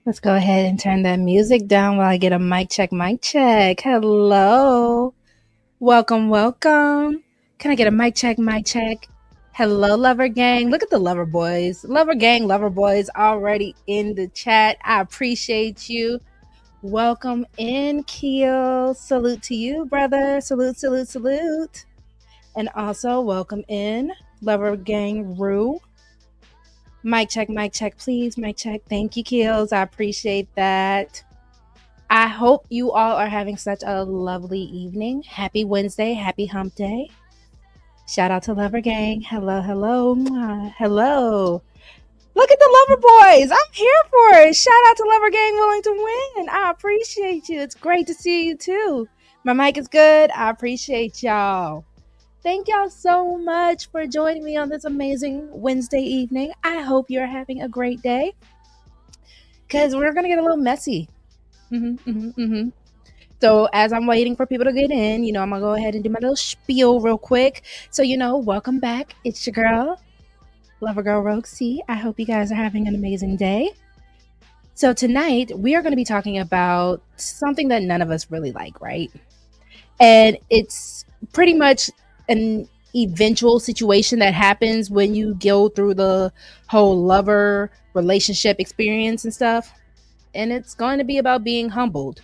Let's go ahead and turn that music down while I get a mic check, mic check. Hello. Welcome, welcome. Can I get a mic check, mic check? Hello, Lover Gang. Look at the Lover Boys. Lover Gang, Lover Boys already in the chat. I appreciate you. Welcome in, Keel. Salute to you, brother. Salute, salute, salute. And also, welcome in, Lover Gang Rue. Mic check, please. Mic check. Thank you, Keels. I appreciate that. I hope you all are having such a lovely evening. Happy Wednesday. Happy hump day. Shout out to Lover Gang. Hello, hello. Hello. Look at the Lover Boys. I'm here for it. Shout out to Lover Gang willing to win. I appreciate you. It's great to see you too. My mic is good. I appreciate y'all. Thank y'all so much for joining me on this amazing Wednesday evening. I hope you're having a great day because we're going to get a little messy. So as I'm waiting for people to get in, I'm going to go ahead and do my little spiel real quick. So, welcome back. It's your girl, Lover Girl Rogue C. I hope you guys are having an amazing day. So tonight we are going to be talking about something that none of us really like, right? And it's pretty much an eventual situation that happens when you go through the whole lover relationship experience and stuff. And it's going to be about being humbled.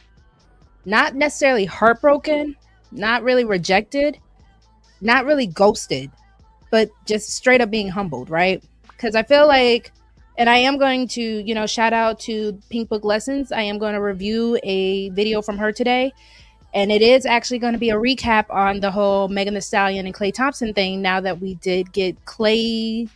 Not necessarily heartbroken, not really rejected, not really ghosted, but just straight up being humbled, right? Because I feel like, and I am going to, shout out to Pink Book Lessons. I am going to review a video from her today. And it is actually going to be a recap on the whole Megan Thee Stallion and Klay Thompson thing now that we did get Klay.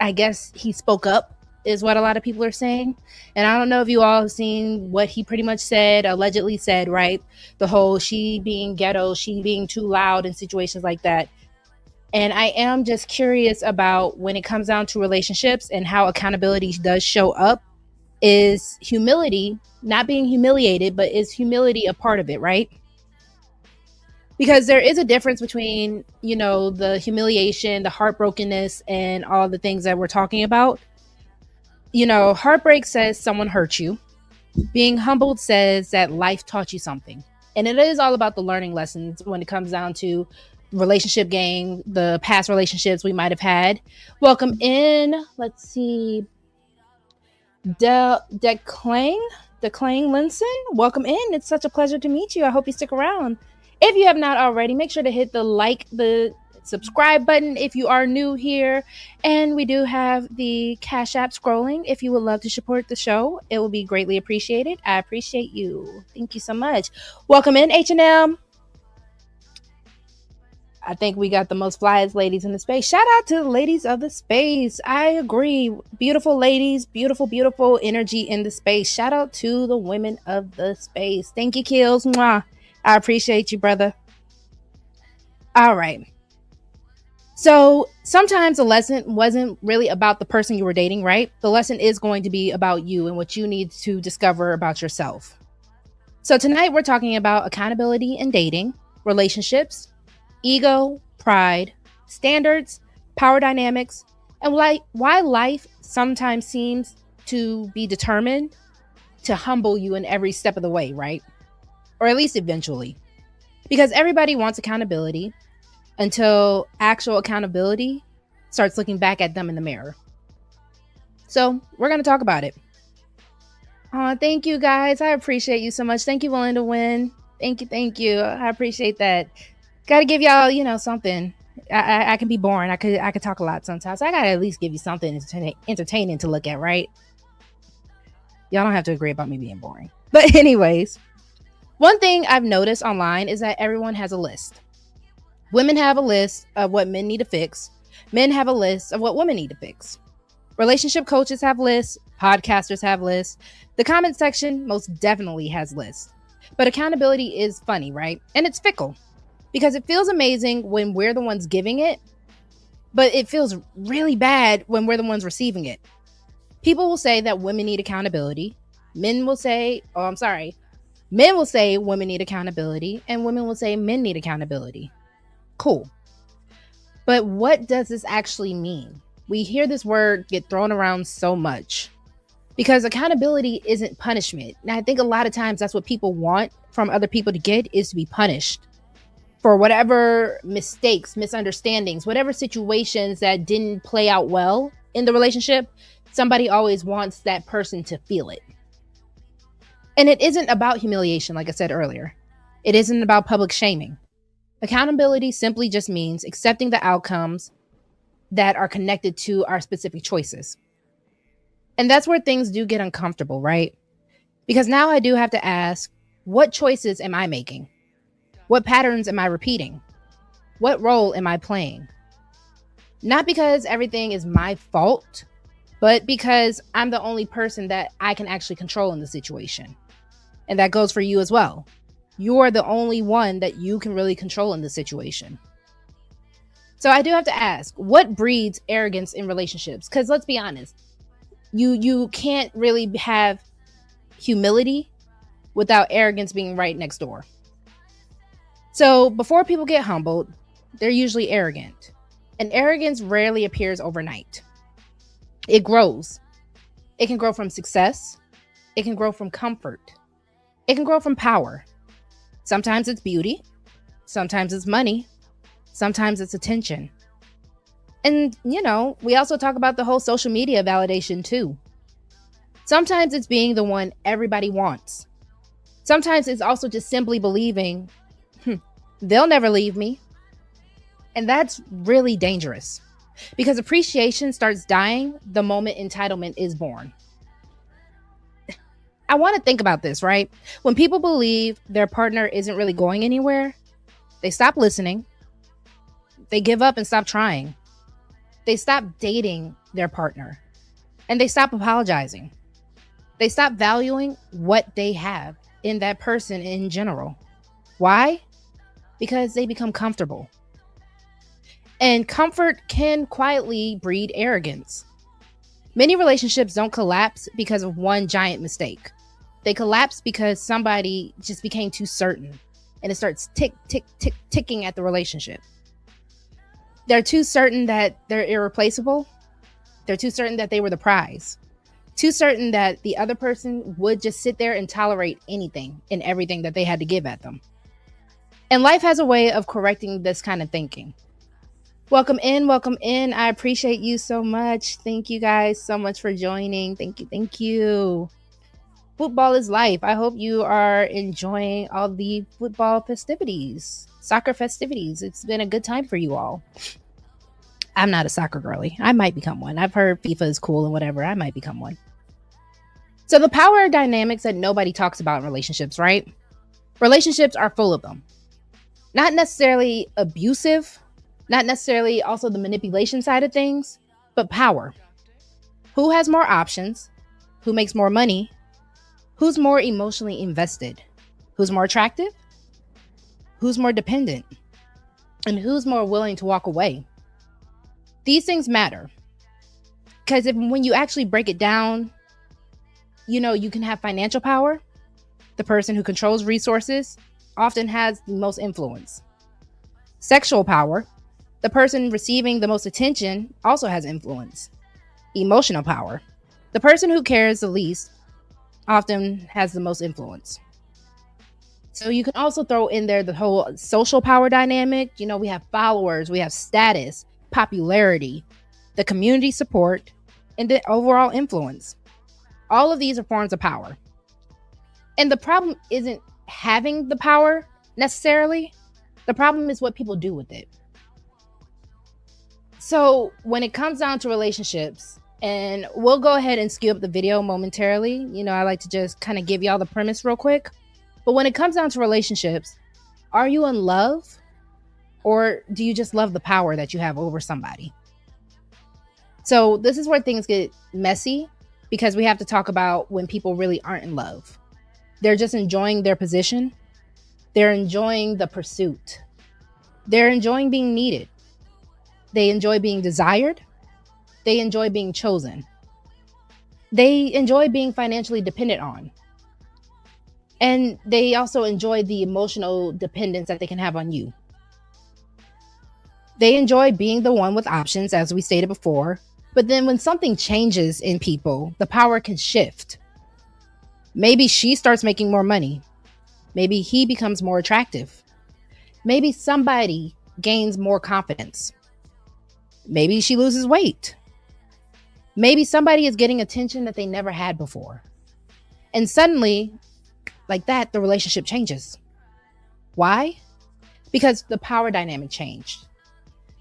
I guess he spoke up is what a lot of people are saying. And I don't know if you all have seen what he pretty much said, allegedly said, right? The whole she being ghetto, she being too loud in situations like that. And I am just curious about when it comes down to relationships and how accountability does show up. Is humility, not being humiliated, but is humility a part of it, right? Because there is a difference between, the humiliation, the heartbrokenness, and all the things that we're talking about. Heartbreak says someone hurt you. Being humbled says that life taught you something. And it is all about the learning lessons when it comes down to relationship game, the past relationships we might have had. Welcome in. Let's see. Declang Linson, welcome in. It's such a pleasure to meet you. I hope you stick around. If you have not already, make sure to hit the subscribe button if you are new here. And we do have the Cash App scrolling. If you would love to support the show, it will be greatly appreciated. I appreciate you. Thank you so much. Welcome in, H&M. I think we got the most flyest ladies in the space. Shout out to the ladies of the space. I agree. Beautiful ladies, beautiful, beautiful energy in the space. Shout out to the women of the space. Thank you, Kills. Mwah. I appreciate you, brother. All right. So sometimes the lesson wasn't really about the person you were dating, right? The lesson is going to be about you and what you need to discover about yourself. So tonight we're talking about accountability in dating, relationships, ego, pride, standards, power dynamics, and why life sometimes seems to be determined to humble you in every step of the way, right? Or at least eventually. Because everybody wants accountability until actual accountability starts looking back at them in the mirror. So we're going to talk about it. Thank you, guys. I appreciate you so much. Thank you, Willing to Win. Thank you. I appreciate that. Got to give y'all, something. I can be boring. I could talk a lot sometimes. I gotta at least give you something entertaining to look at, right? Y'all don't have to agree about me being boring. But anyways, one thing I've noticed online is that everyone has a list. Women have a list of what men need to fix. Men have a list of what women need to fix. Relationship coaches have lists. Podcasters have lists. The comment section most definitely has lists. But accountability is funny, right? And it's fickle because it feels amazing when we're the ones giving it, but it feels really bad when we're the ones receiving it. People will say that women need accountability. Men will say women need accountability, and women will say men need accountability. Cool. But what does this actually mean? We hear this word get thrown around so much because accountability isn't punishment. And I think a lot of times that's what people want from other people to get, is to be punished for whatever mistakes, misunderstandings, whatever situations that didn't play out well in the relationship. Somebody always wants that person to feel it. And it isn't about humiliation, like I said earlier. It isn't about public shaming. Accountability simply just means accepting the outcomes that are connected to our specific choices. And that's where things do get uncomfortable, right? Because now I do have to ask, what choices am I making? What patterns am I repeating? What role am I playing? Not because everything is my fault, but because I'm the only person that I can actually control in the situation. And that goes for you as well. You're the only one that you can really control in the situation. So I do have to ask, what breeds arrogance in relationships? Because let's be honest, you can't really have humility without arrogance being right next door. So before people get humbled, they're usually arrogant. And arrogance rarely appears overnight. It grows. It can grow from success. It can grow from comfort. It can grow from power. Sometimes it's beauty. Sometimes it's money. Sometimes it's attention. And, we also talk about the whole social media validation too. Sometimes it's being the one everybody wants. Sometimes it's also just simply believing, they'll never leave me. And that's really dangerous because appreciation starts dying the moment entitlement is born. I want to think about this, right? When people believe their partner isn't really going anywhere, they stop listening. They give up and stop trying. They stop dating their partner and they stop apologizing. They stop valuing what they have in that person in general. Why? Because they become comfortable. And comfort can quietly breed arrogance. Many relationships don't collapse because of one giant mistake. They collapse because somebody just became too certain and it starts ticking at the relationship. They're too certain that they're irreplaceable. They're too certain that they were the prize. Too certain that the other person would just sit there and tolerate anything and everything that they had to give at them. And life has a way of correcting this kind of thinking. Welcome in. I appreciate you so much. Thank you guys so much for joining. Thank you. Football is life. I hope you are enjoying all the football festivities, soccer festivities. It's been a good time for you all. I'm not a soccer girly. I might become one. I've heard FIFA is cool and whatever. I might become one. So the power dynamics that nobody talks about in relationships, right? Relationships are full of them. Not necessarily abusive, not necessarily also the manipulation side of things, but power. Who has more options? Who makes more money? Who's more emotionally invested? Who's more attractive? Who's more dependent? And who's more willing to walk away? These things matter. Because when you actually break it down, you can have financial power. The person who controls resources often has the most influence. Sexual power. The person receiving the most attention also has influence. Emotional power. The person who cares the least often has the most influence. So you can also throw in there the whole social power dynamic. We have followers, we have status, popularity, the community support, and the overall influence. All of these are forms of power. And the problem isn't having the power necessarily. The problem is what people do with it. So when it comes down to relationships, and we'll go ahead and skew up the video momentarily. I like to just kind of give y'all the premise real quick. But when it comes down to relationships, are you in love, or do you just love the power that you have over somebody? So this is where things get messy, because we have to talk about when people really aren't in love. They're just enjoying their position. They're enjoying the pursuit. They're enjoying being needed. They enjoy being desired. They enjoy being chosen. They enjoy being financially dependent on. And they also enjoy the emotional dependence that they can have on you. They enjoy being the one with options, as we stated before. But then when something changes in people, the power can shift. Maybe she starts making more money. Maybe he becomes more attractive. Maybe somebody gains more confidence. Maybe she loses weight. Maybe somebody is getting attention that they never had before. And suddenly, like that, the relationship changes. Why? Because the power dynamic changed.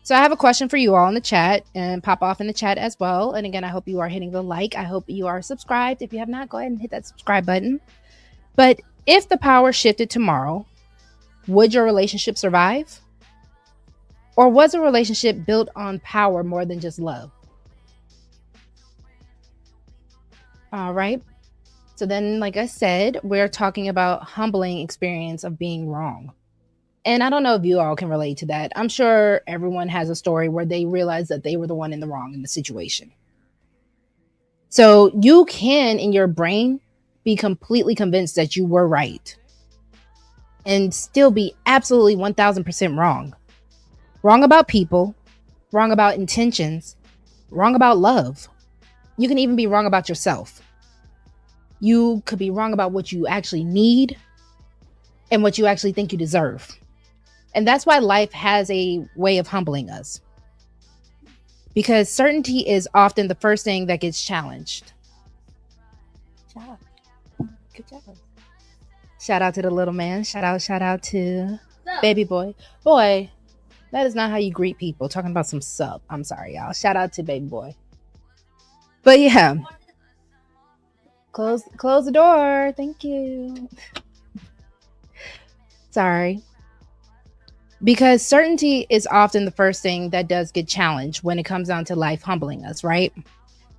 So I have a question for you all in the chat, and pop off in the chat as well. And again, I hope you are hitting the like. I hope you are subscribed. If you have not, go ahead and hit that subscribe button. But if the power shifted tomorrow, would your relationship survive? Or was a relationship built on power more than just love? All right. So then, like I said, we're talking about humbling experience of being wrong. And I don't know if you all can relate to that. I'm sure everyone has a story where they realize that they were the one in the wrong in the situation. So you can, in your brain, be completely convinced that you were right and still be absolutely 1000% wrong. Wrong about people, wrong about intentions, wrong about love. You can even be wrong about yourself. You could be wrong about what you actually need and what you actually think you deserve. And that's why life has a way of humbling us. Because certainty is often the first thing that gets challenged. Good job. Shout out to the little man. Shout out to baby boy. Boy, that is not how you greet people. Talking about some sup. I'm sorry, y'all. Shout out to baby boy. But yeah. Close the door. Thank you. Sorry. Because certainty is often the first thing that does get challenged when it comes down to life humbling us, right?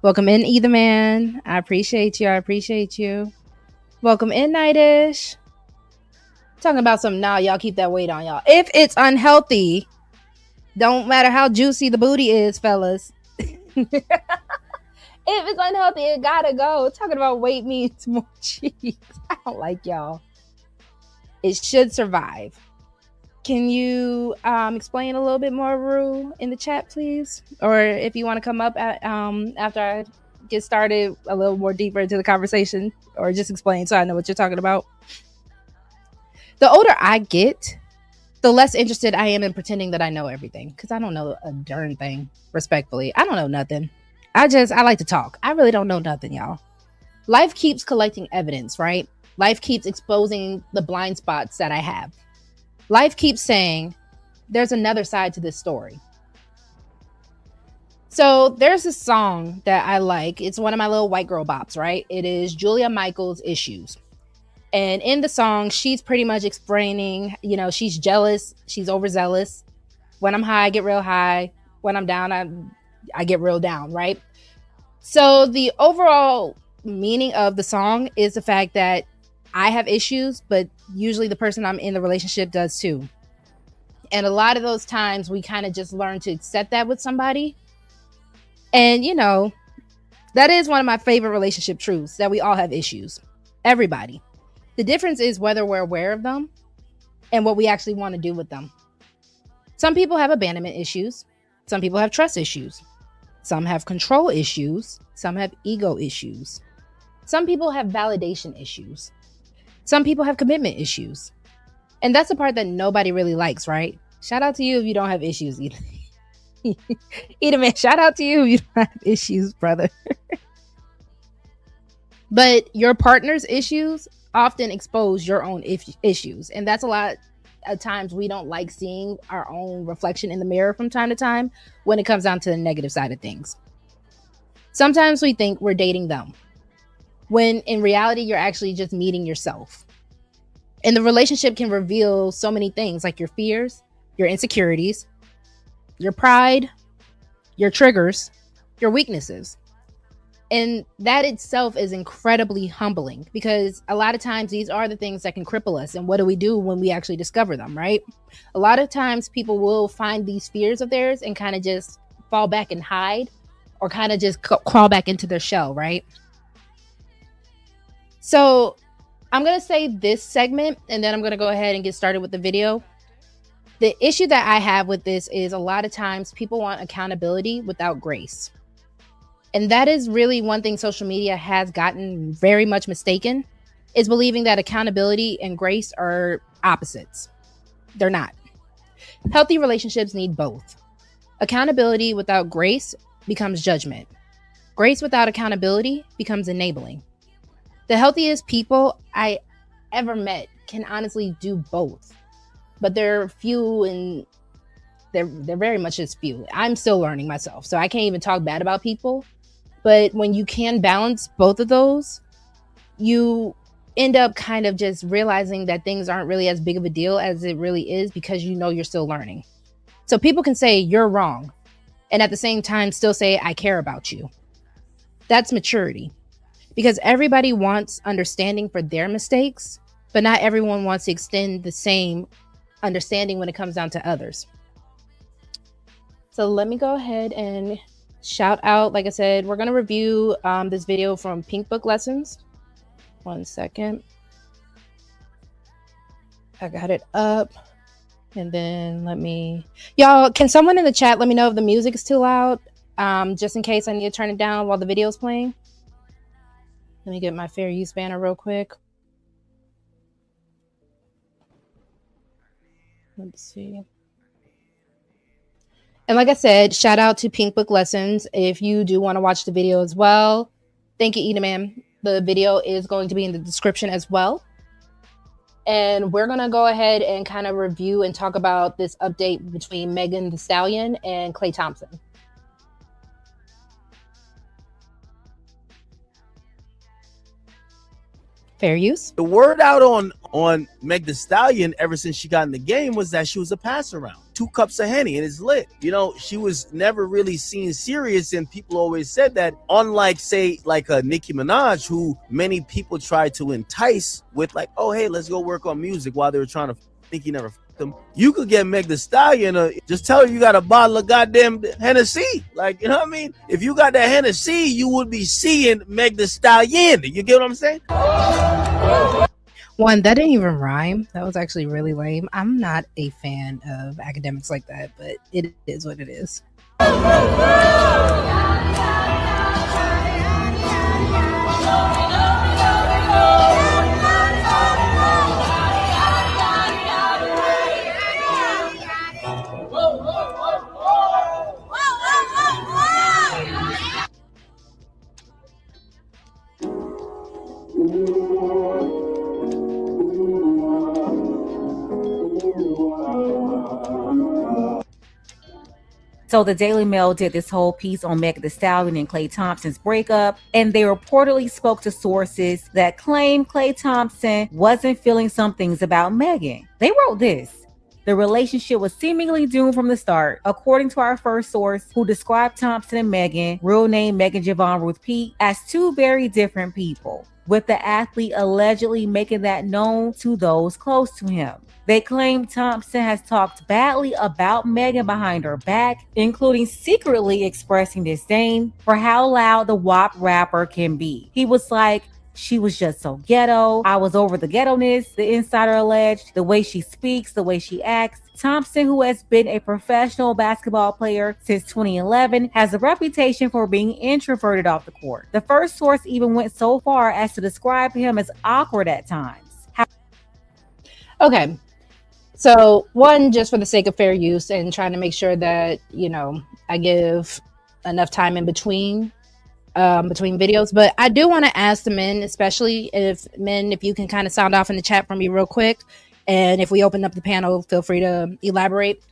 Welcome in, Either Man. I appreciate you. Welcome in, Nightish. Talking about some, y'all keep that weight on y'all. If it's unhealthy, don't matter how juicy the booty is, fellas. If it's unhealthy, it gotta go. Talking about weight means more cheese. I don't like y'all. It should survive. Can you explain a little bit more, Rue, in the chat, please? Or if you want to come up after I get started a little more deeper into the conversation, or just explain so I know what you're talking about. The older I get, the less interested I am in pretending that I know everything, because I don't know a darn thing, respectfully. I don't know nothing. I like to talk. I really don't know nothing, y'all. Life keeps collecting evidence, right? Life keeps exposing the blind spots that I have. Life keeps saying, there's another side to this story. So there's a song that I like. It's one of my little white girl bops, right? It is Julia Michaels' Issues. And in the song, she's pretty much explaining, she's jealous. She's overzealous. When I'm high, I get real high. When I'm down, I get real down, right? So the overall meaning of the song is the fact that I have issues, but usually the person I'm in the relationship does too. And a lot of those times we kind of just learn to accept that with somebody. And, that is one of my favorite relationship truths, that we all have issues. Everybody. The difference is whether we're aware of them and what we actually want to do with them. Some people have abandonment issues. Some people have trust issues. Some have control issues. Some have ego issues. Some people have validation issues. Some people have commitment issues. And that's the part that nobody really likes, right? Shout out to you if you don't have issues. Either man, shout out to you if you don't have issues, brother. But your partner's issues often expose your own issues. And that's a lot of times we don't like seeing our own reflection in the mirror from time to time when it comes down to the negative side of things. Sometimes we think we're dating them, when in reality, you're actually just meeting yourself. And the relationship can reveal so many things, like your fears, your insecurities, your pride, your triggers, your weaknesses. And that itself is incredibly humbling, because a lot of times these are the things that can cripple us. And what do we do when we actually discover them, right? A lot of times people will find these fears of theirs and kind of just fall back and hide, or kind of just crawl back into their shell, right? So I'm going to say this segment, and then I'm going to go ahead and get started with the video. The issue that I have with this is a lot of times people want accountability without grace. And that is really one thing social media has gotten very much mistaken, is believing that accountability and grace are opposites. They're not. Healthy relationships need both. Accountability without grace becomes judgment. Grace without accountability becomes enabling. The healthiest people I ever met can honestly do both, but they're few, and they're very much just few. I'm still learning myself, so I can't even talk bad about people. But when you can balance both of those, you end up kind of just realizing that things aren't really as big of a deal as it really is, because you know you're still learning. So people can say you're wrong, and at the same time still say I care about you. That's maturity. Because everybody wants understanding for their mistakes, but not everyone wants to extend the same understanding when it comes down to others. So let me go ahead and shout out. Like I said, we're going to review this video from Pink Book Lessons. 1 second. I got it up. And then y'all, can someone in the chat let me know if the music is too loud? Just in case I need to turn it down while the video is playing. Let me get my fair use banner real quick. Let's see. And like I said, shout out to Pink Book Lessons. If you do want to watch the video as well, thank you, Eda Man. The video is going to be in the description as well. And we're going to go ahead and kind of review and talk about this update between Megan Thee Stallion and Klay Thompson. Fair use. The word out on Meg Thee Stallion ever since she got in the game was that she was a pass around. 2 cups of Henny and it's lit. You know, she was never really seen serious, and people always said that, unlike, say, like a Nicki Minaj, who many people tried to entice with like, oh, hey, let's go work on music, while they were trying to think he never them. You could get Meg Thee Stallion, just tell her you got a bottle of goddamn Hennessy. Like, you know what I mean? If you got that Hennessy, you would be seeing Meg Thee Stallion. You get what I'm saying? One, that didn't even rhyme. That was actually really lame. I'm not a fan of academics like that, but it is what it is. So the Daily Mail did this whole piece on Megan Thee Stallion and Klay Thompson's breakup, and they reportedly spoke to sources that claim Klay Thompson wasn't feeling some things about Megan. They wrote this: the relationship was seemingly doomed from the start, according to our first source, who described Thompson and Megan, real name Megan Javon Ruth Pete, as 2 very different people, with the athlete allegedly making that known to those close to him. They claim Thompson has talked badly about Megan behind her back, including secretly expressing disdain for how loud the WAP rapper can be. He was like, she was just so ghetto. I was over the ghetto-ness, the insider alleged, the way she speaks, the way she acts. Thompson, who has been a professional basketball player since 2011, has a reputation for being introverted off the court. The first source even went so far as to describe him as awkward at times. Okay. So one, just for the sake of fair use and trying to make sure that, you know, I give enough time in between videos, but I do want to ask the men, especially if you can kind of sound off in the chat for me real quick. And if we open up the panel, feel free to elaborate.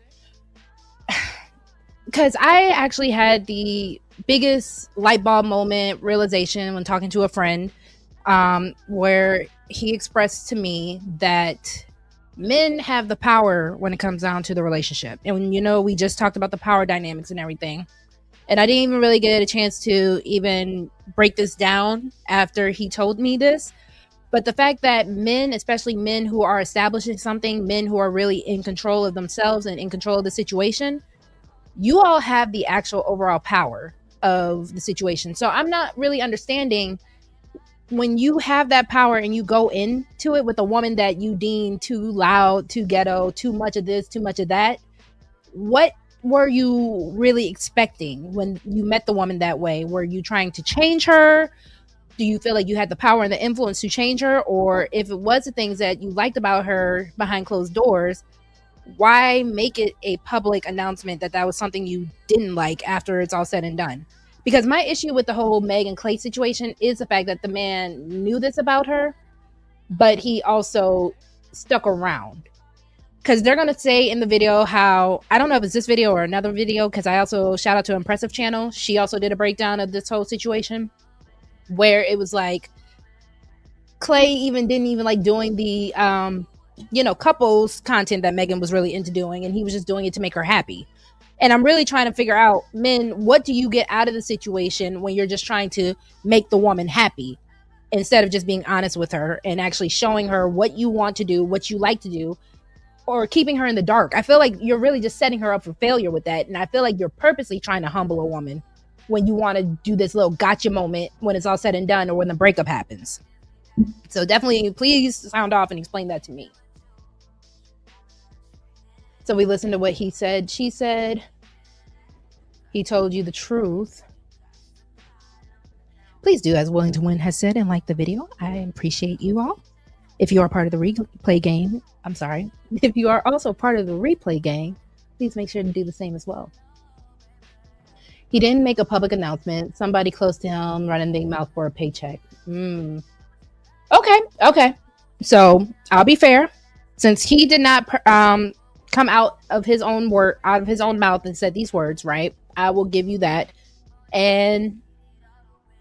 Because I actually had the biggest light bulb moment realization when talking to a friend, where he expressed to me that men have the power when it comes down to the relationship. And we just talked about the power dynamics and everything. And I didn't even really get a chance to even break this down after he told me this. But the fact that men, especially men who are establishing something, men who are really in control of themselves and in control of the situation, you all have the actual overall power of the situation. So I'm not really understanding, when you have that power and you go into it with a woman that you deem too loud, too ghetto, too much of this, too much of that, what were you really expecting when you met the woman that way? Were you trying to change her? Do you feel like you had the power and the influence to change her? Or if it was the things that you liked about her behind closed doors, why make it a public announcement that that was something you didn't like after it's all said and done? Because my issue with the whole Meg and Clay situation is the fact that the man knew this about her, but he also stuck around. Because they're going to say in the video how, I don't know if it's this video or another video, because I also shout out to Impressive Channel. She also did a breakdown of this whole situation where it was like Clay even didn't even like doing the couples content that Megan was really into doing, and he was just doing it to make her happy. And I'm really trying to figure out, men, what do you get out of the situation when you're just trying to make the woman happy instead of just being honest with her and actually showing her what you want to do, what you like to do, or keeping her in the dark? I feel like you're really just setting her up for failure with that. And I feel like you're purposely trying to humble a woman when you want to do this little gotcha moment when it's all said and done, or when the breakup happens. So definitely, please sound off and explain that to me. So we listened to what he said. She said, he told you the truth. Please do as Willing to Win has said and like the video. I appreciate you all. If you are part of the replay game, I'm sorry. If you are also part of the replay game, please make sure to do the same as well. He didn't make a announcement. Somebody close to him running their mouth for a paycheck. Okay. So I'll be fair. Since he did not come out of his own mouth and said these words, right? I will give you that. And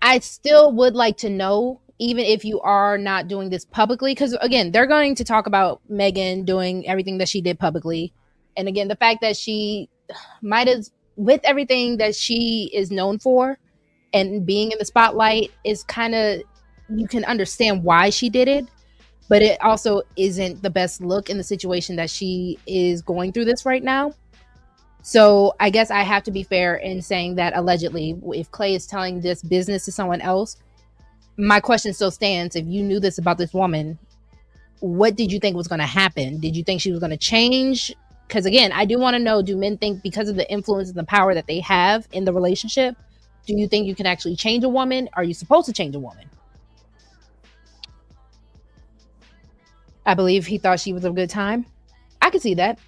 I still would like to know, even if you are not doing this publicly, because again, they're going to talk about Megan doing everything that she did publicly. And again, the fact that she might have, with everything that she is known for and being in the spotlight, is kind of, you can understand why she did it, but it also isn't the best look in the situation that she is going through this right now. So I guess I have to be fair in saying that allegedly, if Clay is telling this business to someone else, my question still stands. If you knew this about this woman, what did you think was going to happen? Did you think she was going to change? Because again, I do want to know, do men think because of the influence and the power that they have in the relationship, do you think you can actually change a woman? Are you supposed to change a woman? I believe he thought she was a good time. I could see that.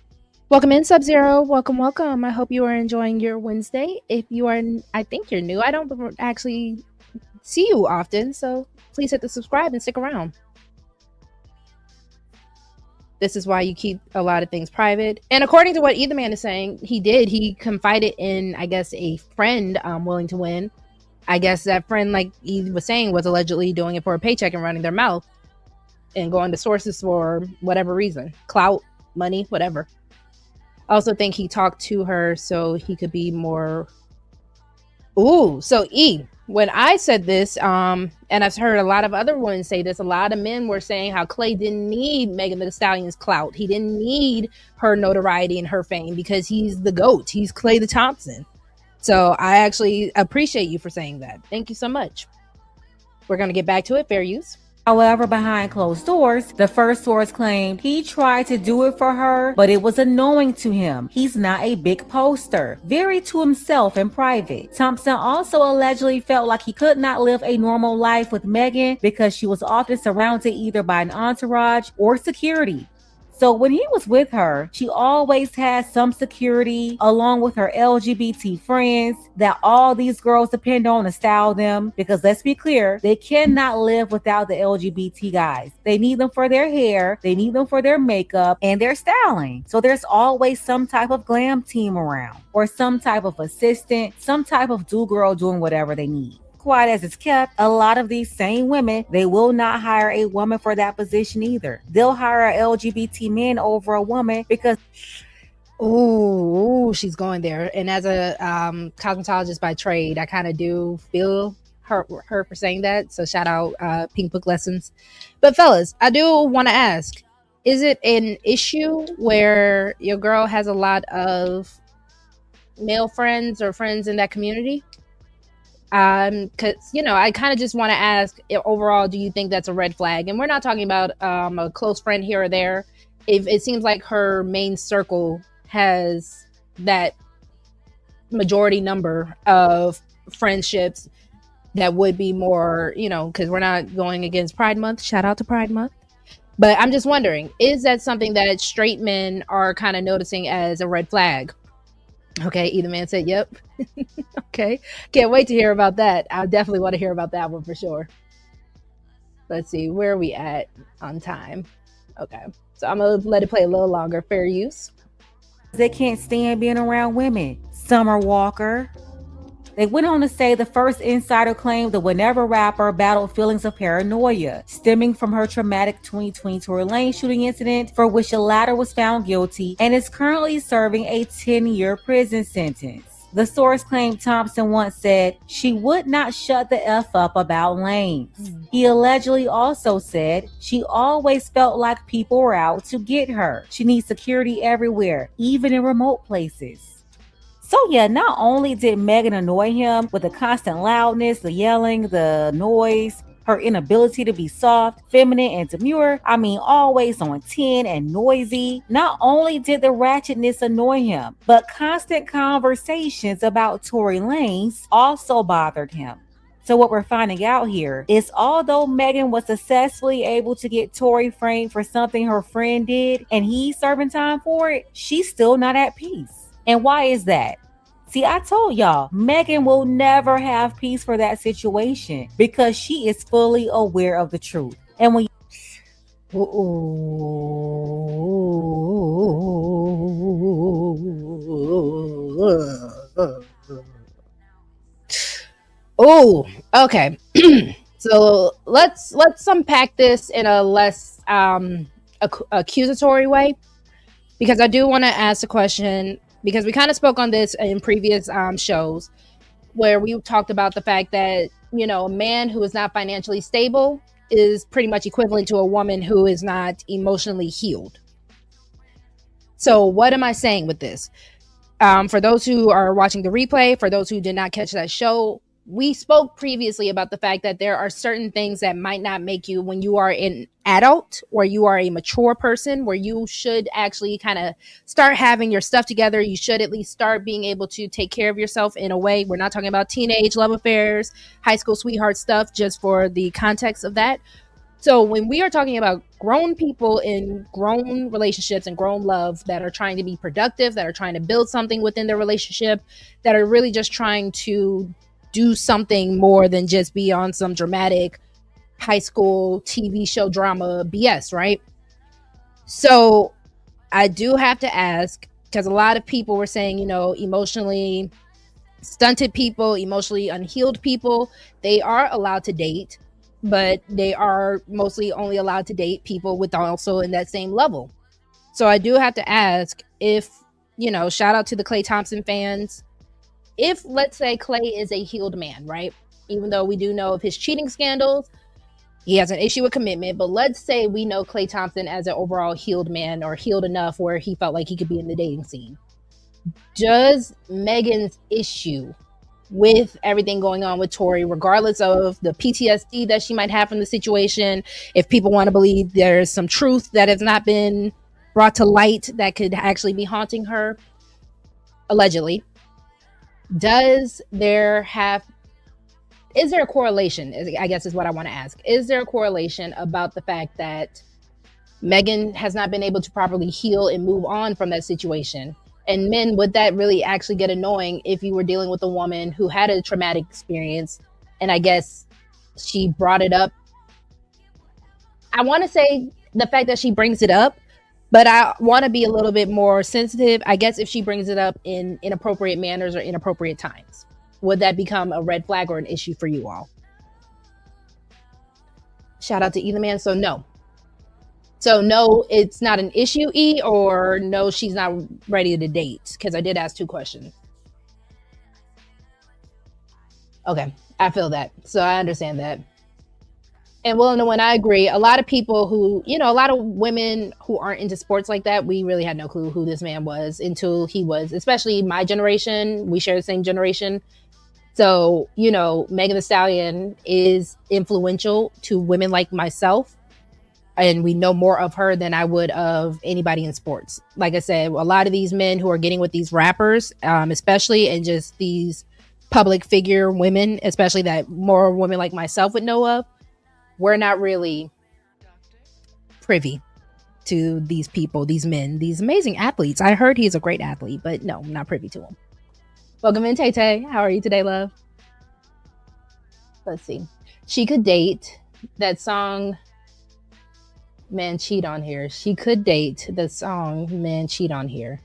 Welcome in, Sub-Zero. Welcome. I hope you are enjoying your Wednesday. If you are, I think you're new. I don't actually see you often, so please hit the subscribe and stick around. This is why you keep a lot of things private. And according to what Either Man is saying, he confided in, I guess, a friend Willing to Win. I guess that friend, like he was saying, was allegedly doing it for a paycheck and running their mouth and going to sources for whatever reason, clout, money, whatever. I also think he talked to her so he could be more. So when I said this, and I've heard a lot of other women say this, a lot of men were saying how Clay didn't need Megan Thee Stallion's clout. He didn't need her notoriety and her fame because he's the GOAT. He's Clay the Thompson. So I actually appreciate you for saying that. Thank you so much. We're going to get back to it. Fair use. However, behind closed doors, the first source claimed he tried to do it for her, but it was annoying to him. He's not a big poster, very to himself in private. Thompson also allegedly felt like he could not live a normal life with Megan because she was often surrounded either by an entourage or security. So when he was with her, she always had some security along with her LGBT friends that all these girls depend on to style them. Because let's be clear, they cannot live without the LGBT guys. They need them for their hair, they need them for their makeup and their styling. So there's always some type of glam team around, or some type of assistant, some type of do girl doing whatever they need. Quiet as it's kept, a lot of these same women, they will not hire a woman for that position either. They'll hire a LGBT man over a woman because Ooh, she's going there. And as a cosmetologist by trade, I kind of do feel her for saying that. So shout out Pink Book Lessons. But fellas, I do want to ask, is it an issue where your girl has a lot of male friends or friends in that community? Because I kind of just want to ask, overall, do you think that's a red flag? And we're not talking about a close friend here or there. If it seems like her main circle has that majority number of friendships that would be more, because we're not going against Pride Month. Shout out to Pride Month. But I'm just wondering, is that something that straight men are kind of noticing as a red flag? Okay, either man said yep. Okay, can't wait to hear about that. I definitely want to hear about that one for sure. Let's see, where are we at on time? Okay, so I'm gonna let it play a little longer. Fair use. they can't stand being around women. Summer Walker. They went on to say the first insider claimed the whenever rapper battled feelings of paranoia stemming from her traumatic 2020 Tory Lanez shooting incident, for which the latter was found guilty and is currently serving a 10-year prison sentence. The source claimed Thompson once said she would not shut the F up about Lanez. He allegedly also said she always felt like people were out to get her. She needs security everywhere, even in remote places. So yeah, not only did Megan annoy him with the constant loudness, the yelling, the noise, her inability to be soft, feminine, and demure, always on 10 and noisy. Not only did the ratchetness annoy him, but constant conversations about Tory Lanez also bothered him. So what we're finding out here is, although Megan was successfully able to get Tory framed for something her friend did, and he's serving time for it, she's still not at peace. And why is that? See, I told y'all, Megan will never have peace for that situation because she is fully aware of the truth. And when Oh, okay. So let's unpack this in a less accusatory way, because I do want to ask a question, because we kind of spoke on this in previous shows where we talked about the fact that, a man who is not financially stable is pretty much equivalent to a woman who is not emotionally healed. So what am I saying with this? For those who are watching the replay, for those who did not catch that show, we spoke previously about the fact that there are certain things that might not make you, when you are an adult or you are a mature person, where you should actually kind of start having your stuff together. You should at least start being able to take care of yourself in a way. We're not talking about teenage love affairs, high school sweetheart stuff, just for the context of that. So when we are talking about grown people in grown relationships and grown love that are trying to be productive, that are trying to build something within their relationship, that are really just trying to do something more than just be on some dramatic high school TV show drama BS, right? So I do have to ask, because a lot of people were saying, emotionally stunted people, emotionally unhealed people, they are allowed to date, but they are mostly only allowed to date people with also in that same level. So I do have to ask if, shout out to the Klay Thompson fans. If, let's say, Klay is a healed man, right? Even though we do know of his cheating scandals, he has an issue with commitment. But let's say we know Klay Thompson as an overall healed man, or healed enough where he felt like he could be in the dating scene. Does Megan's issue with everything going on with Tory, regardless of the PTSD that she might have from the situation, if people want to believe there's some truth that has not been brought to light that could actually be haunting her, allegedly, is there a correlation, I guess is what I want to ask. Is there a correlation about the fact that Megan has not been able to properly heal and move on from that situation. And men, would that really actually get annoying if you were dealing with a woman who had a traumatic experience? And I guess she brought it up. I want to say the fact that she brings it up, but I want to be a little bit more sensitive. I guess if she brings it up in inappropriate manners or inappropriate times, would that become a red flag or an issue for you all? Shout out to either man. So no. So no, it's not an issue, E, or no, she's not ready to date? Because I did ask 2 questions. Okay, I feel that. So I understand that. And well, no, when I agree, a lot of people who, a lot of women who aren't into sports like that, we really had no clue who this man was until he was, especially my generation. We share the same generation. So, Megan Thee Stallion is influential to women like myself. And we know more of her than I would of anybody in sports. Like I said, a lot of these men who are getting with these rappers, especially, and just these public figure women, especially that more women like myself would know of, we're not really privy to these people, these men, these amazing athletes. I heard he's a great athlete, but no, I'm not privy to him. Welcome in, Tay Tay. How are you today, love? Let's see. She could date that song, Man Cheat on Here. She could date the song Man Cheat on Here.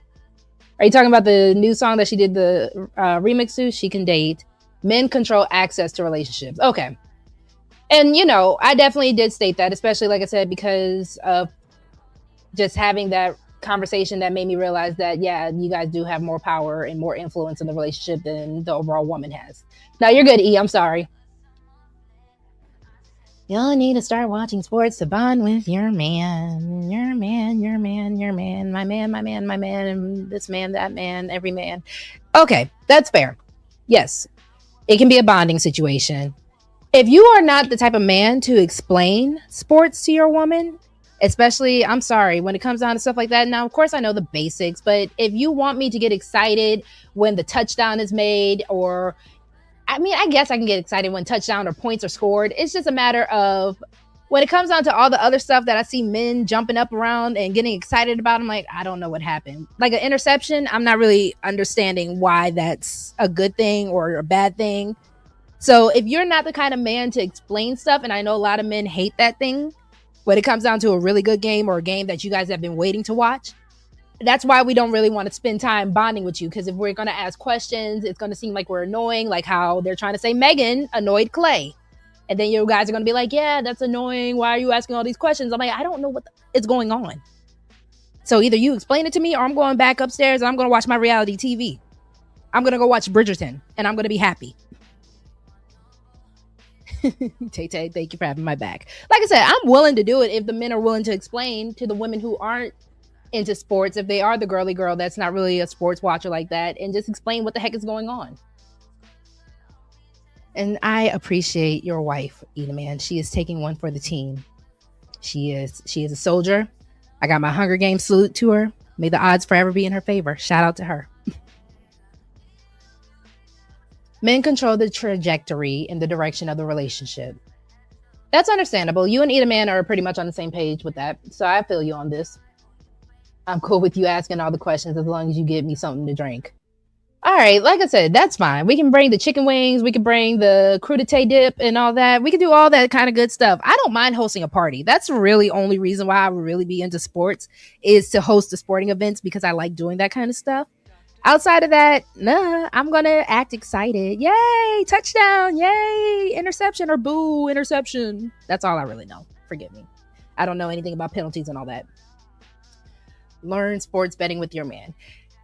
Are you talking about the new song that she did the remix to? She can date. Men control access to relationships. Okay. And, I definitely did state that, especially, like I said, because of just having that conversation that made me realize that, yeah, you guys do have more power and more influence in the relationship than the overall woman has. Now, you're good, E. I'm sorry. You'll need to start watching sports to bond with your man. Your man, your man, your man. My man, my man, my man. And this man, that man, every man. Okay, that's fair. Yes, it can be a bonding situation. If you are not the type of man to explain sports to your woman, especially, I'm sorry, when it comes down to stuff like that. Now, of course, I know the basics, but if you want me to get excited when the touchdown is made, or, I guess I can get excited when touchdown or points are scored. It's just a matter of when it comes down to all the other stuff that I see men jumping up around and getting excited about, I'm like, I don't know what happened. Like an interception, I'm not really understanding why that's a good thing or a bad thing. So if you're not the kind of man to explain stuff, and I know a lot of men hate that thing, when it comes down to a really good game or a game that you guys have been waiting to watch, that's why we don't really want to spend time bonding with you. Because if we're going to ask questions, it's going to seem like we're annoying, like how they're trying to say Megan annoyed Clay. And then you guys are going to be like, yeah, that's annoying. Why are you asking all these questions? I'm like, I don't know what is going on. So either you explain it to me or I'm going back upstairs and I'm going to watch my reality TV. I'm going to go watch Bridgerton and I'm going to be happy. Tay Tay, thank you for having my back. Like I said, I'm willing to do it if the men are willing to explain to the women who aren't into sports, if they are the girly girl that's not really a sports watcher like that, and just explain what the heck is going on. And I appreciate your wife, Eda Man. She is taking one for the team. She is a soldier. I got my Hunger Games salute to her. May the odds forever be in her favor. Shout out to her. Men control the trajectory and the direction of the relationship. That's understandable. You and Eda Man are pretty much on the same page with that. So I feel you on this. I'm cool with you asking all the questions as long as you give me something to drink. All right, like I said, that's fine. We can bring the chicken wings. We can bring the crudité dip and all that. We can do all that kind of good stuff. I don't mind hosting a party. That's really only reason why I would really be into sports is to host the sporting events because I like doing that kind of stuff. Outside of that, nah, I'm going to act excited. Yay, touchdown. Yay, interception or boo, interception. That's all I really know. Forgive me. I don't know anything about penalties and all that. Learn sports betting with your man.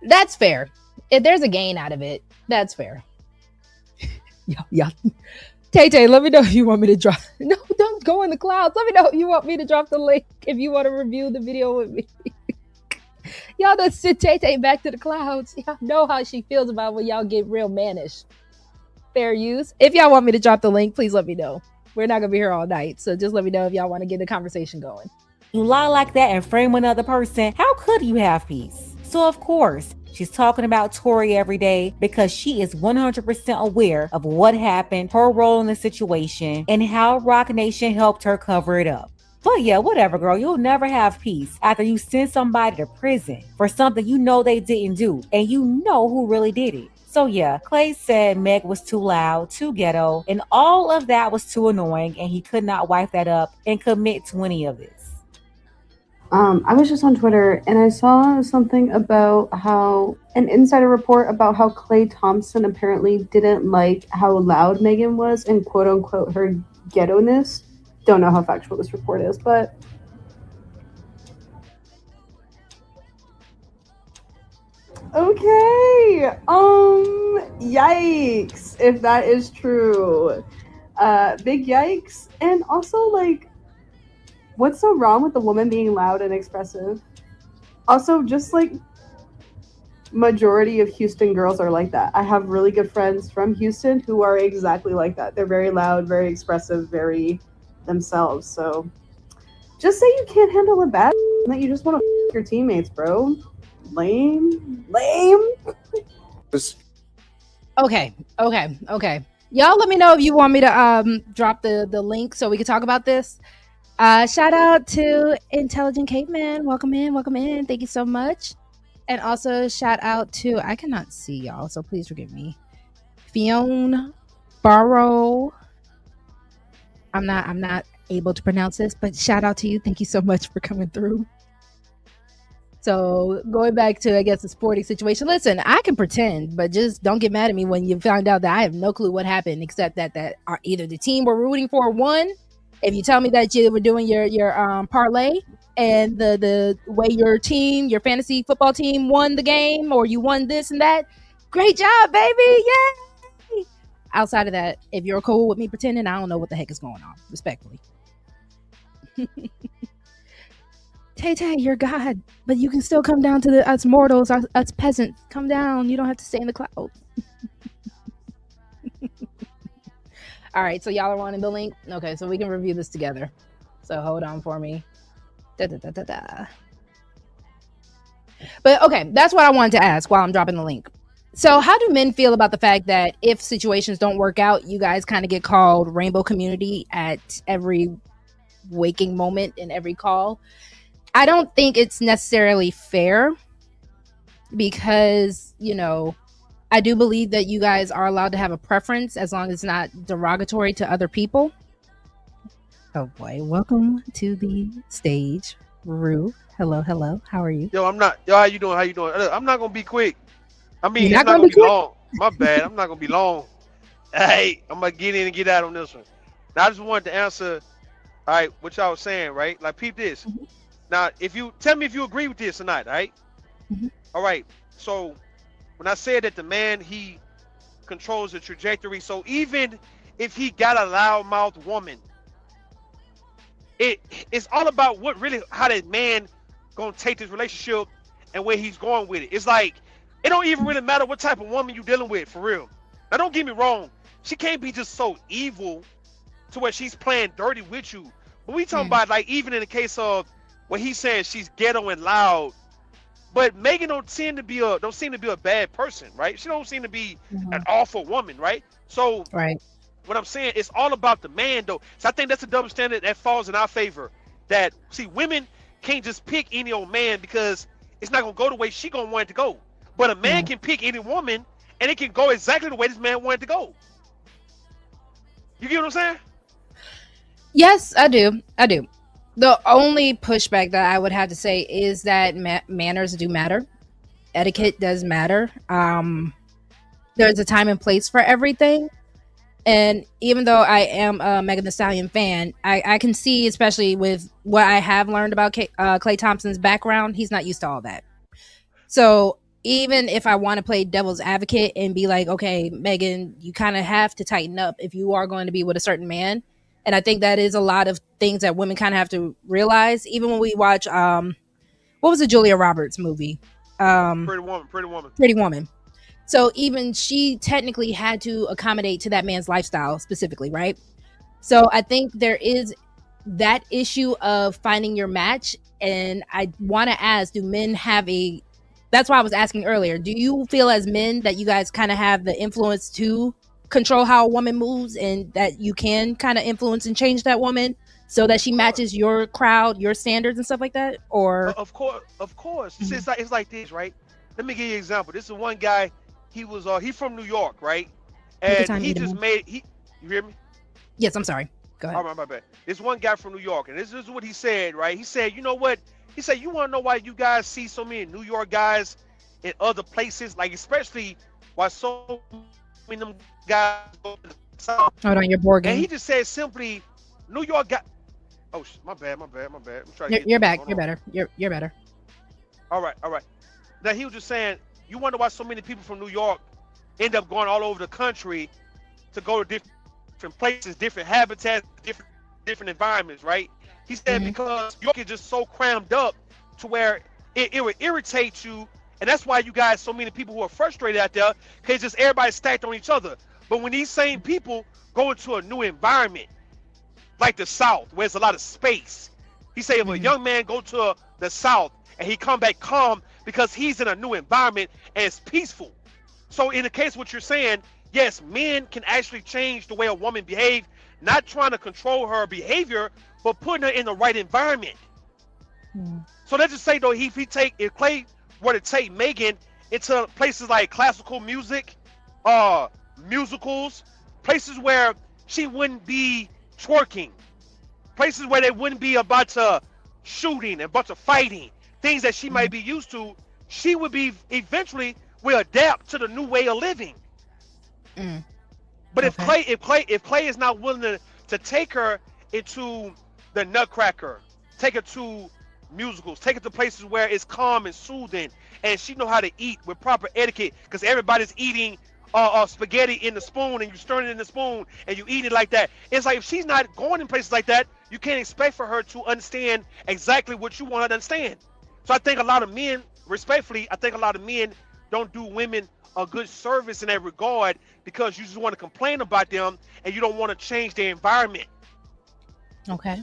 That's fair. If there's a gain out of it, that's fair. Yeah. Tay Tay, let me know if you want me to drop. No, don't go in the clouds. Let me know if you want me to drop the link if you want to review the video with me. Y'all done send Tay Tay back to the clouds. Y'all know how she feels about when y'all get real mannish. Fair use. If y'all want me to drop the link, please let me know. We're not going to be here all night. So just let me know if y'all want to get the conversation going. You lie like that and frame another person. How could you have peace? So of course, she's talking about Tori every day because she is 100% aware of what happened, her role in the situation, and how Roc Nation helped her cover it up. But yeah, whatever, girl. You'll never have peace after you send somebody to prison for something you know they didn't do and you know who really did it. So yeah, Clay said Meg was too loud, too ghetto, and all of that was too annoying, and he could not wipe that up and commit to any of this. I was just on Twitter and I saw something about how an insider report about how Clay Thompson apparently didn't like how loud Megan was and quote unquote her ghetto-ness. Don't know how factual this report is, but okay. Yikes, if that is true. Big yikes. And also, like, what's so wrong with the woman being loud and expressive? Also, just like majority of Houston girls are like that. I have really good friends from Houston who are exactly like that. They're very loud, very expressive, very themselves. So just say you can't handle a bad and that you just want to your teammates, bro. Lame. Okay. Y'all let me know if you want me to drop the link so we can talk about this. Shout out to Intelligent Caveman. Welcome in. Thank you so much. And also shout out to, I cannot see y'all, so please forgive me. Fiona Barrow. I'm not able to pronounce this, but shout out to you. Thank you so much for coming through. So going back to, I guess, the sporting situation. Listen, I can pretend, but just don't get mad at me when you find out that I have no clue what happened, except that either the team we're rooting for won. If you tell me that you were doing your parlay and the way your team, your fantasy football team won the game, or you won this and that, great job, baby. Yay! Outside of that, if you're cool with me pretending, I don't know what the heck is going on, respectfully. Tay, you're God, but you can still come down to us mortals, us peasants. Come down. You don't have to stay in the clouds. All right, so y'all are wanting the link? Okay, so we can review this together. So hold on for me. But okay, that's what I wanted to ask while I'm dropping the link. So how do men feel about the fact that if situations don't work out, you guys kind of get called rainbow community at every waking moment in every call? I don't think it's necessarily fair because, I do believe that you guys are allowed to have a preference as long as it's not derogatory to other people. Oh boy, welcome to the stage, Rue. Hello. How are you? Yo, how you doing? I'm not gonna be quick. I mean, You're it's not gonna be long. My bad. I'm not gonna be long. Hey, I'm gonna get in and get out on this one. Now, I just wanted to answer, all right, what y'all was saying, right? Like, peep this. Mm-hmm. Now, if you tell me if you agree with this or not, all right? Mm-hmm. All right. So, when I said that the man, he controls the trajectory, so even if he got a loudmouth woman, it's all about how that man gonna take this relationship and where he's going with it. It's like, it don't even really matter what type of woman you dealing with, for real. Now, don't get me wrong. She can't be just so evil to where she's playing dirty with you. But we talking about, like, even in the case of what he's saying, she's ghetto and loud. But Megan don't seem to be a bad person, right? She don't seem to be an awful woman, right? So right. What I'm saying, it's all about the man, though. So I think that's a double standard that falls in our favor. That, see, women can't just pick any old man because it's not gonna go the way she gonna want it to go. But a man can pick any woman and it can go exactly the way this man wanted to go. You get what I'm saying? Yes, I do. The only pushback that I would have to say is that manners do matter. Etiquette does matter. There's a time and place for everything. And even though I am a Megan Thee Stallion fan, I can see, especially with what I have learned about Klay Thompson's background, he's not used to all that. So even if I want to play devil's advocate and be like, okay, Megan, you kind of have to tighten up if you are going to be with a certain man. And I think that is a lot of things that women kind of have to realize. Even when we watch, what was the Julia Roberts movie? Pretty Woman. So even she technically had to accommodate to that man's lifestyle specifically, right? So I think there is that issue of finding your match. And I want to ask, do men have that's why I was asking earlier, do you feel as men that you guys kind of have the influence to control how a woman moves and that you can kind of influence and change that woman so that she Of course, matches your crowd, your standards and stuff like that? Or of course, of course. See, Mhm. it's like this, right? Let me give you an example. This is one guy. He from New York, right? take your And time, he either just one. made he. You hear me? Yes, I'm sorry. Go All ahead. right, my bad. This one guy from New York, and this is what he said, right? He said, you know what? He said, you want to know why you guys see so many New York guys in other places, like especially why so many of them guys go to the South. Hold on, your board And he game. just said simply, New York got. Oh, my bad. I'm trying to get You're through this. back. Hold You're on. better. You're better. All right. Now he was just saying, you wonder why so many people from New York end up going all over the country to go to different places, different habitats, different environments, right? He said Hmm. because New York is just so crammed up to where it would irritate you, and that's why you guys so many people who are frustrated out there because just everybody stacked on each other. But when these same people go into a new environment like the South, where there's a lot of space. He said if a Hmm. young man go to the South and he come back calm because he's in a new environment and it's peaceful. So in the case of what you're saying, yes, men can actually change the way a woman behaves, not trying to control her behavior, but putting her in the right environment. So let's just say though, if Clay were to take Megan into places like classical music, uh, musicals, places where she wouldn't be twerking, places where they wouldn't be a bunch of shooting and a bunch of fighting, things that she might be used to, she would be eventually will adapt to the new way of living. Mm. But Okay. if Clay is not willing to take her into the Nutcracker, take her to musicals, take her to places where it's calm and soothing, and she know how to eat with proper etiquette, because everybody's eating spaghetti in the spoon, and you stir it in the spoon, and you eat it like that. It's like if she's not going in places like that, you can't expect for her to understand exactly what you want her to understand. So I think a lot of men, respectfully, I think a lot of men don't do women a good service in that regard because you just want to complain about them and you don't want to change their environment. Okay.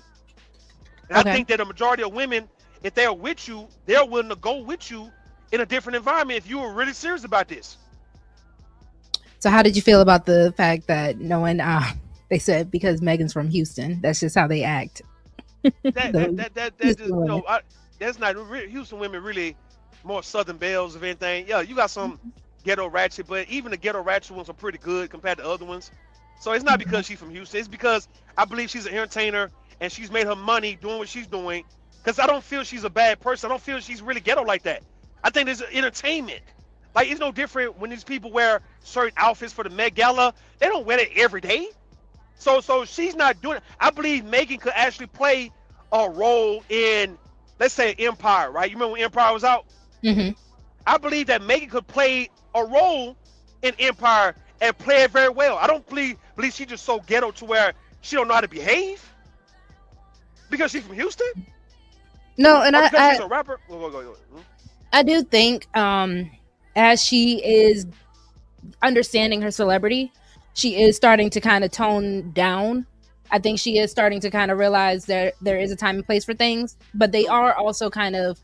And I Okay. think that a majority of women, if they're with you, they're willing to go with you in a different environment if you were really serious about this. So how did you feel about the fact that knowing they said because Megan's from Houston, that's just how they act. That that The that that, that Houston just women. that's not Houston women really more Southern belles of anything. Yeah, you got some ghetto ratchet, but even the ghetto ratchet ones are pretty good compared to other ones. So it's not Okay. because she's from Houston. It's because I believe she's an entertainer and she's made her money doing what she's doing. Because I don't feel she's a bad person. I don't feel she's really ghetto like that. I think there's entertainment. Like it's no different when these people wear certain outfits for the Met Gala. They don't wear it every day. So she's not doing it. I believe Megan could actually play a role in, let's say, Empire, right? You remember when Empire was out? Hmm. I believe that Megan could play a role in Empire and play it very well. I don't believe she's just so ghetto to where she don't know how to behave because she's from Houston No, and or I, because she's I a rapper. Go. I do think as she is understanding her celebrity, she is starting to kind of tone down. I think she is starting to kind of realize that there is a time and place for things, but they True. are also kind of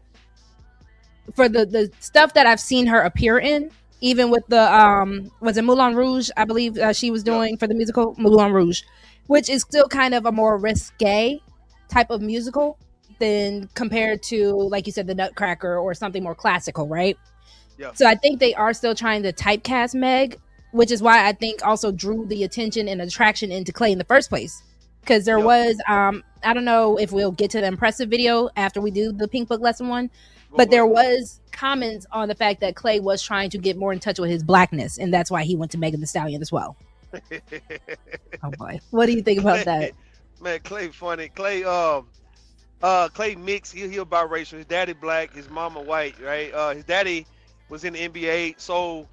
for the stuff that I've seen her appear in, even with the was it Moulin Rouge? I believe she was Yeah. doing for the musical Moulin Rouge, which is still kind of a more risque type of musical than compared to, like you said, the Nutcracker or something more classical, right? Yeah. So I think they are still trying to typecast Meg, which is why I think also drew the attention and attraction into Clay in the first place. Because there Yeah. was, I don't know if we'll get to the impressive video after we do the Pink Book lesson one, but Go there ahead. was comments on the fact that Clay was trying to get more in touch with his blackness, and that's why he went to Megan the Stallion as well. Oh boy, what do you think about that? Clay, man, Clay funny. Clay mixed. He biracial. His daddy black. His mama white. Right. His daddy was in the NBA. So,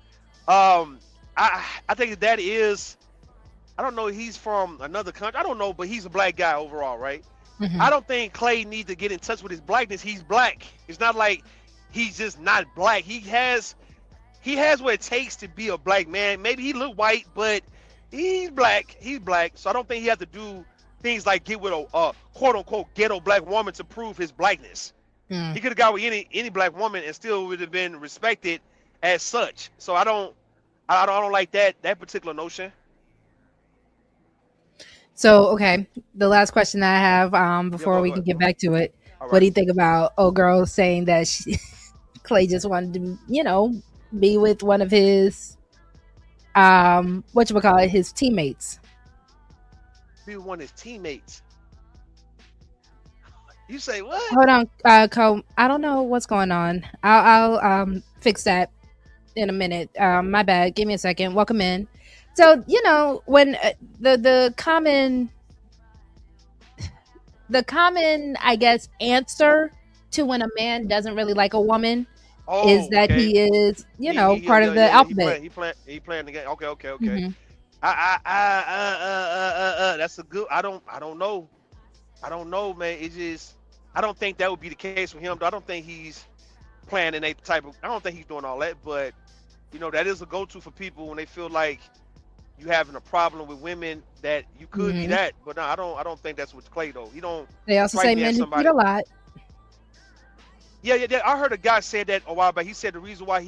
um, I think his daddy is. I don't know. He's from another country. I don't know, but he's a black guy overall, right? Hmm. I don't think Clay needs to get in touch with his blackness. He's black. It's not like he's just not black. He has what it takes to be a black man. Maybe he look white, but he's black. He's black. So I don't think he has to do things like get with a quote unquote ghetto black woman to prove his blackness. Mm. He could have got with any black woman and still would have been respected as such. So I don't like that particular notion. So, okay, the last question I have Yeah, before we go can ahead. get back to it. All What right. do you think about old girl saying that Clay just wanted to, be with one of his whatchamacallit, his teammates? Be one of his teammates. You say what? Hold on, Cole. I don't know what's going on. I'll fix that in a minute. My bad. Give me a second. Welcome in. So when the common, I guess, answer to when a man doesn't really like a woman is Oh, that okay. he is, part of Yeah, the yeah, yeah. alphabet. He playing the game. Okay, okay, okay. Hmm. That's a good. I don't know. I don't know, man. It just, I don't think that would be the case with him. I don't think he's playing in a type of. I don't think he's doing all that, but that is a go-to for people when they feel like you having a problem with women that you could be Hmm. that. But no, I don't think that's with Clay though. He don't They also strike say me as men who cheat a somebody. lot. Yeah, yeah, yeah. I heard a guy say that a while back. He said the reason why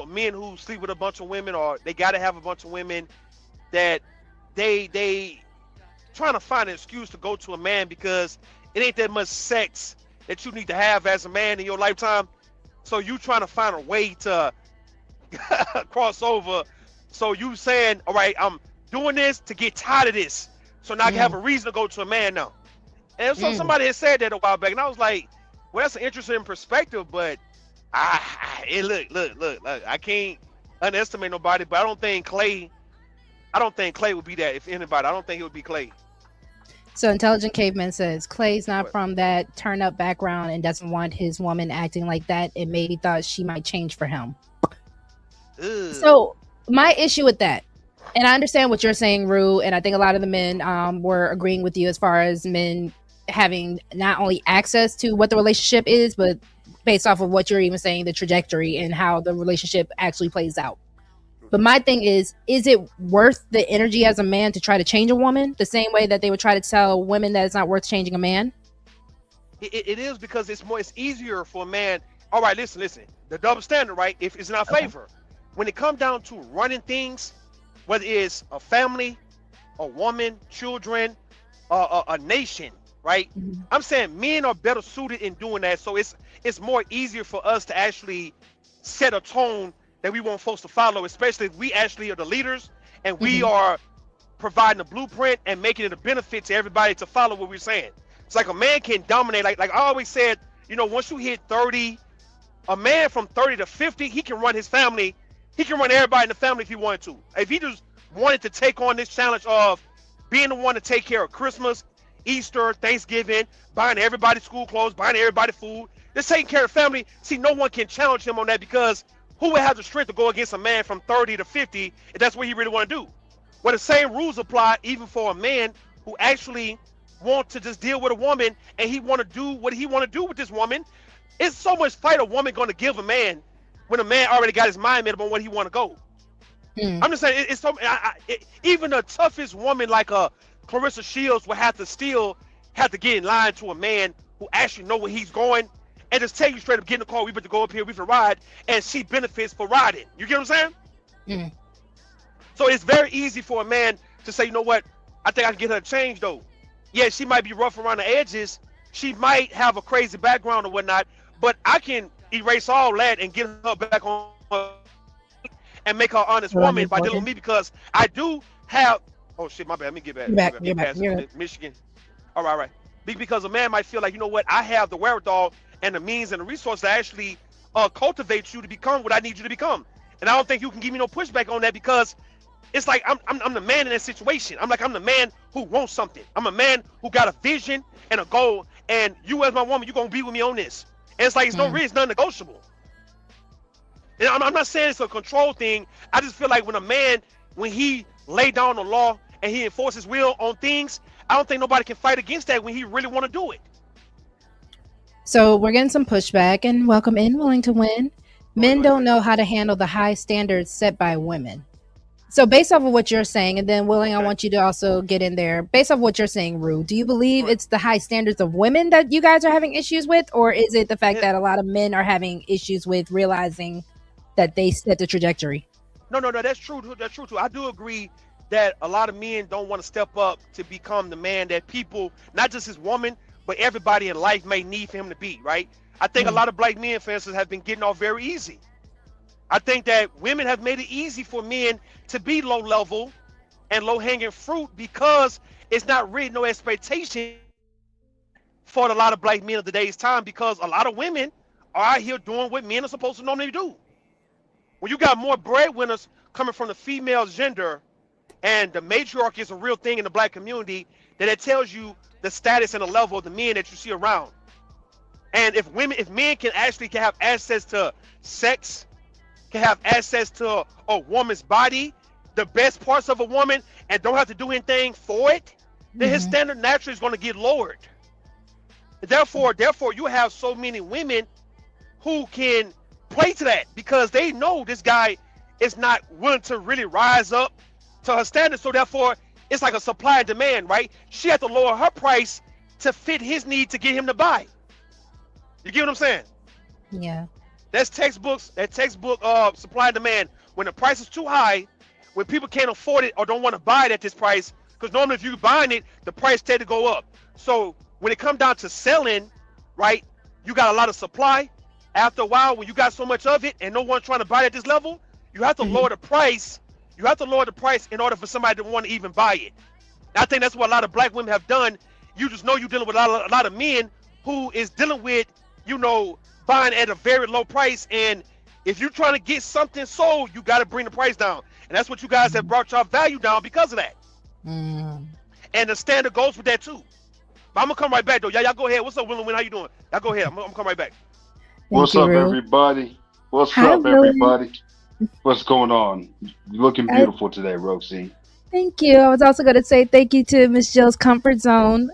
men who sleep with a bunch of women or they got to have a bunch of women that they trying to find an excuse to go to a man because it ain't that much sex that you need to have as a man in your lifetime. So you trying to find a way to cross over. So you saying, all right, I'm doing this to get tired of this. So now I can have Mm, a reason to go to a man now. And so mm. somebody had said that a while back, and I was like, well, that's an interesting perspective, but look, I can't underestimate nobody, but I don't think Clay would be that. If anybody, I don't think it would be Clay. So Intelligent Caveman says Clay's not What? from that turn up background and doesn't want his woman acting like that, and maybe thought she might change for him. Ugh. So my issue with that, and I understand what you're saying, Rue, and I think a lot of the men were agreeing with you as far as men having not only access to what the relationship is, but based off of what you're even saying, the trajectory and how the relationship actually plays out. But Mhm. my thing is it worth the energy as a man to try to change a woman the same way that they would try to tell women that it's not worth changing a man? It is because it's easier for a man. All right, listen. The double standard, right? If it's in our Okay. favor, when it comes down to running things, whether it's a family, a woman, children, a nation, right? Mhm. I'm saying men are better suited in doing that, so it's more easier for us to actually set a tone that we want folks to follow, especially if we actually are the leaders and we Mhm. are providing a blueprint and making it a benefit to everybody to follow what we're saying. It's like a man can dominate. Like I always said, once you hit 30, a man from 30 to 50, he can run his family. He can run everybody in the family if he wanted to. If he just wanted to take on this challenge of being the one to take care of Christmas, Easter, Thanksgiving, buying everybody school clothes, buying everybody food, just taking care of the family. See, no one can challenge him on that because who would have the strength to go against a man from 30 to 50 if that's what he really want to do? Well, the same rules apply even for a man who actually want to just deal with a woman and he want to do what he want to do with this woman. It's so much fight a woman going to give a man when a man already got his mind made up on where he want to go. Mm. I'm just saying, it's so even the toughest woman like a Clarissa Shields will have to still have to get in line to a man who actually know where he's going and just tell you straight up, get in the car, we about to go up here, we can ride, and she benefits for riding. You get what I'm saying? Mm. So it's very easy for a man to say, you know what, I think I can get her to change though. Yeah, she might be rough around the edges. She might have a crazy background or whatnot, but I can erase all that and get her back on and make her an honest Hold on, woman you're by dealing with broken. me because I do have. Oh shit, my bad. Let me get back. You're My back. bad. You're Get back. past You're Michigan. All right. Because a man might feel like, you know what, I have the wherewithal and the means and the resources to actually cultivate you to become what I need you to become. And I don't think you can give me no pushback on that because it's like I'm the man in that situation. I'm the man who wants something. I'm a man who got a vision and a goal. And you as my woman, you're gonna be with me on this. And it's like it's no mm. reason, it's non-negotiable. And I'm not saying it's a control thing. I just feel like when he lay down the law and he enforces his will on things, I don't think nobody can fight against that when he really want to do it. So we're getting some pushback, and welcome in, willing to win. Men Go don't ahead. know how to handle the high standards set by women. So based off of what you're saying, and then Willing, I Okay. want you to also get in there. Based off of what you're saying, Rue, do you believe Go ahead. it's the high standards of women that you guys are having issues with, or is it the fact It, that a lot of men are having issues with realizing that they set the trajectory? no, that's true. That's true too. I do agree that a lot of men don't want to step up to become the man that people, not just his woman, but everybody in life may need for him to be, right? I think a lot of black men, for instance, have been getting off very easy. I think that women have made it easy for men to be low level and low hanging fruit because it's not really no expectation for a lot of black men of today's time, because a lot of women are out here doing what men are supposed to normally do. When you got more breadwinners coming from the female gender, and the matriarchy is a real thing in the black community, that it tells you the status and the level of the men that you see around. And if men can have access to sex, can have access to a woman's body, the best parts of a woman, and don't have to do anything for it, then his standard naturally is going to get lowered. Therefore, you have so many women who can play to that because they know this guy is not willing to really rise up to her standards. So therefore, it's like a supply and demand, right? She had to lower her price to fit his need to get him to buy. You get what I'm saying? Yeah. That textbook supply and demand. When the price is too high, when people can't afford it or don't want to buy it at this price, because normally if you're buying it, the price tend to go up. So when it comes down to selling, right, you got a lot of supply. After a while, when you got so much of it and no one's trying to buy it at this level, you have to lower the price. You have to lower the price in order for somebody to want to even buy it. And I think that's what a lot of black women have done. You just know you're dealing with a lot of men who is dealing with, buying at a very low price. And if you're trying to get something sold, you got to bring the price down. And that's what you guys have brought your value down because of that. And the standard goes with that too. But I'm going to come right back, though. Y'all go ahead. What's up, Will and Win? How you doing? Y'all go ahead. I'm going to come right back. What's up, everybody? What's up, everybody? What's going on? You're looking beautiful today, Roxy. Thank you. I was also going to say thank you to Miss Jill's Comfort Zone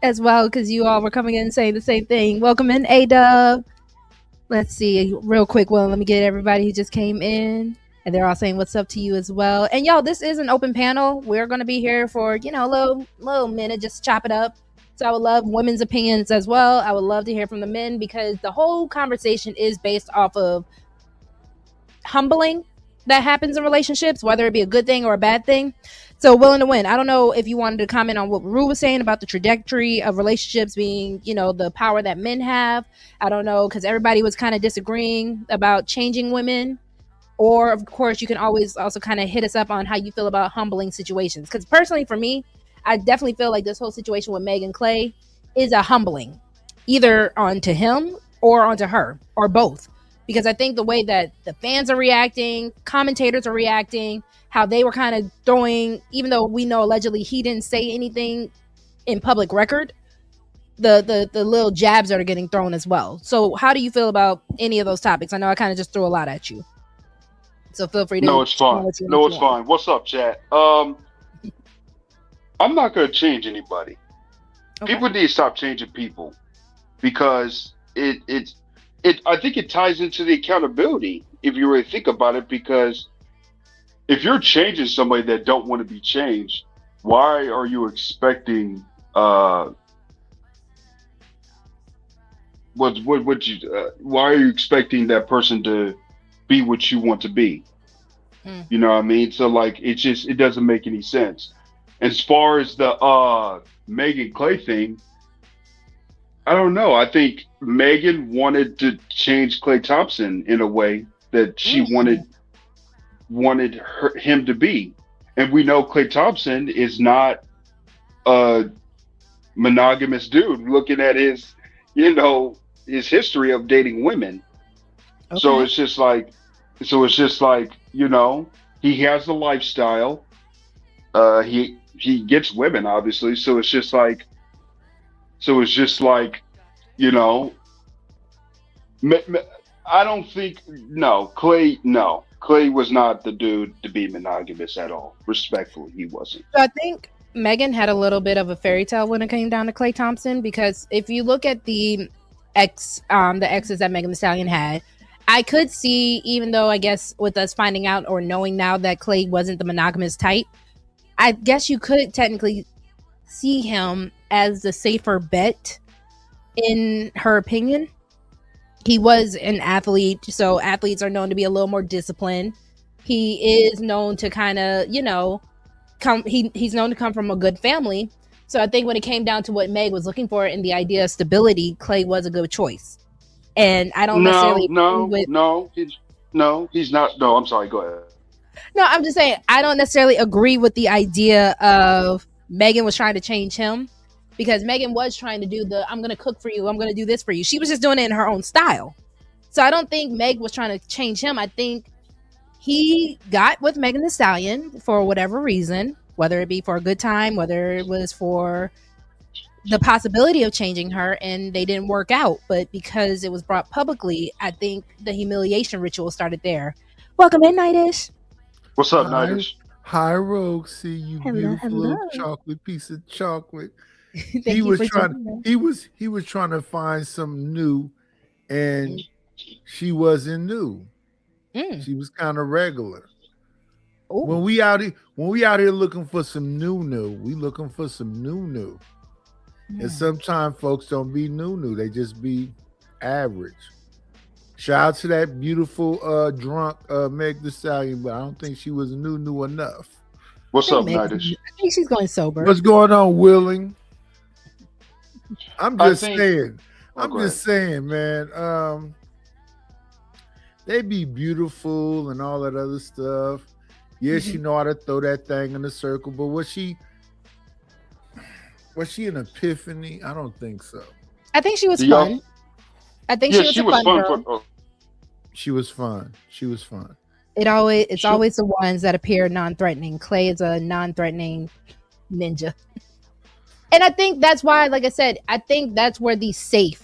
as well, because you all were coming in and saying the same thing. Welcome in, A-Dub. Let's see, real quick. Well, let me get everybody who just came in. And they're all saying what's up to you as well. And y'all, this is an open panel. We're going to be here for, a little minute, just chop it up. So I would love women's opinions as well. I would love to hear from the men, because the whole conversation is based off of humbling that happens in relationships, whether it be a good thing or a bad thing. So Willing to Win, I don't know if you wanted to comment on what Rue was saying about the trajectory of relationships being, the power that men have. I don't know, because everybody was kind of disagreeing about changing women. Or, of course, you can always also kind of hit us up on how you feel about humbling situations. Because personally, for me, I definitely feel like this whole situation with Meg and Clay is a humbling, either onto him or onto her, or both. Because I think the way that the fans are reacting, commentators are reacting, how they were kind of throwing, even though we know allegedly he didn't say anything in public record, the little jabs that are getting thrown as well. So how do you feel about any of those topics? I know I kind of just threw a lot at you. So feel free to. No, it's fine. No, it's fine. What's up, chat? I'm not going to change anybody. Okay. People need to stop changing people, because I think it ties into the accountability, if you really think about it, because if you're changing somebody that don't want to be changed, why are you expecting why are you expecting that person to be what you want to be? You know what I mean? So like, it doesn't make any sense. As far as the Megan Clay thing, I don't know. I think Megan wanted to change Klay Thompson in a way that she wanted him to be. And we know Klay Thompson is not a monogamous dude, looking at his history of dating women. Okay. So it's just like, he has a lifestyle. He gets women, obviously. So it's just like, I don't think, Clay was not the dude to be monogamous at all. Respectfully, he wasn't. So I think Megan had a little bit of a fairy tale when it came down to Klay Thompson, because if you look at the exes that Megan Thee Stallion had, I could see, even though I guess with us finding out or knowing now that Clay wasn't the monogamous type, I guess you could technically see him as the safer bet in her opinion. He was an athlete, so athletes are known to be a little more disciplined. He is known to kind of, he's known to come from a good family. So I think when it came down to what Meg was looking for in the idea of stability, Clay was a good choice. And I don't No, necessarily agree no, with no. He's not. No, I'm sorry. Go ahead. no, I'm just saying I don't necessarily agree with the idea of Megan was trying to change him, because Megan was trying to do the I'm gonna cook for you, I'm gonna do this for you. She was just doing it in her own style. So I don't think Meg was trying to change him. I think he got with Megan Thee Stallion for whatever reason, whether it be for a good time, whether it was for the possibility of changing her, and they didn't work out. But because it was brought publicly, I think the humiliation ritual started there. Welcome in, Nightish. What's up, Hi, Nighters? hi, Roxy, you Hello, beautiful hello. little chocolate piece of chocolate. Thank He you was for trying. joining us. He was trying to find some new, and she wasn't new. Mm. She was kind of regular. Ooh. When we out here looking for some new, we looking for some new. And sometimes folks don't be new. They just be average. Shout out to that beautiful drunk Meg Thee Stallion, but I don't think she was new enough. What's I up, think Nighters? I think she's going sober. What's going on, Willing? I'm I just think- saying. Oh, I'm go just saying, man. They be beautiful and all that other stuff. Yes, she know how to throw that thing in a circle, but was she an epiphany? I don't think so. I think she was Do y'all- fun. I think Yeah, she was a fun girl. for. She was fun. It's Sure. always the ones that appear non-threatening. Clay is a non-threatening ninja. And I think that's why, like I said, I think that's where the safe.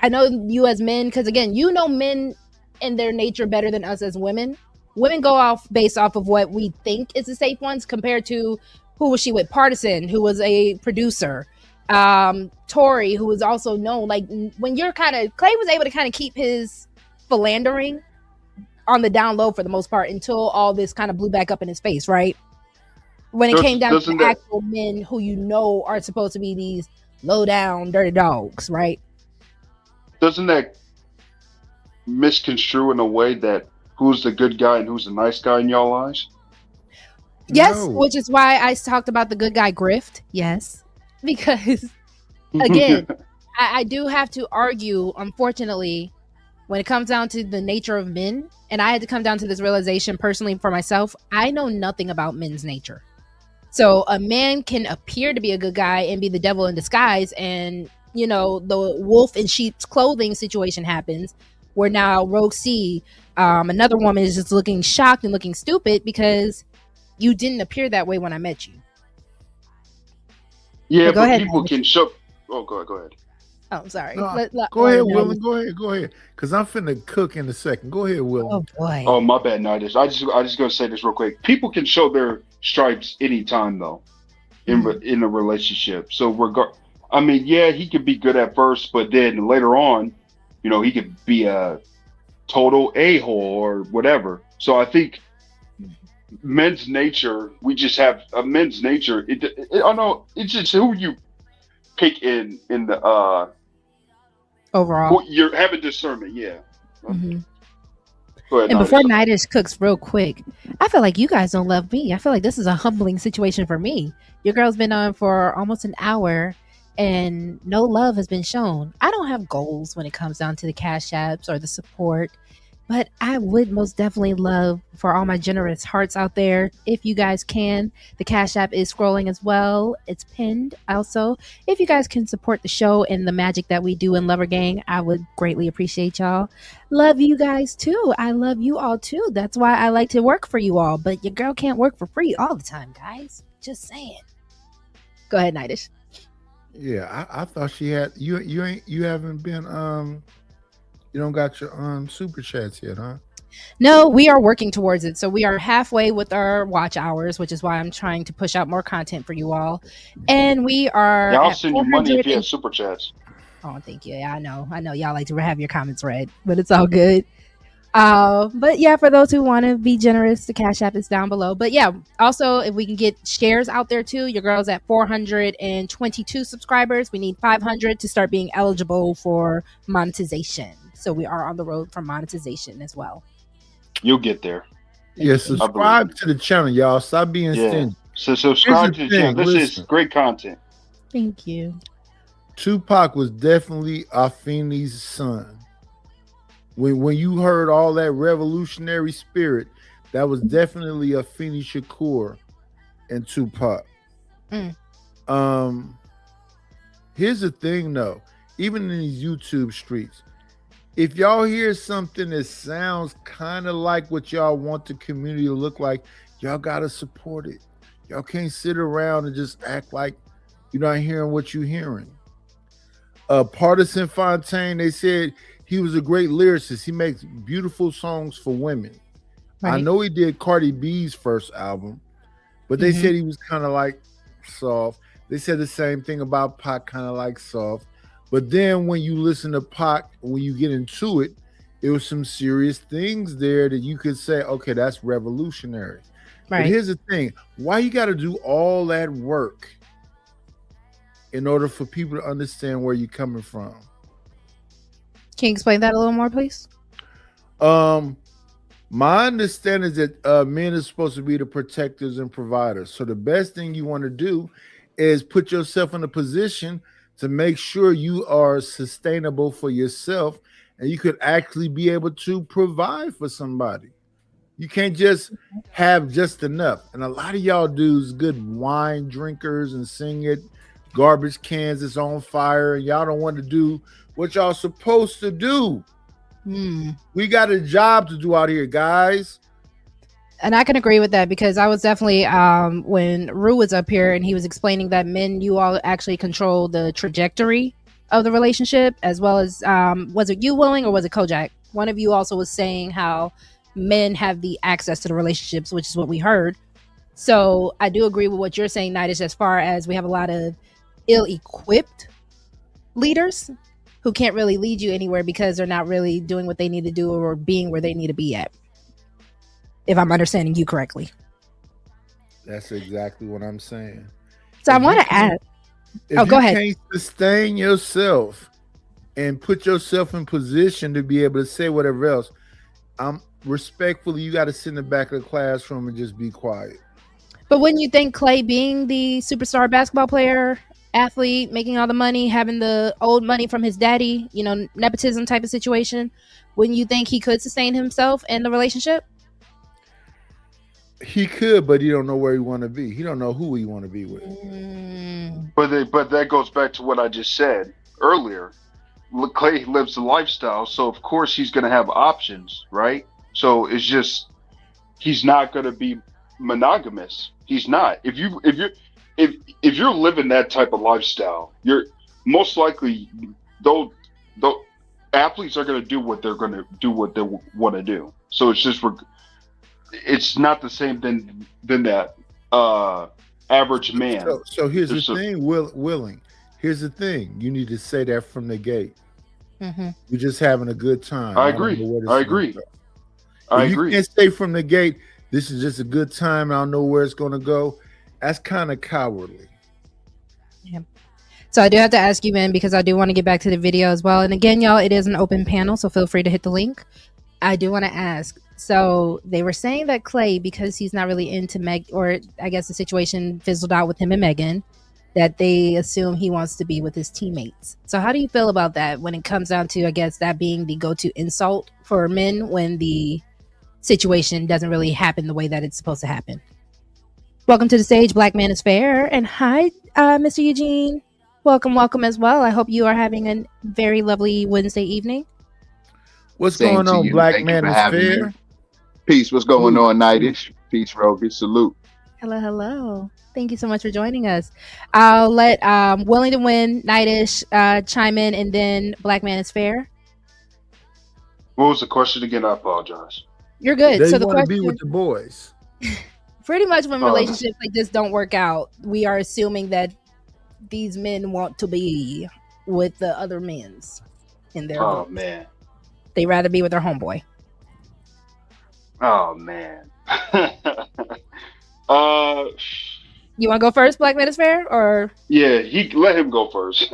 I know you as men, because again, you know men and their nature better than us as women. Women go off based off of what we think is the safe ones compared to who was she with? Partisan, who was a producer. Tori, who was also known. Like when you're Clay was able to kind of keep his philandering on the down low for the most part until all this kind of blew back up in his face, right? When it came down to Doesn't the that- actual men who you know are supposed to be these low down, dirty dogs, right? Doesn't that misconstrue in a way that who's the good guy and who's the nice guy in y'all eyes? Yes, No. which is why I talked about the good guy grift. Yes, because again, I do have to argue, unfortunately, when it comes down to the nature of men, and I had to come down to this realization personally for myself, I know nothing about men's nature. So a man can appear to be a good guy and be the devil in disguise, and you know, the wolf in sheep's clothing situation happens, where now Roxy, another woman, is just looking shocked and looking stupid because you didn't appear that way when I met you. Yeah, Go but ahead, people Nighters. can show. Oh, go ahead. Oh, I'm sorry. No, Let- Go ahead, let- Willing. Go ahead. Because I'm finna cook in a second. Go ahead, Willing. Oh boy. Oh, my bad, Nighters. I just gonna say this real quick. People can show their stripes anytime though, in a relationship. So I mean, yeah, he could be good at first, but then later on, you know, he could be a total a-hole or whatever. So I think men's nature, we just have a men's nature. I don't know. It's just who you pick in the Overall. what you're having discernment. Yeah. Mhm. Go ahead, And before Nighters. Nightish cooks real quick, I feel like you guys don't love me. I feel like this is a humbling situation for me. Your girl's been on for almost an hour and no love has been shown. I don't have goals when it comes down to the cash apps or the support, but I would most definitely love for all my generous hearts out there, if you guys can. The cash app is scrolling as well. It's pinned also. If you guys can support the show and the magic that we do in Lover Gang, I would greatly appreciate y'all. Love you guys too. I love you all too. That's why I like to work for you all. But your girl can't work for free all the time, guys. Just saying. Go ahead, Nightish. Yeah, I thought she had you haven't been you don't got your super chats yet, huh? No, we are working towards it. So we are halfway with our watch hours, which is why I'm trying to push out more content for you all. And we are. Yeah, I'll at send you money if 400 you have super chats. Oh, thank you. Yeah, I know y'all like to have your comments read, but it's all good. But yeah, for those who want to be generous, the Cash App is down below. But yeah, also if we can get shares out there too, your girl's at 422 subscribers. We need 500 to start being eligible for monetization. So we are on the road for monetization as well. You'll get there. Yeah, subscribe to the channel, y'all. Stop being Yeah. stingy. So Here's subscribe the to the channel. thing. This is Listen, great content. Thank you. Tupac was definitely Afeni's son. When you heard all that revolutionary spirit, that was definitely Afeni Shakur and Tupac. Mm. Here's the thing though, even in these YouTube streets, if y'all hear something that sounds kind of like what y'all want the community to look like, y'all gotta support it. Y'all can't sit around and just act like you're not hearing what you're hearing. Partisan Fontaine, they said he was a great lyricist. He makes beautiful songs for women. I Right. know he did Cardi B's first album, but they said he was kind of like soft. They said the same thing about Pac, kind of like soft. But then when you listen to Pac, when you get into it, it was some serious things there that you could say, okay, that's revolutionary. But Right. here's the thing: why you got to do all that work in order for people to understand where you're coming from? Can you explain that a little more, please? My understanding is that men are supposed to be the protectors and providers. So the best thing you want to do is put yourself in a position to make sure you are sustainable for yourself and you could actually be able to provide for somebody. You can't just have just enough. And a lot of y'all dudes, good wine drinkers and sing it, garbage cans is on fire, and y'all don't want to do what y'all supposed to do. We got a job to do out here, guys. And I can agree with that because I was definitely when Rue was up here and he was explaining that men, you all actually control the trajectory of the relationship, as well as was it you, Willing, or was it Kojak? One of you also was saying how men have the access to the relationships, which is what we heard. So I do agree with what you're saying, Nidish, as far as we have a lot of ill-equipped leaders who can't really lead you anywhere because they're not really doing what they need to do or being where they need to be at. If I'm understanding you correctly. That's exactly what I'm saying. So I want to add. If go you ahead. can't sustain yourself and put yourself in position to be able to say whatever else, respectfully, you got to sit in the back of the classroom and just be quiet. But wouldn't you think Clay being the superstar basketball player, athlete, making all the money, having the old money from his daddy, nepotism type of situation, wouldn't you think he could sustain himself in the relationship? He could, but he don't know where he want to be. He don't know who he want to be with. But that goes back to what I just said earlier. Clay lives the lifestyle, so of course he's going to have options, right? So it's just he's not going to be monogamous. He's not. If you're living that type of lifestyle, you're most likely though athletes are going to do what they're going to do what they want to do. So it's not the same than that average man. So here's the thing, Willing. Here's the thing. You need to say that from the gate. You're just having a good time. I agree. I agree. You can't say from the gate, this is just a good time. I don't know where it's going to go. That's kind of cowardly. Yeah. So I do have to ask you, Ben, because I do want to get back to the video as well. And again, y'all, it is an open panel, so feel free to hit the link. I do want to ask. So they were saying that Clay, because he's not really into Meg, or I guess the situation fizzled out with him and Megan, that they assume he wants to be with his teammates. So how do you feel about that when it comes down to, I guess, that being the go-to insult for men when the situation doesn't really happen the way that it's supposed to happen? Welcome to the stage, Black Man is Fair. And hi, Mr. Eugene. Welcome as well. I hope you are having a very lovely Wednesday evening. What's going on, Black Man is Fair? Peace. What's going on, Nightish? Peace, Roby. Salute. Hello. Thank you so much for joining us. I'll let Willing to Win, Nightish chime in, and then Black Man is Fair. What was the question again? I apologize. You're good. They so the want to question, be with the boys. pretty much when relationships like this don't work out, we are assuming that these men want to be with the other men's in their groups. Man. They rather be with their homeboy. Oh man. You want to go first, Black Man is Fair, or yeah, let him go first.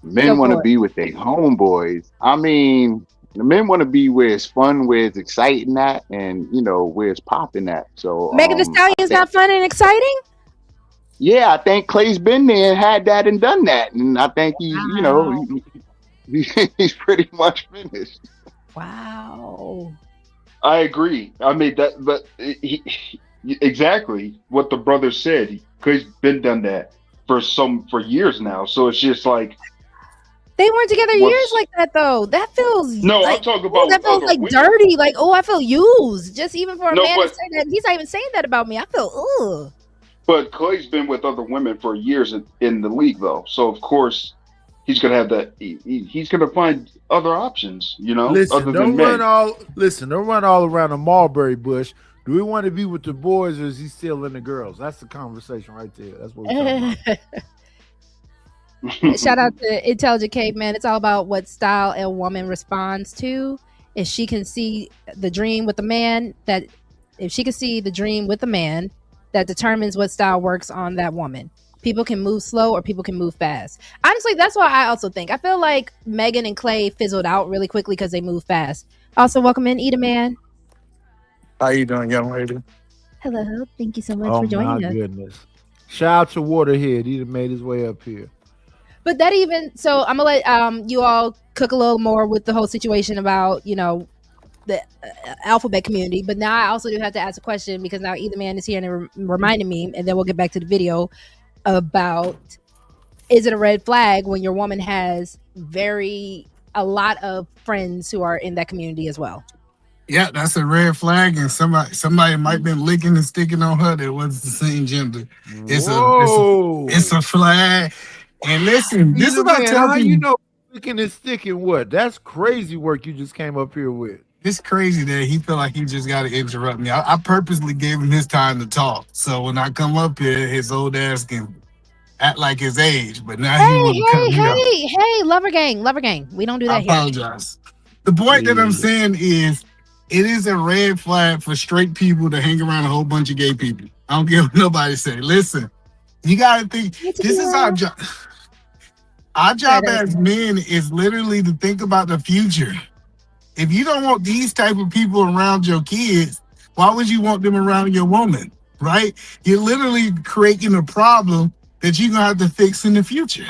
Men want to be with their homeboys. I mean, The men want to be where it's fun, where it's exciting at, and where it's popping at. So Megan Thee I Stallion's think, not fun and exciting. yeah, I think Clay's been there and had that and done that, and I think Wow. he's pretty much finished. Wow. I agree. I mean that, but exactly what the brother said. Clay's been done that for years now. So it's just like They weren't together years what's like that though. That feels no. I'm like talking oh, about that with feels other like women. dirty. Like I feel used. Just even for a No, man to but say that, he's not even saying that about me. I feel ugh. but Clay's been with other women for years in the league though. So of course he's gonna have that. He's gonna find other options. Listen, Other than men. don't run all around the mulberry bush. Do we want to be with the boys or is he still in the girls? That's the conversation right there. That's what we're talking about. Shout out to Intelligent Caveman. It's all about what style a woman responds to. If she can see the dream with the man, that determines what style works on that woman. People can move slow or people can move fast. Honestly, that's what I also think. I feel like Megan and Clay fizzled out really quickly because they move fast. Also, welcome in, Eda Man. How you doing, young lady? Hello. Thank you so much Oh for joining my us. goodness. Shout out to Waterhead. He done made his way up here. But that even so, I'm gonna let you all cook a little more with the whole situation about the alphabet community. But now I also do have to ask a question because now Either Man is here and it reminded me, and then we'll get back to the video about is it a red flag when your woman has a lot of friends who are in that community as well? Yeah, that's a red flag, and somebody might been licking and sticking on her that was the same gender. It's a flag. And listen, this is what I tell how people. you know sticking and sticking what? That's crazy work you just came up here with. It's crazy that he feel like he just got to interrupt me. I purposely gave him his time to talk. So when I come up here, his old ass can act like his age. But now he want to cut me off. Hey, lover gang. We don't do that I apologize. The point that I'm saying is, it is a red flag for straight people to hang around a whole bunch of gay people. I don't care what nobody say. Listen, you got to think, this is our job. Our job as men is literally to think about the future. If you don't want these type of people around your kids, why would you want them around your woman, right? You're literally creating a problem that you're going to have to fix in the future.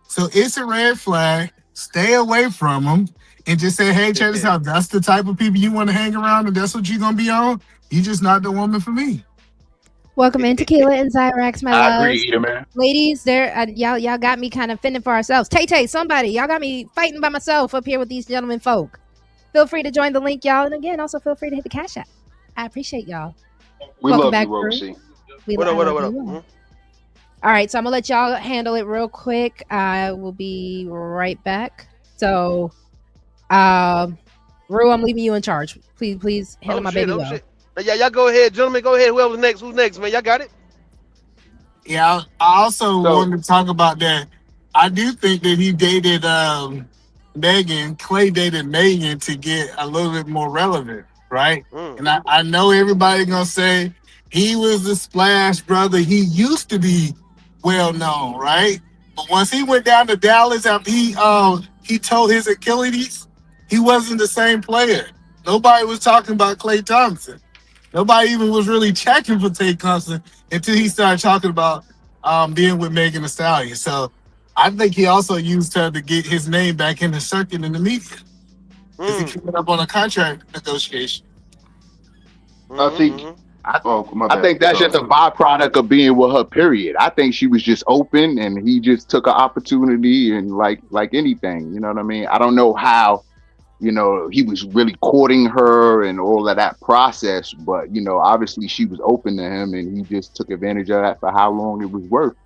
So it's a red flag. Stay away from them and just say, hey, check this out. That's the type of people you want to hang around and that's what you're going to be on. You're just not the woman for me. Welcome in Tequila and Zyrax, my I loves. agree, man. Ladies, y'all got me kind of fending for ourselves. Tay, somebody, y'all got me fighting by myself up here with these gentlemen folk. Feel free to join the link, y'all. And again, also feel free to hit the cash app. I appreciate y'all. We Welcome love back, you, Roxy. What up? All right, so I'm gonna let y'all handle it real quick. I will be right back. So, Rue, I'm leaving you in charge. Please handle my baby well. Yeah, y'all go ahead, gentlemen. Go ahead. Whoever's next, who's next, man? Y'all got it. Yeah, I also wanted to talk about that. I do think that he dated Megan. Clay dated Megan to get a little bit more relevant, right? And I know everybody gonna say he was the splash brother. He used to be well known, right? But once he went down to Dallas after he told his Achilles, he wasn't the same player. Nobody was talking about Klay Thompson. Nobody even was really checking for Klay Thompson until he started talking about being with Megan Thee Stallion. So I think he also used her to get his name back in the circuit in the media. Because he came up on a contract negotiation. I think. I think that's just a byproduct of being with her. Period. I think she was just open, and he just took an opportunity, and like anything, you know what I mean. I don't know how, he was really courting her and all of that process, but obviously she was open to him, and he just took advantage of that for how long it was worth.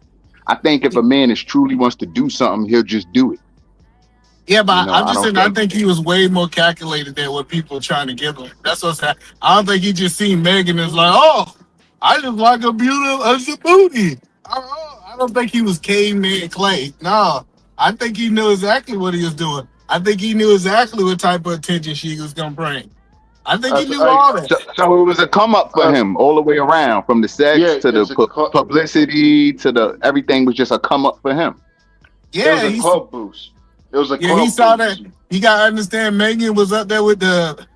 I think if a man truly wants to do something, he'll just do it. Yeah, but I'm just saying, I think he was way more calculated than what people are trying to give him. That's what's happening. I don't think he just seen Megan as like, oh, I just like a beautiful as a booty. I don't think he was caveman Clay. No, I think he knew exactly what he was doing. I think he knew exactly what type of attention she was going to bring. I think he knew all that. So it was a come up for him all the way around, from the sex to the publicity to the everything was just a come up for him. Yeah, it was a club boost. It was a club he saw boost. You gotta understand, Megan was up there with the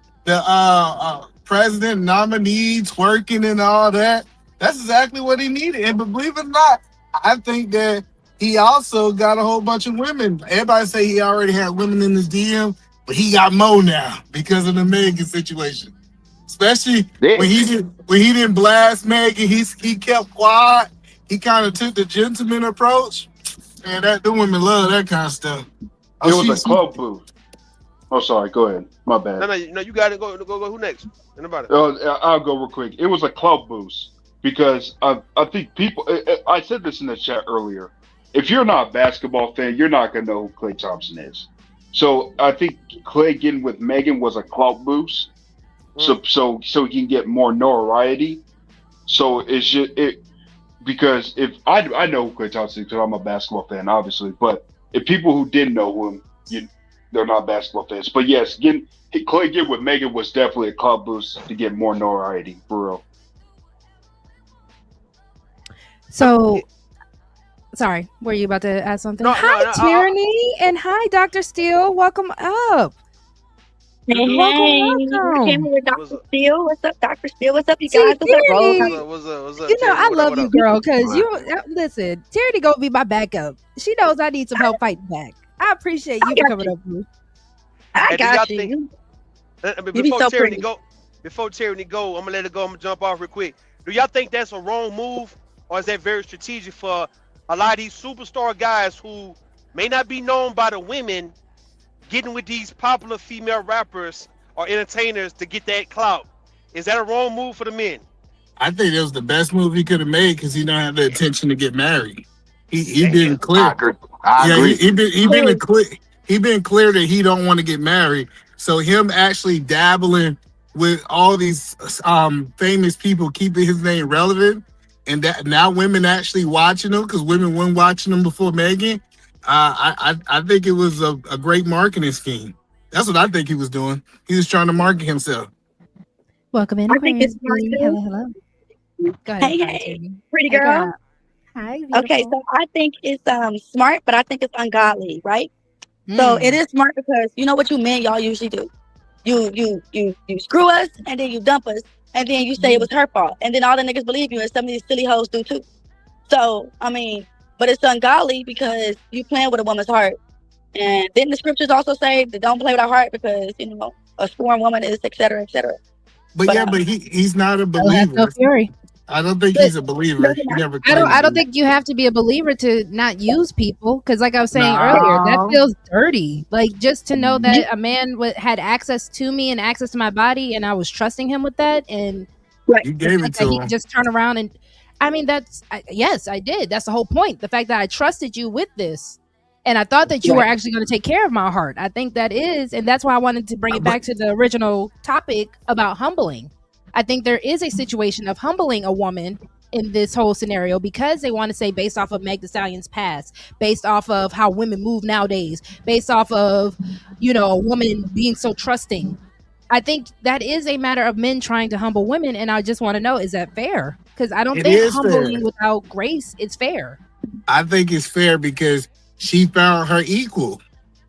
president nominee twerking and all that. That's exactly what he needed. And believe it or not, I think that he also got a whole bunch of women. Everybody say he already had women in his DM, but he got more now because of the Megan situation. Especially Yeah. when he didn't blast Megan, he kept quiet. He kind of took the gentleman approach. And the women love that kind of stuff. It was a club booth. Oh, sorry. Go ahead. My bad. No, you got to go. Who next? Anybody? I'll go real quick. It was a club boost because I think people. I said this in the chat earlier. If you're not a basketball fan, you're not gonna know who Klay Thompson is. So I think Klay getting with Megan was a club boost, so he can get more notoriety. So it's just because if I know who Klay Thompson is because I'm a basketball fan, obviously, but if people who didn't know him, they're not basketball fans. But yes, Klay get with Megan was definitely a club boost to get more notoriety, for real. So, sorry, were you about to add something? No, hi, Tyranny, and hi, Dr. Steele. Welcome up. Hey, welcome. With Dr. Steele. What's up, Dr. Steele? What's up, you guys? What's up? You know, I love you, girl, because listen, Tyranny gonna be my backup. She knows I need some help fighting back. I appreciate you for coming up with me. I got you. Before Tyranny go, I'm gonna let it go. I'm gonna jump off real quick. Do y'all think that's a wrong move, or is that very strategic for a lot of these superstar guys who may not be known by the women, getting with these popular female rappers or entertainers to get that clout? Is that a wrong move for the men? I think it was the best move he could have made because he don't have the intention to get married. He been clear. I agree. He been clear that he don't want to get married. So him actually dabbling with all these famous people, keeping his name relevant, and that now women actually watching him because women weren't watching him before Megan. I think it was a great marketing scheme. That's what I think he was doing. He was trying to market himself. Welcome in. I think it's smart. Hello. Go ahead. Hey, pretty girl. Hi. Beautiful. Okay, so I think it's smart, but I think it's ungodly, right? So it is smart because you know what you men y'all usually do. You screw us and then you dump us and then you say it was her fault and then all the niggas believe you and some of these silly hoes do too. So I mean, but it's ungodly because you playing with a woman's heart. And then the scriptures also say that don't play with our heart because a sworn woman is et cetera, et cetera. But he's not a believer. I don't think he's a believer. I don't think you have to be a believer to not use people. Because like I was saying earlier, that feels dirty. Like just to know that a man had access to me and access to my body and I was trusting him with that. And you gave it to him. He just turn around and, I mean, yes, I did. That's the whole point. The fact that I trusted you with this. And I thought that you were actually going to take care of my heart. I think that is. And that's why I wanted to bring it back to the original topic about humbling. I think there is a situation of humbling a woman in this whole scenario because they want to say based off of Meg Thee Stallion's past, based off of how women move nowadays, based off of, a woman being so trusting. I think that is a matter of men trying to humble women. And I just want to know, is that fair? Because I don't think humbling without grace is fair. I think it's fair because she found her equal.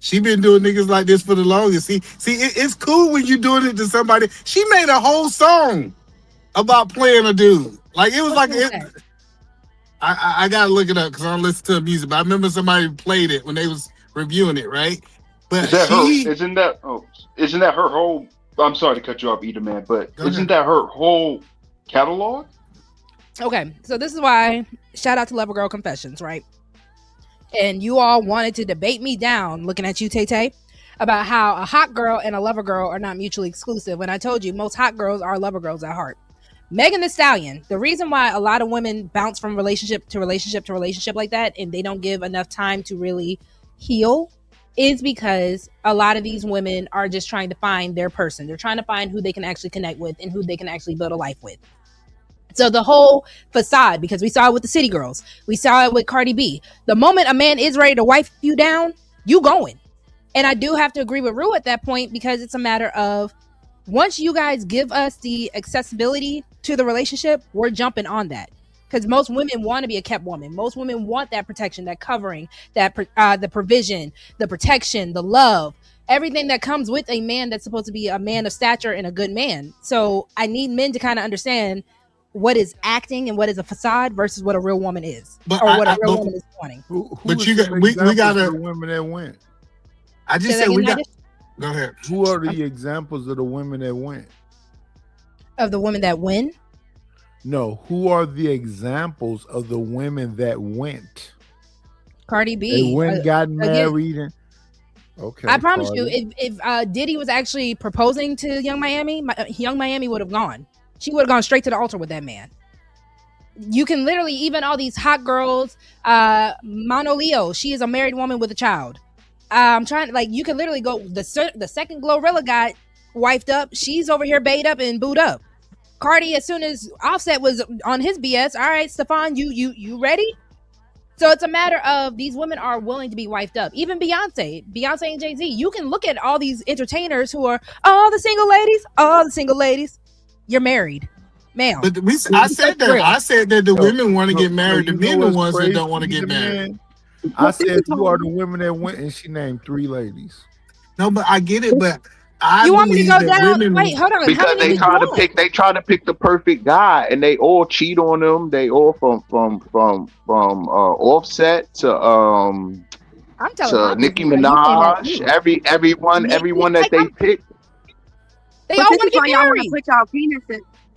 She been doing niggas like this for the longest. See, it's cool when you doing it to somebody. She made a whole song about playing a dude. Like it was I gotta look it up because I don't listen to the music. But I remember somebody played it when they was reviewing it, right? But isn't that her whole? I'm sorry to cut you off, Eda Man, but isn't that her whole catalog? Okay, so this is why shout out to Lover Girl Confessions, right? And you all wanted to debate me down, looking at you, Tay, about how a hot girl and a lover girl are not mutually exclusive. When I told you most hot girls are lover girls at heart. Megan Thee Stallion, the reason why a lot of women bounce from relationship to relationship to relationship like that, and they don't give enough time to really heal, is because a lot of these women are just trying to find their person. They're trying to find who they can actually connect with and who they can actually build a life with. So the whole facade, because we saw it with the City Girls, we saw it with Cardi B. The moment a man is ready to wife you down, you going. And I do have to agree with Rue at that point because it's a matter of once you guys give us the accessibility to the relationship, we're jumping on that. Because most women want to be a kept woman. Most women want that protection, that covering, that the provision, the protection, the love. everything that comes with a man that's supposed to be a man of stature and a good man. So I need men to kind of understand what is acting and what is a facade versus what a real woman is, or what a real woman is wanting. But we gotta the women that went. I just said we got. Go ahead. Who are the examples of the women that went? Of the women that win? No, who are the examples of the women that went? Cardi B. They went, got married, and okay. I promise you, if Diddy was actually proposing to Young Miami, Young Miami would have gone. She would have gone straight to the altar with that man. You can literally, even all these hot girls, Mono Leo, she is a married woman with a child. I'm trying, like, you can literally go, the second Glorilla got wifed up, she's over here bait up and booed up. Cardi, as soon as Offset was on his BS, all right, Stefan, you ready? So it's a matter of these women are willing to be wifed up. Even Beyonce and Jay-Z. You can look at all these entertainers who are all the single ladies. You're married, ma'am. But I said that the women want to get married. The men are the ones that don't want to get married. I said who are the women that went, and she named 3 ladies. No, but I get it. But you want me to go down? Wait, hold on. Because they try to pick the perfect guy, and they all cheat on them. They all from Offset to Nicki Minaj. Everyone that they pick. They all want to get married.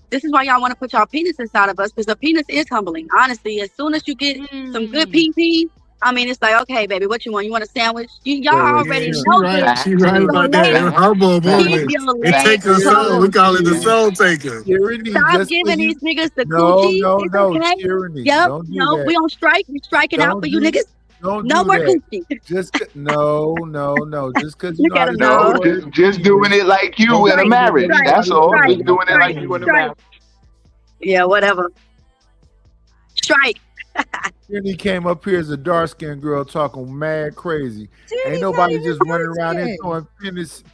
This is why y'all want to put y'all penis inside of us, because the penis is humbling. Honestly, as soon as you get some good pee, I mean, it's like, okay, baby, what you want? You want a sandwich? Y'all already know this. She's right about that. Humble woman. It takes a soul. We call it the soul taker. Stop giving these niggas the coochie. No, okay? tyranny. Yep. No, we on strike. We striking out for you niggas. No more coochie. No. Just because you just doing it like you in a marriage. That's all. Just doing it like you in a marriage. Yeah, whatever. Strike. Tierney came up here as a dark-skinned girl talking mad crazy. Ain't nobody just running around and throwing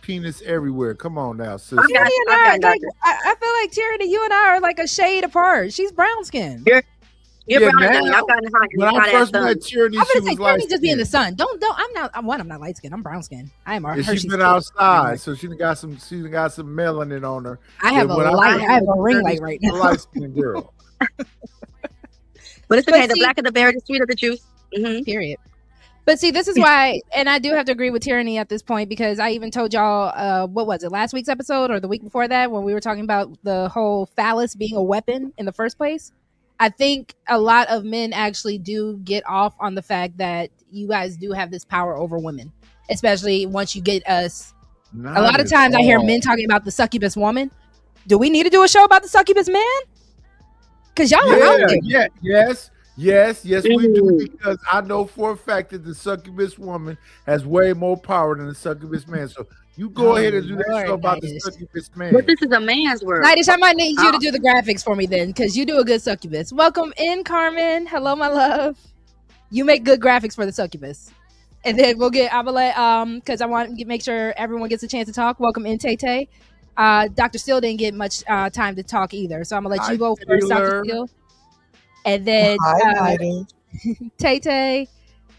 penis everywhere. Come on now, sis. I feel like Tierney, you and I are like a shade apart. She's brown skinned. You're brown skinned. I've gotten hot. When I first met Tierney, she was like, just be in the sun. Don't. I'm not light skinned. I'm brown skinned. I am. She's been outside, so she got some melanin on her. I have I have a ring light right now. Light skinned girl. But it's okay. The blacker the berry, the sweeter the juice. Mm-hmm. Period. But see, this is why, and I do have to agree with Tierney at this point, because I even told y'all, what was it, last week's episode or the week before that, when we were talking about the whole phallus being a weapon in the first place. I think a lot of men actually do get off on the fact that you guys do have this power over women, especially once you get us. A lot of times I hear men talking about the succubus woman. Do we need to do a show about the succubus man? Because y'all are out there. Yes, we do, because I know for a fact that the succubus woman has way more power than the succubus man. So you go ahead and do that show about the succubus man. But this is a man's word. Nightish, I might need you to do the graphics for me then, because you do a good succubus. Welcome in, Carmen. Hello, my love. You make good graphics for the succubus. And then I'm gonna let because I want to make sure everyone gets a chance to talk. Welcome in, Tay Tay. Dr. Steele didn't get much time to talk either, so I'm gonna let you go first, Dr. Steele. And then Tay Tay,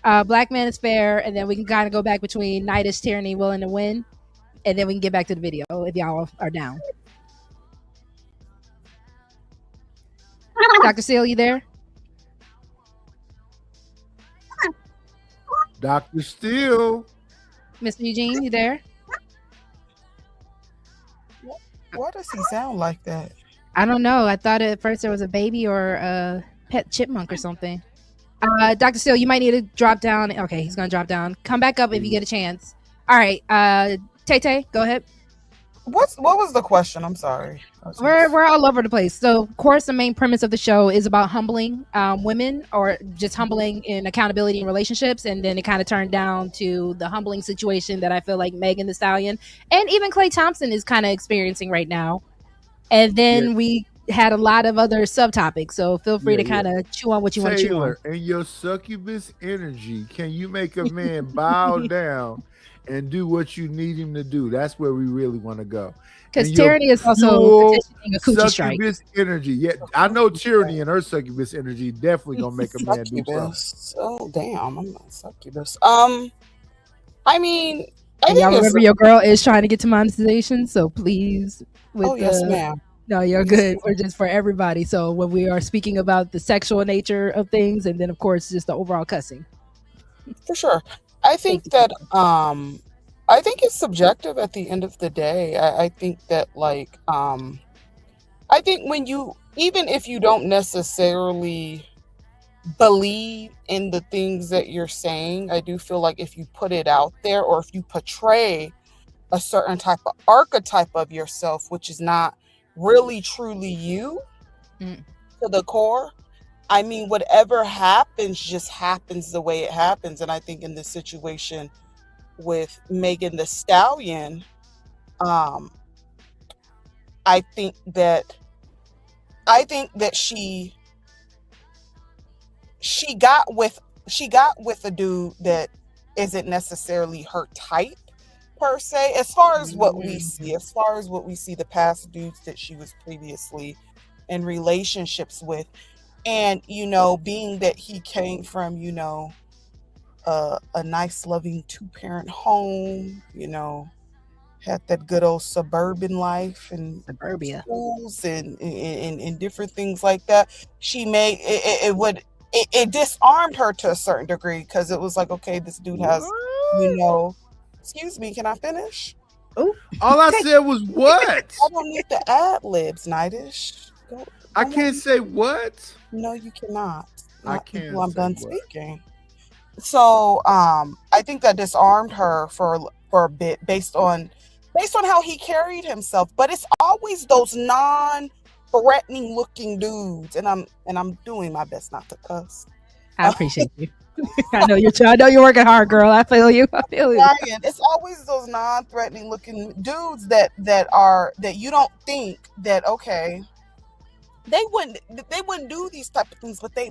Black Man is Fair, and then we can kind of go back between Nightish, Tierney, Willing to Win, and then we can get back to the video if y'all are down. Dr. Steele, you there? Dr. Steele. Mr. Eugene, you there? Why does he sound like that? I don't know. I thought at first there was a baby or a pet chipmunk or something. Dr. Steele, you might need to drop down. Okay, he's going to drop down. Come back up if you get a chance. All right. Tay Tay, go ahead. What was the question? I'm sorry. We're all over the place. So, of course, the main premise of the show is about humbling women, or just humbling in accountability in relationships. And then it kind of turned down to the humbling situation that I feel like Megan Thee Stallion and even Klay Thompson is kind of experiencing right now. And then we had a lot of other subtopics. So feel free to kind of chew on what you want to chew on. And your succubus energy, can you make a man bow down and do what you need him to do? That's where we really want to go. Because Tyranny is also petitioning a coochie strike. Succubus energy. Yeah, I know Tyranny and her succubus energy definitely gonna make a man do something. Oh damn, I'm not succubus. I mean, And y'all remember your girl is trying to get to monetization, so please with yes, ma'am. No, you're good. We're just for everybody. So when we are speaking about the sexual nature of things, and then of course just the overall cussing. For sure. I think that I think it's subjective at the end of the day. I think that I think when you, even if you don't necessarily believe in the things that you're saying, I do feel like if you put it out there, or if you portray a certain type of archetype of yourself, which is not really truly you to the core, I mean, whatever happens just happens the way it happens. And I think in this situation with Megan Thee Stallion, I think that she got with a dude that isn't necessarily her type per se, as far as what we see, the past dudes that she was previously in relationships with. And, being that he came from, a nice, loving 2-parent home, had that good old suburban life and suburbia schools and different things like that. She made it disarmed her to a certain degree, because it was like, okay, this dude has, excuse me, can I finish? Oh, all I said was what? I don't need the ad libs, Nightish. I can't say what? No, you cannot. I can't. Until I'm done speaking. So, I think that disarmed her for a bit, based on how he carried himself. But it's always those non-threatening looking dudes, and I'm doing my best not to cuss. I appreciate you. I know you're working hard, girl. I feel you. Ryan, it's always those non-threatening looking dudes that you don't think that, okay, they wouldn't do these type of things, but I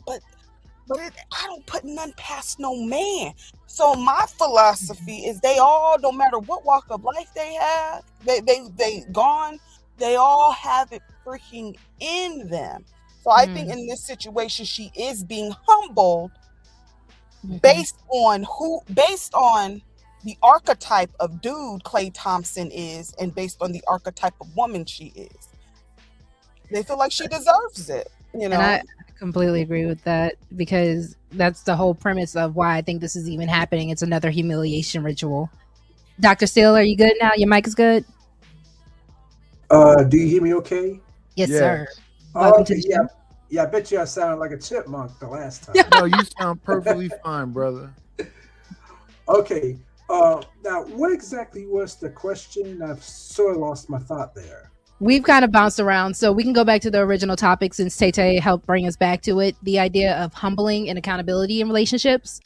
don't put none past no man. So my philosophy is they all, no matter what walk of life they have, they all have it freaking in them. So I think in this situation, she is being humbled based on the archetype of dude Klay Thompson is, and based on the archetype of woman she is. They feel like she deserves it, And I completely agree with that, because that's the whole premise of why I think this is even happening. It's another humiliation ritual. Dr. Steele, are you good now? Your mic is good? Do you hear me okay? Yes, sir. Welcome to the show. Yeah, I bet you I sounded like a chipmunk the last time. No, you sound perfectly fine, brother. Okay. Now, what exactly was the question? I've sort of lost my thought there. We've kind of bounced around, so we can go back to the original topic since Tay helped bring us back to it. The idea of humbling and accountability in relationships.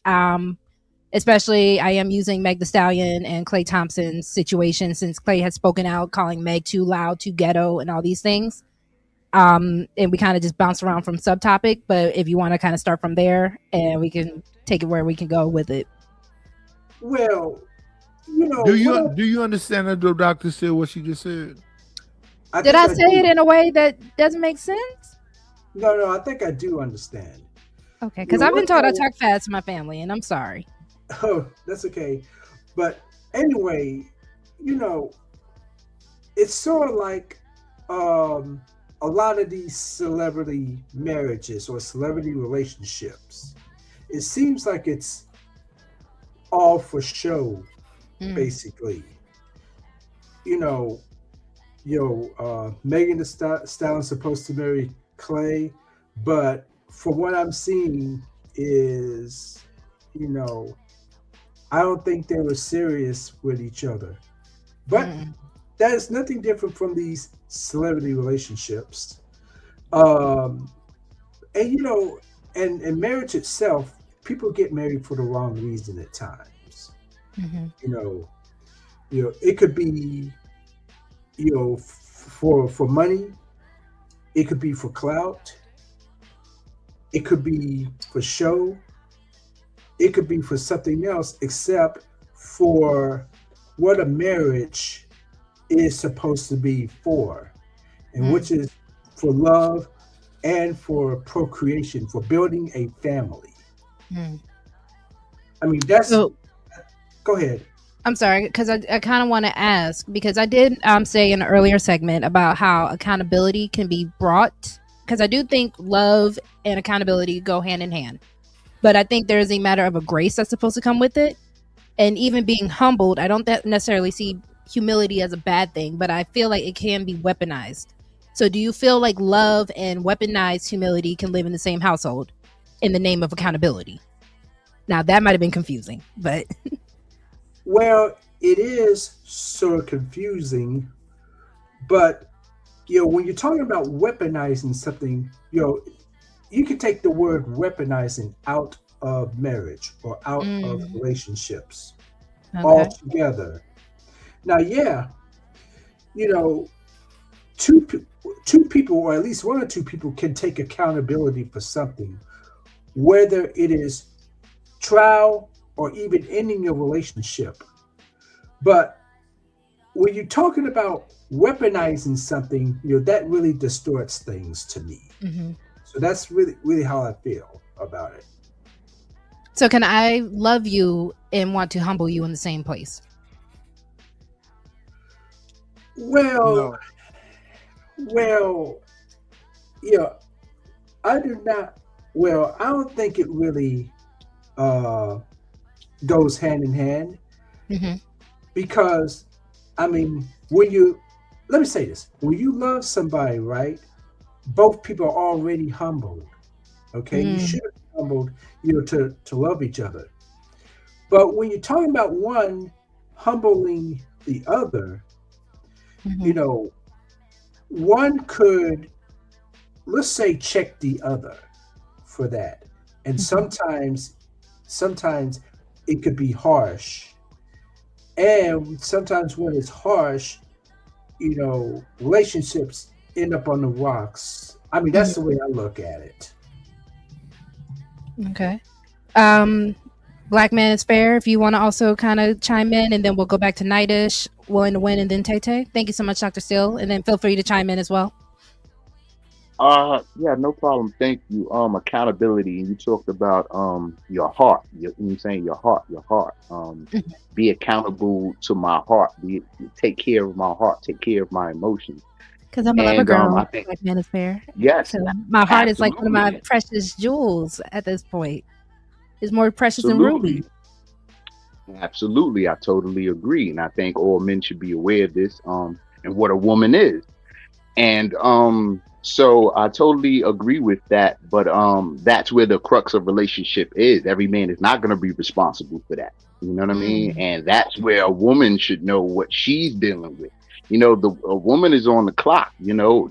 Especially, I am using Meg Thee Stallion and Klay Thompson's situation, since Klay has spoken out calling Meg too loud, too ghetto, and all these things. And we kind of just bounce around from subtopic, but if you want to kind of start from there, and we can take it where we can go with it. Well, do you understand that, Dr. Steele, what she just said? Did I say it in a way that doesn't make sense? No, I think I do understand. Okay, because I've been told I talk fast to my family, and I'm sorry. Oh, that's okay. But anyway, it's sort of like a lot of these celebrity marriages or celebrity relationships. It seems like it's all for show, basically. Megan Thee Stallion's supposed to marry Klay, but from what I'm seeing is, I don't think they were serious with each other. But that is nothing different from these celebrity relationships. And marriage itself, people get married for the wrong reason at times. It could be for money, it could be for clout, it could be for show, it could be for something else, except for what a marriage is supposed to be for, and which is for love and for procreation, for building a family. I mean, that's go ahead. I'm sorry, because I kind of want to ask, because I did say in an earlier segment about how accountability can be brought, because I do think love and accountability go hand in hand. But I think there's a matter of a grace that's supposed to come with it. And even being humbled, I don't necessarily see humility as a bad thing, but I feel like it can be weaponized. So do you feel like love and weaponized humility can live in the same household in the name of accountability? Now, that might have been confusing, but... Well, it is sort of confusing, but when you're talking about weaponizing something, you can take the word weaponizing out of marriage or out of relationships altogether. Now, two people, or at least one or two people, can take accountability for something, whether it is trial or even ending a relationship. But when you're talking about weaponizing something, that really distorts things to me. So that's really how I feel about it. So can I love you and want to humble you in the same place? Well, I do not. Well, I don't think it really goes hand in hand, because let me say this: when you love somebody, right, both people are already humbled. Okay, you should be humbled, to love each other. But when you're talking about one humbling the other, one could, let's say, check the other for that, and sometimes it could be harsh, and sometimes when it's harsh, relationships end up on the rocks. I mean, that's the way I look at it. Okay. Black Man is Fair, if you want to also kind of chime in, and then we'll go back to Nightish, Willing to Win, and then Tay Tay. Thank you so much, Dr. Steele, and then feel free to chime in as well. Yeah, no problem. Thank you. Accountability, and you talked about your heart. You're saying your heart. Be accountable to my heart. Take care of my heart. Take care of my emotions. Because I'm a lover girl. I think Black Man is Fair. yes, So my heart is like one of my absolutely. precious jewels at this point. It's more precious than Absolutely. ruby. Absolutely, I totally agree, and I think all men should be aware of this. And what a woman is, and so I totally agree with that. But that's where the crux of relationship is. Every man is not going to be responsible for that. You know what I mean? And that's where a woman should know what she's dealing with. A woman is on the clock.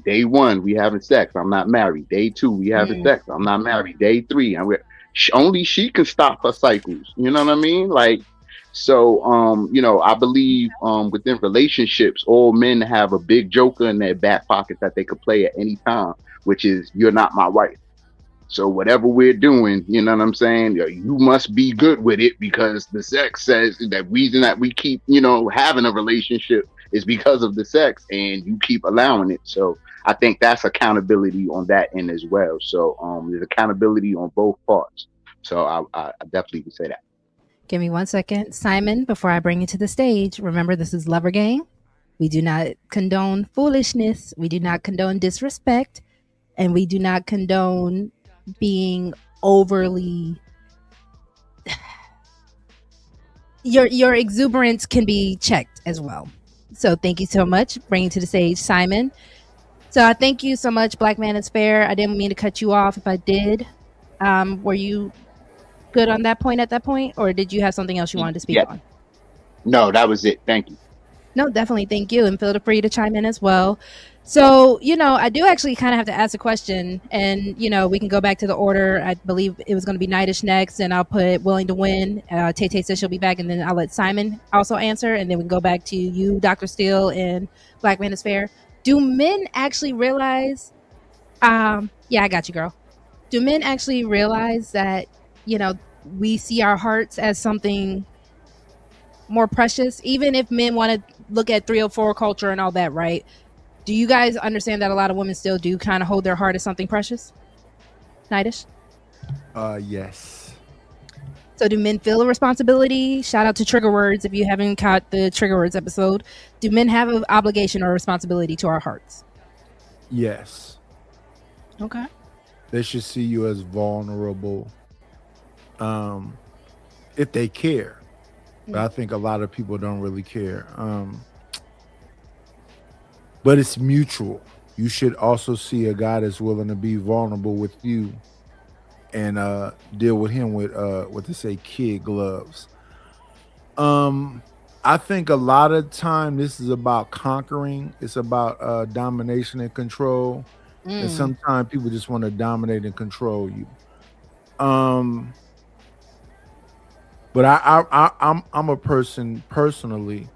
Day one, we having sex. I'm not married. Day two, we having sex. I'm not married. Day three, only she can stop her cycles. You know what I mean? Like, so, I believe within relationships, all men have a big joker in their back pocket that they could play at any time, which is, you're not my wife. So whatever we're doing, you know what I'm saying? You must be good with it, because the sex says that reason that we keep, having a relationship is because of the sex, and you keep allowing it. So I think that's accountability on that end as well. So there's accountability on both parts. So I definitely would say that. Give me 1 second. Simon, before I bring you to the stage, remember this is Lover Gang. We do not condone foolishness. We do not condone disrespect. And we do not condone being overly... Your exuberance can be checked as well. So thank you so much. Bringing to the stage Simon. So I thank you so much, Black Man is Fair. I didn't mean to cut you off. If I did, were you good on that point at that point, or did you have something else you wanted to speak on? No, that was it. Thank you. No, definitely. Thank you. And feel free to chime in as well. So, I do actually kind of have to ask a question, and, we can go back to the order. I believe it was going to be Nightish next, and I'll put Willing to Win. Tay Tay says she'll be back, and then I'll let Simon also answer, and then we can go back to you, Dr. Steele, and Black Man is Fair. Do men actually realize, yeah, I got you, girl. Do men actually realize that, we see our hearts as something more precious, even if men want to look at 304 culture and all that, right? Do you guys understand that a lot of women still do kind of hold their heart as something precious? Nightish? Yes. So do men feel a responsibility? Shout out to Trigger Words if you haven't caught the Trigger Words episode. Do men have an obligation or responsibility to our hearts? Yes. Okay. They should see you as vulnerable. Um, if they care. But I think a lot of people don't really care. But it's mutual. You should also see a guy that's willing to be vulnerable with you and deal with him with what they say kid gloves. I think a lot of time this is about conquering. It's about domination and control. And sometimes people just want to dominate and control you. But I'm a person personally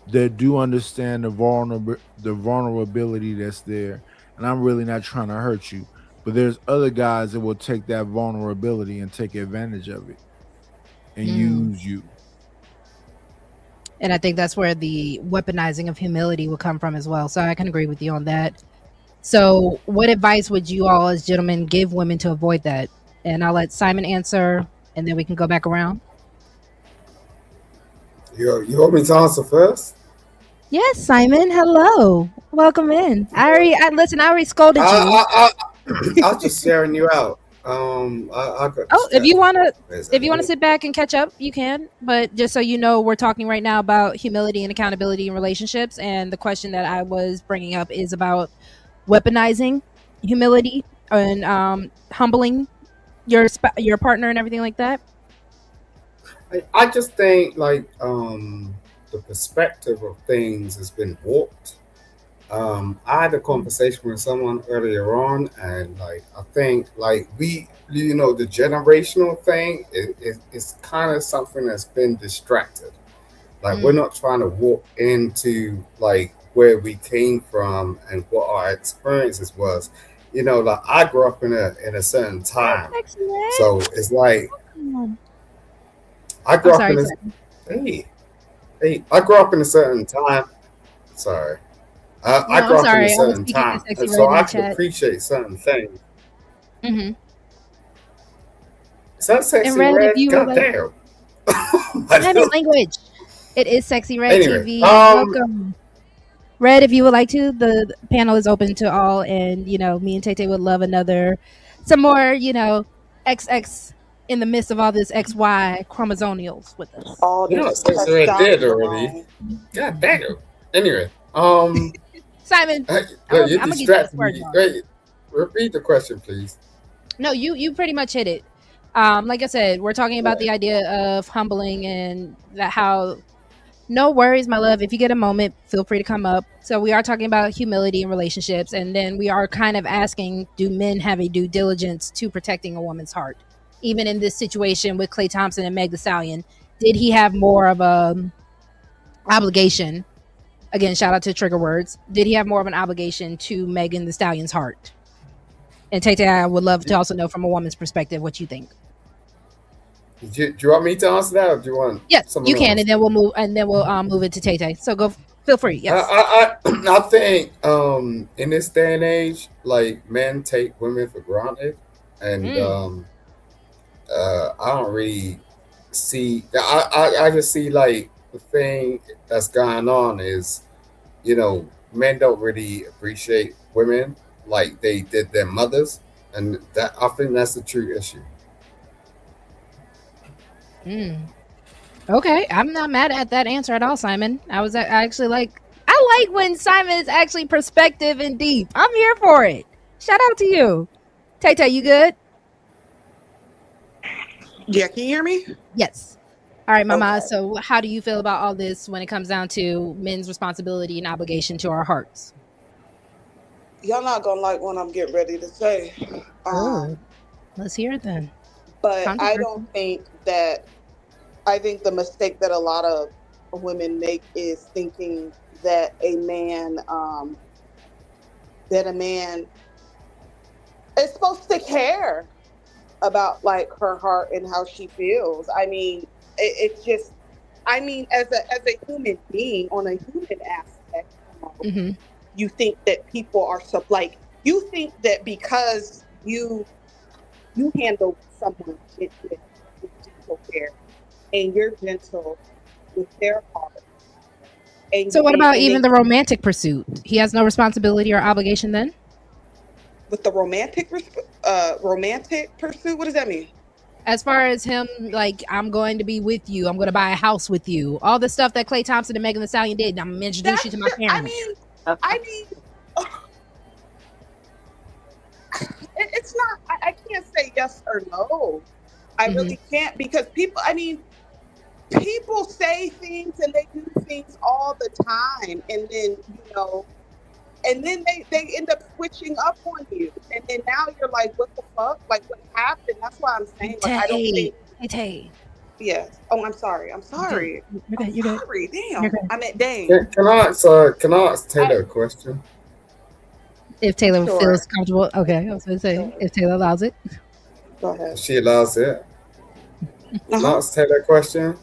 that do understand the vulnerability that's there, and I'm really not trying to hurt you. But there's other guys that will take that vulnerability and take advantage of it and use you. And I think that's where the weaponizing of humility will come from as well. So I can agree with you on that. So what advice would you all as gentlemen give women to avoid that? And I'll let Simon answer, and then we can go back around. You want me to answer first? Yes, Simon. Hello. Welcome in. I already scolded you. I'm just sharing you out. If you wanna sit back and catch up, you can. But just so you know, we're talking right now about humility and accountability in relationships, and the question that I was bringing up is about weaponizing humility and humbling your partner and everything like that. I just think the perspective of things has been warped. I had a conversation with someone earlier on, and I think the generational thing is kind of something that's been distracted. We're not trying to walk into where we came from and what our experiences was. I grew up in a certain time, so it's I grew up in I grew up in a certain time. Sorry. I grew up in a certain time, and so I can appreciate certain things. Mm-hmm. Is that Sexy Red? God damn. Language. It is Sexy Red Anyway, TV. Welcome. Red, if you would like to, the panel is open to all, and me and Tay would love some more, XX in the midst of all this XY chromosomals with us. All this Sexy Red did already. God damn. Anyway, Simon, you distracted me. Wait, repeat the question, please. No, you pretty much hit it. Like I said, we're talking about the idea of humbling and how. No worries, my love. If you get a moment, feel free to come up. So we are talking about humility in relationships, and then we are kind of asking, do men have a due diligence to protecting a woman's heart? Even in this situation with Klay Thompson and Meg Thee Stallion, did he have more of a obligation? Again, shout out to Trigger Words. Did he have more of an obligation to Megan Thee Stallion's heart? And Tay, I would love to also know from a woman's perspective what you think. Do you want me to answer that, or do you want? Yes, you can, else? and then we'll move it to Tay. So go, feel free. Yes. I think in this day and age, men take women for granted, and I don't really see. I just see the thing that's going on is, men don't really appreciate women like they did their mothers, and that I think that's the true issue. Okay, I'm not mad at that answer at all, Simon. I actually like when Simon is actually perspective and deep. I'm here for it. Shout out to you. Tay, you good? Yeah, can you hear me? Yes. All right, Mama. Okay. So how do you feel about all this when it comes down to men's responsibility and obligation to our hearts? Y'all not gonna like what I'm getting ready to say. Let's hear it then. But I don't think that. I think the mistake that a lot of women make is thinking that a man is supposed to care about her heart and how she feels. I mean, it's just. I mean, as a human being, on a human aspect, you think that people are you think that because you handle someone gentle care and you're gentle with their heart. So what about even the romantic pursuit? He has no responsibility or obligation then? With the romantic pursuit, what does that mean? As far as him, like, I'm going to be with you, I'm going to buy a house with you, all the stuff that Klay Thompson and Megan Thee Stallion did, and I'm going to introduce you to my parents. I mean, it's not. I can't say yes or no. I really can't, because people say things and they do things all the time, and then and then they end up switching up on you, and then now you're like, what the fuck? Like, what happened? That's why I'm saying, like, I don't think. Hey. Yes. Oh, I'm sorry. I'm sorry. You're sorry. Damn. I meant dang. Can I ask Taylor a question? If Taylor feels comfortable. Okay, I was going to say, if Taylor allows it. Go ahead. She allows it. Can I ask Taylor a question?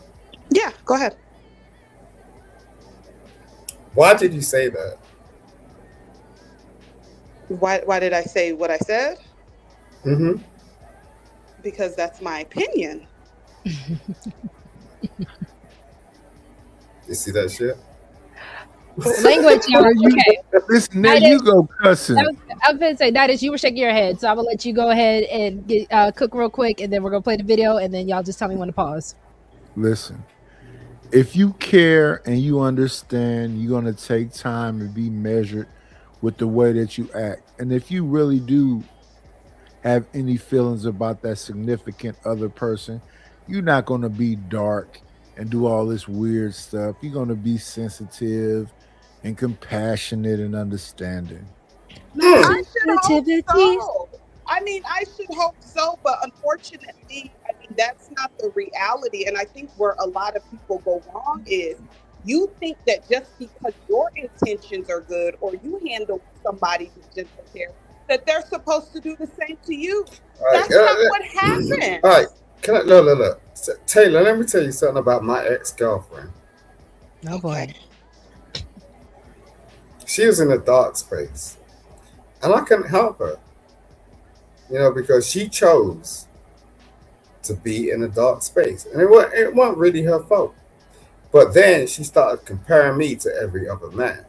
Yeah, go ahead. Why did you say that? Why did I say what I said? Mm-hmm. Because that's my opinion. You see that shit? Language, y'all. Okay. Listen, there you go cussing. I was going to say, Nidus, you were shaking your head, so I'm going to let you go ahead and get, cook real quick, and then we're going to play the video, and then y'all just tell me when to pause. Listen, if you care and you understand, you're going to take time and be measured with the way that you act. And if you really do have any feelings about that significant other person, you're not going to be dark and do all this weird stuff. You're going to be sensitive and compassionate and understanding. I should hope so. I should hope so, but unfortunately, that's not the reality. And I think where a lot of people go wrong is you think that just because your intentions are good or you handle somebody with gentle care, that they're supposed to do the same to you. That's not what happens. All right. Look. Taylor, let me tell you something about my ex-girlfriend. Oh, boy. She was in a dark space. And I couldn't help her. Because she chose to be in a dark space. And it wasn't really her fault. But then she started comparing me to every other man.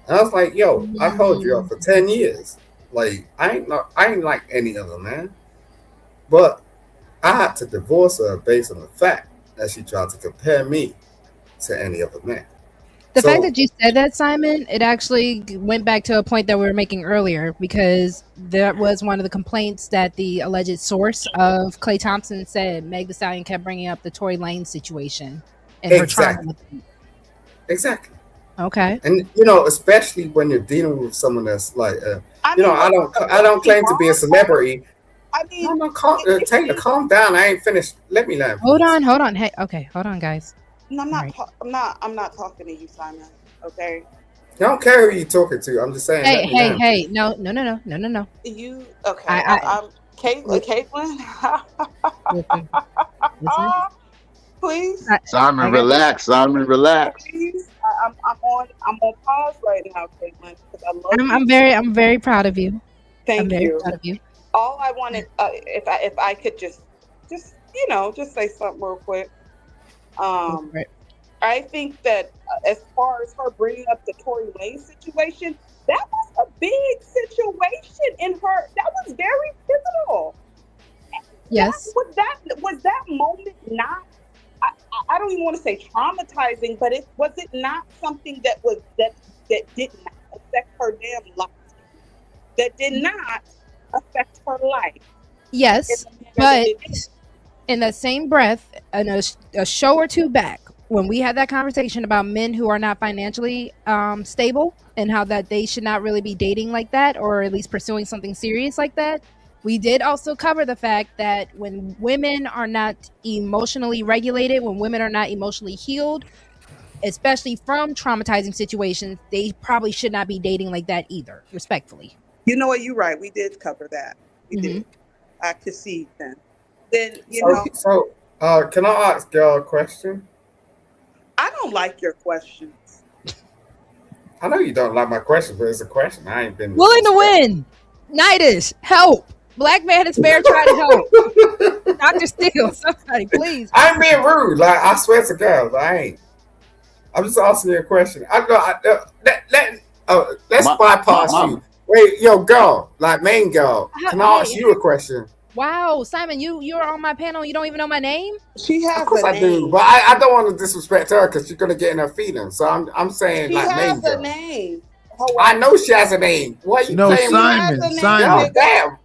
And I was like, yo, I held you up for 10 years. Like, I ain't like any other man. But I had to divorce her based on the fact that she tried to compare me to any other man. The fact that you said that, Simon, it actually went back to a point that we were making earlier, because that was one of the complaints that the alleged source of Klay Thompson said Meg Thee Stallion kept bringing up the Tory Lanez situation and her trauma with him. Exactly. Okay. And especially when you're dealing with someone that's like, I don't claim to be a celebrity. Taylor, calm down. I ain't finished. Let me learn. Hold on. Hey, okay, hold on, guys. No, I'm not talking to you, Simon. Okay. I don't care who you're talking to. I'm just saying. Hey. No. You okay? I'm Caitlin. Listen. Please. Simon, relax. Please. I'm on pause right now, Caitlin, because I love you. I'm very proud of you. Thank you. Very proud of you. All I wanted, if I could just say something real quick. I think that as far as her bringing up the Tory Lanez situation, that was a big situation in her. That was very pivotal. Yes. Was that moment not? I don't even want to say traumatizing, but was it not something that did not affect her damn life? That did not affect her life. Yes, but in the same breath, a show or two back, when we had that conversation about men who are not financially stable and how that they should not really be dating like that, or at least pursuing something serious like that, we did also cover the fact that when women are not emotionally regulated, when women are not emotionally healed, especially from traumatizing situations, they probably should not be dating like that either, respectfully. You know what? You're right. We did cover that. We did. I could see then. Then, So, can I ask y'all a question? I don't like your questions. I know you don't like my question, but it's a question. I ain't been willing to win. Nidus, help. Black man is fair. Try to help. Dr. Steele, somebody, please. I ain't being rude. Like, I swear to God, I ain't. I'm just asking you a question. Let's bypass you. Wait, yo, girl, like main girl. Can I ask you a question? Wow, Simon, you're on my panel. You don't even know my name. She has Of course a I name. do, but I don't want to disrespect her because she's gonna get in her feelings. So I'm saying She like main has a girl. name. I know she has a name. Why you No, playing? Simon. God damn!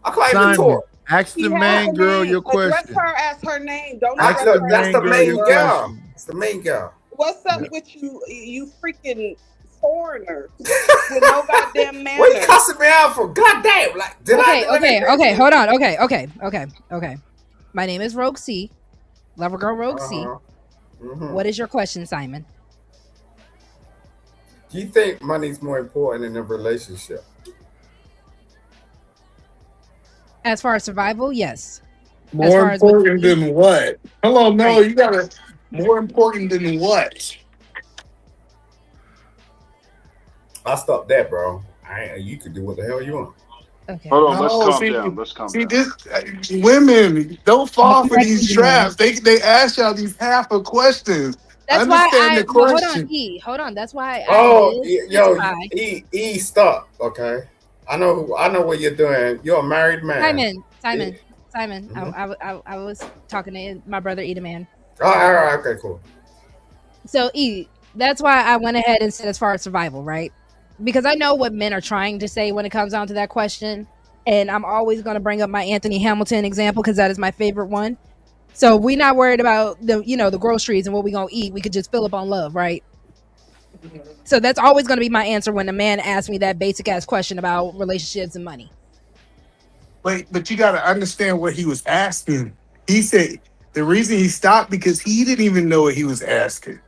I can't even talk. Ask the main girl your Address question. her as her name. Don't Ask address the her That's as the main girl main your girl. question. It's the main girl. What's up with you freaking foreigners with no goddamn manners? What you cussing me out for? God damn! Like, did I do anything? Okay, hold on. Okay. My name is Rogue C, Lover Girl Rogue C. What is your question, Simon? Do you think money's more important in a relationship? As far as survival, yes. More important than what? Hello, no, you gotta. More important than what? I'll stop that, bro. You can do what the hell you want. Okay. Hold on, No, let's calm see- down. Let's calm See, down. this women don't fall for these traps. They ask y'all these half of questions. That's why Understand the hold on, question. E. Hold on. That's why Oh, I did yo, specify. E, stop. Okay, I know what you're doing. You're a married man. Simon. I was talking to my brother, Eda Man. Oh, all right, okay, cool. So E, that's why I went ahead and said as far as survival, right? Because I know what men are trying to say when it comes down to that question, and I'm always going to bring up my Anthony Hamilton example because that is my favorite one. So we're not worried about the groceries and what we're gonna eat. We could just fill up on love, right? So that's always going to be my answer when a man asks me that basic ass question about relationships and money. Wait, but you got to understand what he was asking. He said the reason he stopped because he didn't even know what he was asking.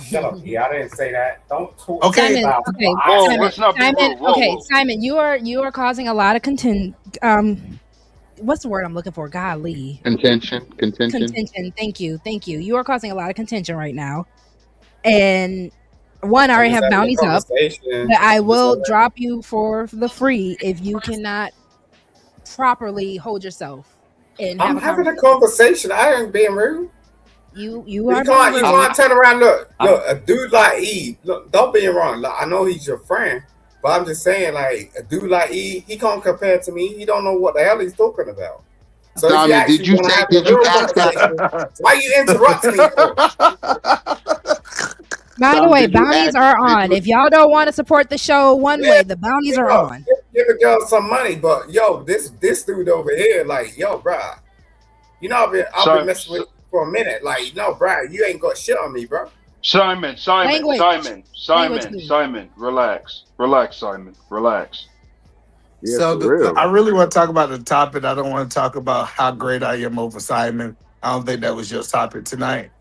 Shut up, E. I didn't say that. Don't talk. Okay. Simon, Whoa. Simon, you are causing a lot of what's the word I'm looking for? Golly. Contention. Contention. Thank you. You are causing a lot of contention right now. And one, I already have bounties up, but I will drop you for the free if you cannot properly hold yourself. And I'm having a conversation. I ain't being rude. You can't turn around. Look, a dude like E. Look, don't be wrong. Look, I know he's your friend, but I'm just saying, like a dude like E, he can't compare to me. He don't know what the hell he's talking about. So Tommy, did you ask that? Why you interrupting me for? By the way, bounties are on. If y'all don't want to support the show one way, the bounties are on. Give the girl some money, but yo, this dude over here, like, yo, bro, I've been messing with you for a minute. Like, no, bro, you ain't got shit on me, bro. Simon, relax, Simon, relax. Yeah, So I really want to talk about the topic. I don't want to talk about how great I am over Simon. I don't think that was your topic tonight.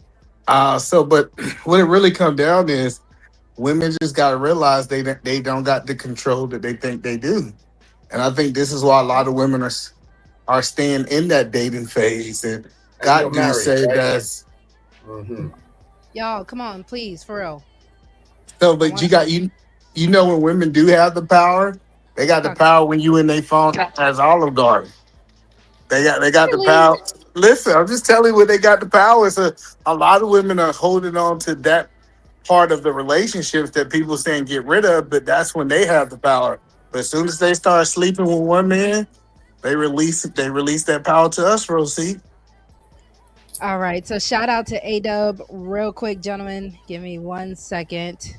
But what it really comes down is women just got to realize they don't got the control that they think they do. And I think this is why a lot of women are staying in that dating phase and got to say that. Y'all, come on, please, for real. So, but you know when women do have the power, they got the power when you in their phone as Olive Garden. They got the power. Listen, I'm just telling you when they got the power. So a lot of women are holding on to that part of the relationships that people saying get rid of, but that's when they have the power. But as soon as they start sleeping with one man, they release that power to us, Rosie. All right, so shout out to A-Dub real quick, gentlemen. Give me 1 second.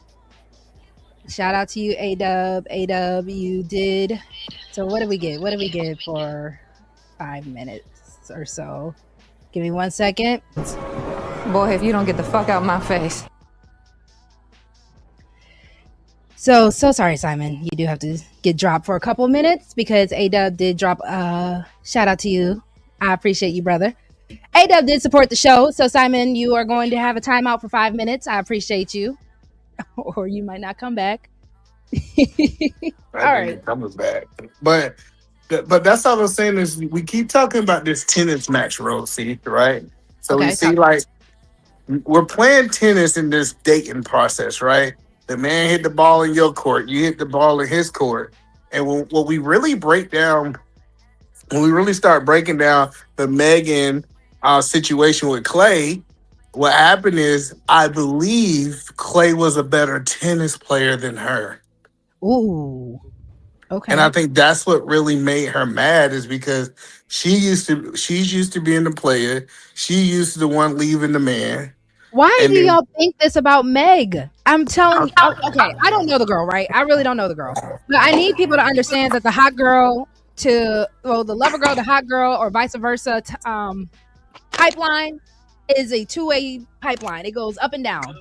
Shout out to you, A-Dub. A-Dub, you did. So what did we get? For 5 minutes or so? Give me 1 second. Boy, if you don't get the fuck out of my face. So sorry, Simon. You do have to get dropped for a couple of minutes because A-Dub did drop. Shout out to you. I appreciate you, brother. A-Dub did support the show. So, Simon, you are going to have a timeout for 5 minutes. I appreciate you. Or you might not come back. All right. Coming back. But that's all I'm saying is we keep talking about this tennis match, Rosie, right? So we see like we're playing tennis in this dating process, right? The man hit the ball in your court, you hit the ball in his court. And what we really break down when we really start breaking down the Megan situation with Clay, what happened is I believe Clay was a better tennis player than her. Ooh. And I Okay. think that's what really made her mad is because she's used to being the player. She used to the one leaving the man. Why And do then y'all think this about Meg? I'm telling you. Okay, I don't know the girl, right? I really don't know the girl. But I need people to understand that the hot girl the lover girl, the hot girl, or vice versa, pipeline is a two-way pipeline. It goes up and down.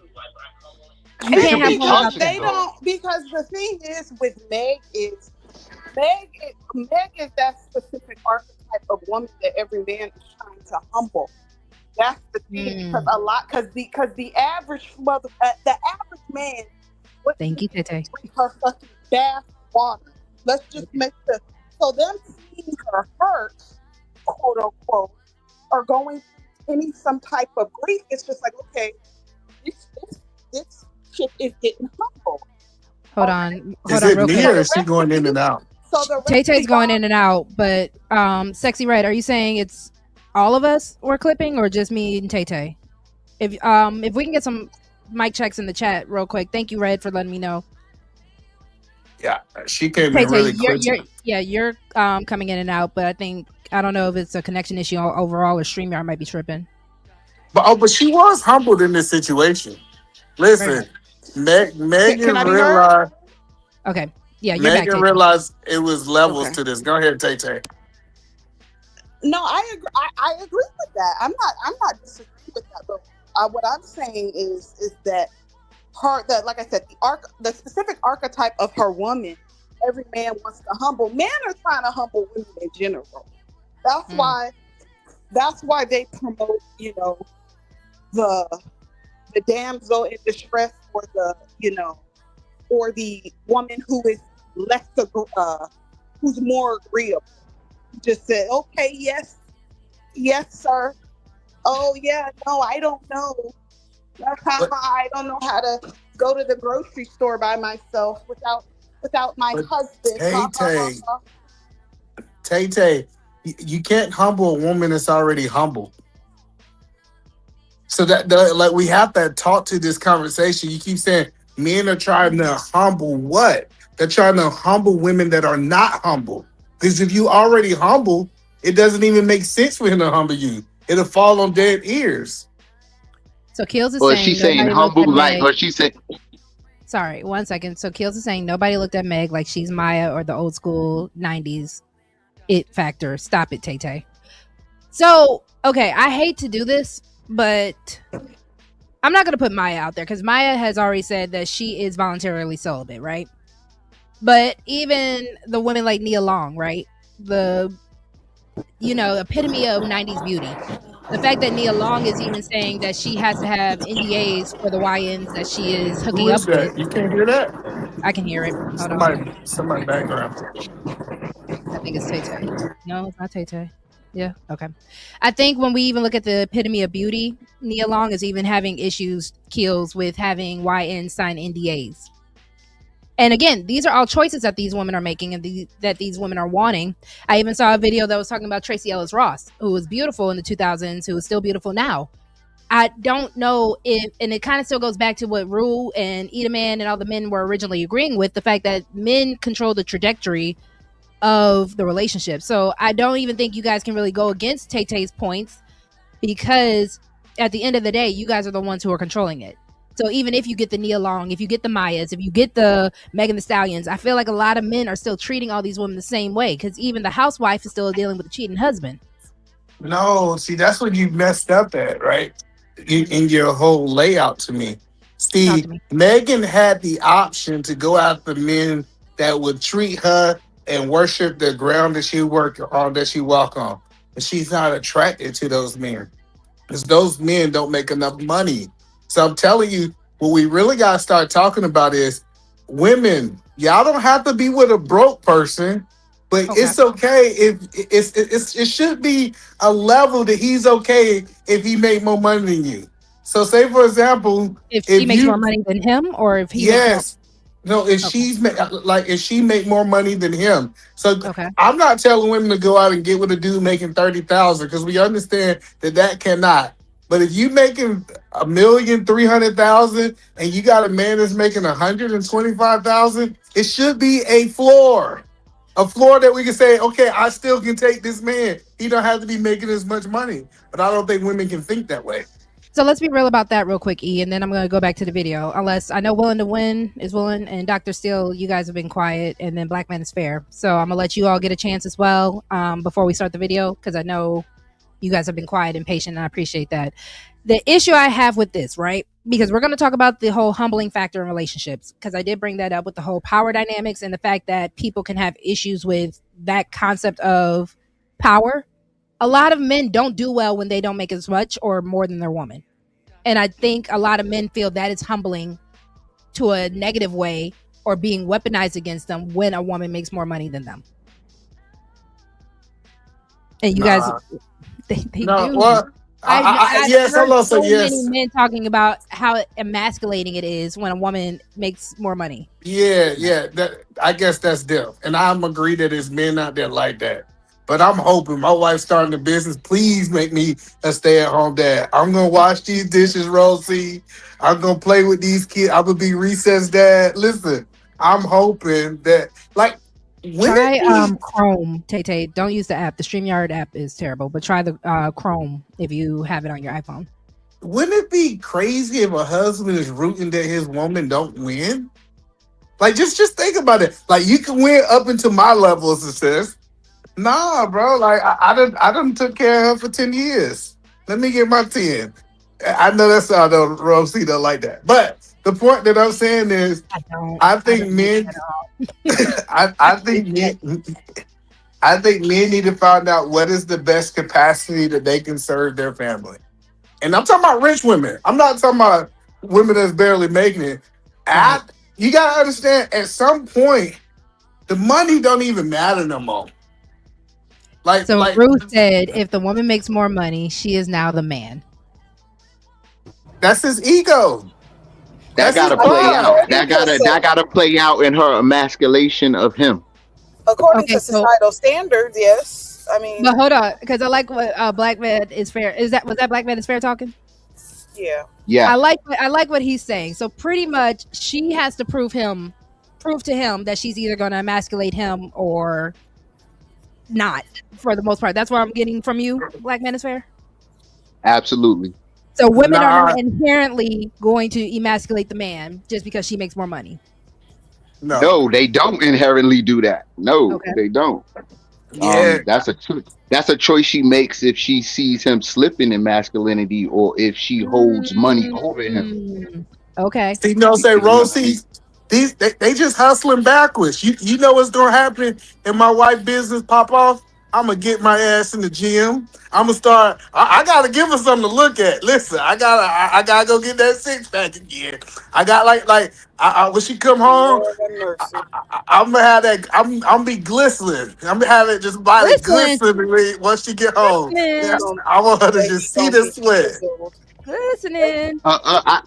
You It can't could have be both Because out there. they functional. don't. Because the thing is with Meg is that specific archetype of woman that every man is trying to humble. That's the thing because Mm. a lot because the average mother the average man what Thank you, Tete. drink her fucking bath water. Let's just make the so them seeing her hurt, quote unquote, or going through any some type of grief. It's just like okay, this shit is getting humble. Hold Okay, on. is Hold on it real me so quick. or the is she rest of going in you, and out? so the rest Tay of Tay's going y'all in and out, but Sexy Red, are you saying it's all of us we're clipping or just me and Tay Tay? If we can get some mic checks in the chat real quick. Thank you, Red, for letting me know. Yeah, she came Tay in Tay, really quick. you're coming in and out, but I don't know if it's a connection issue overall or StreamYard might be tripping. But she was humbled in this situation. Very much. Listen, can Megan I be heard? realized Okay. Yeah, you're back, Tay Tay. it was levels Okay. to this. Go ahead, Tay Tay. No, I agree. I agree with that. I'm not disagreeing with that. But what I'm saying is that like I said, the specific archetype of her woman, every man wants to humble. Men are trying to humble women in general. That's why they promote, the damsel in distress or or the woman who is who's more agreeable. Just said, okay, yes, sir. Oh yeah, no, I don't know. But I don't know how to go to the grocery store by myself without my but husband. Tay Tay, Tay Tay, you can't humble a woman that's already humble. So like we have to talk to this conversation. You keep saying men are trying to humble what? They're trying to humble women that are not humble. Because if you already humble, it doesn't even make sense for him to humble you. It'll fall on dead ears. So Keels is Or is she saying saying nobody looked at humble like, Meg. or she said, Sorry, 1 second. So Keels is saying nobody looked at Meg like she's Maya or the old school 90s it factor. Stop it, Tay Tay. So, okay, I hate to do this, but I'm not going to put Maya out there because Maya has already said that she is voluntarily celibate, right? But even the women like Nia Long, right? The, epitome of 90s beauty. The fact that Nia Long is even saying that she has to have NDAs for the YNs that she is Who hooking up is with. that? You can't hear that? I can hear it. Hold on. Somebody background. I think it's Tay Tay. No, it's not Tay Tay. Yeah, okay. I think when we even look at the epitome of beauty, Nia Long is even having kills with having YN sign NDAs. And again, these are all choices that these women are making and that these women are wanting. I even saw a video that was talking about Tracy Ellis Ross, who was beautiful in the 2000s, who is still beautiful now. I don't know if, and it kind of still goes back to what Rue and Edaman and all the men were originally agreeing with, the fact that men control the trajectory of the relationship. So I don't even think you guys can really go against Tay Tay's points because at the end of the day, you guys are the ones who are controlling it. So even if you get the Nia Long, if you get the Mayas, if you get the Megan Thee Stallions, I feel like a lot of men are still treating all these women the same way because even the housewife is still dealing with a cheating husband. No, see, that's what you messed up at, right? In your whole layout to me. Talk See, to me. Megan had the option to go after men that would treat her and worship the ground that she work on, that she walk on. But she's not attracted to those men because those men don't make enough money. So I'm telling you, what we really got to start talking about is women. Y'all don't have to be with a broke person, but Okay. it's okay if it should be a level that he's okay if he make more money than you. So say for example, If she if makes more you money than him or if he makes more. yes, No, if Okay. if she make more money than him, so Okay. I'm not telling women to go out and get with a dude making 30,000 because we understand that cannot. But if you making 1,300,000 and you got a man that's making 125,000, it should be a floor that we can say, okay, I still can take this man. He don't have to be making as much money. But I don't think women can think that way. So let's be real about that real quick, E, and then I'm going to go back to the video. Unless I know Willing to Win is willing, and Dr. Steele, you guys have been quiet, and then Black Man is Fair. So I'm going to let you all get a chance as well before we start the video, because I know you guys have been quiet and patient, and I appreciate that. The issue I have with this, right, because we're going to talk about the whole humbling factor in relationships, because I did bring that up with the whole power dynamics and the fact that people can have issues with that concept of power. A lot of men don't do well when they don't make as much or more than their woman. And I think a lot of men feel that it's humbling to a negative way or being weaponized against them when a woman makes more money than them. And you guys, they No, do. well, yes, heard hello, so so yes. many men talking about how emasculating it is when a woman makes more money. Yeah. I guess that's them. And I'm agree that there's men out there like that. But I'm hoping my wife's starting a business. Please make me a stay-at-home dad. I'm gonna wash these dishes, Rosie. I'm gonna play with these kids. I'm gonna be recess dad. Listen, I'm hoping that Try Chrome, Tay. Don't use the app. The StreamYard app is terrible, but try the Chrome if you have it on your iPhone. Wouldn't it be crazy if a husband is rooting that his woman don't win? Like, just think about it. Like, you can win up into my level of success. Nah, bro. Like, I done took care of her for 10 years. Let me get my 10. I know that's how the Rosie don't like that. But the point that I'm saying is, I think men need to find out what is the best capacity that they can serve their family. And I'm talking about rich women. I'm not talking about women that's barely making it. You gotta understand, at some point, the money don't even matter no more. Ruth said, if the woman makes more money, she is now the man. That's his ego. That gotta play out. That gotta play out in her emasculation of him. According to societal standards, yes. I mean, but hold on, because I like what Black Man is Fair. Was that Black Man is Fair talking? Yeah. I like what he's saying. So pretty much, she has to prove to him that she's either going to emasculate him or not. For the most part, that's what I'm getting from you, Black Man is Fair. Absolutely. So women are not inherently going to emasculate the man just because she makes more money. No, they don't inherently do that. No, they don't. Yeah. That's a choice she makes if she sees him slipping in masculinity or if she holds money over him. Okay. So, you know what I'm saying, Rosie? They just hustling backwards. You know what's gonna happen if my wife business pop off? I'm gonna get my ass in the gym. I'm gonna start. I gotta give her something to look at. Listen, I gotta go get that 6-pack again. I got when she come home, I'm gonna have that. I'm gonna be glistening. I'm gonna have it just body glistening once she get home. I want her to just see the sweat. Listening.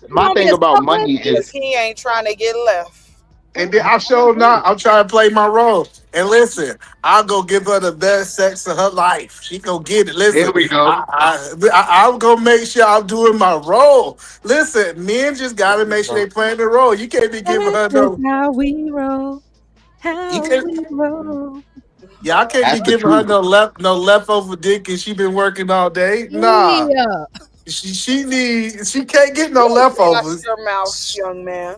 My thing about money is he ain't trying to get left. And then I'm trying to play my role. And listen, I'll go give her the best sex of her life. She go get it. Listen, there we go. I'm gonna make sure I'm doing my role. Listen, men just gotta make sure they playing the role. You can't be giving her no. How we roll. We roll. Yeah, I can't be giving her no leftover dick and she been working all day. Nah. Yeah. She can't get no leftovers. Your mouth, young man.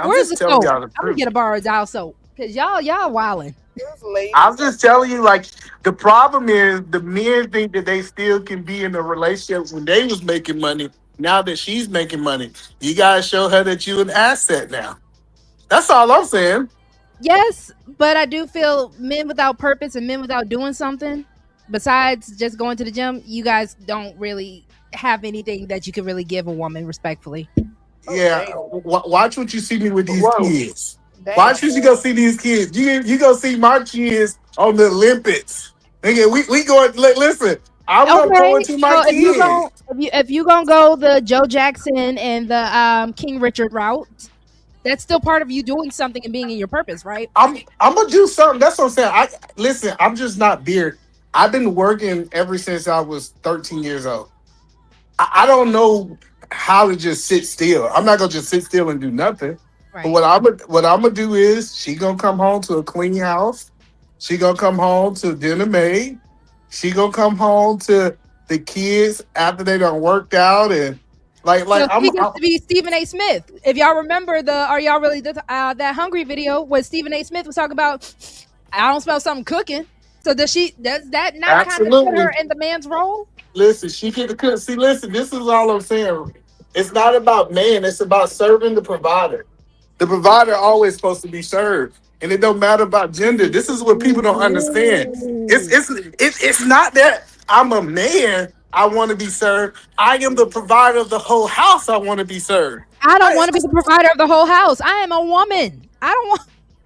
Where's the soap? I'm gonna get a bar of dial soap because y'all wilding. I'm just telling you, like, the problem is the men think that they still can be in a relationship when they was making money. Now that she's making money, you gotta show her that you're an asset now. That's all I'm saying. Yes, but I do feel men without purpose and men without doing something besides just going to the gym, you guys don't really have anything that you can really give a woman respectfully. Yeah, watch what you see me with these kids. Watch what you go see these kids. You go see my kids on the Olympics. Nigga, we going. Listen, I'm going to my kids. If you gonna go the Joe Jackson and the King Richard route, that's still part of you doing something and being in your purpose, right? I'm gonna do something. That's what I'm saying. Listen. I'm just not beard. I've been working ever since I was 13 years old. I don't know how to just sit still. I'm not gonna just sit still and do nothing. But Right. what I'm gonna do is she gonna come home to a clean house. She gonna come home to dinner made. She gonna come home to the kids after they done worked out and So I'm she gets to be Stephen A. Smith. If y'all remember the "Are y'all really that hungry?" video, where Stephen A. Smith was talking about, I don't smell something cooking. So does that not kind of put her absolutely. in the man's role? Listen, she get the cook. See, listen, this is all I'm saying. It's not about man, it's about serving the provider. The provider always supposed to be served. And it don't matter about gender. This is what people don't understand. It's not that I'm a man, I want to be served. I am the provider of the whole house. I want to be served. I don't want to be the provider of the whole house. I am a woman. I don't want.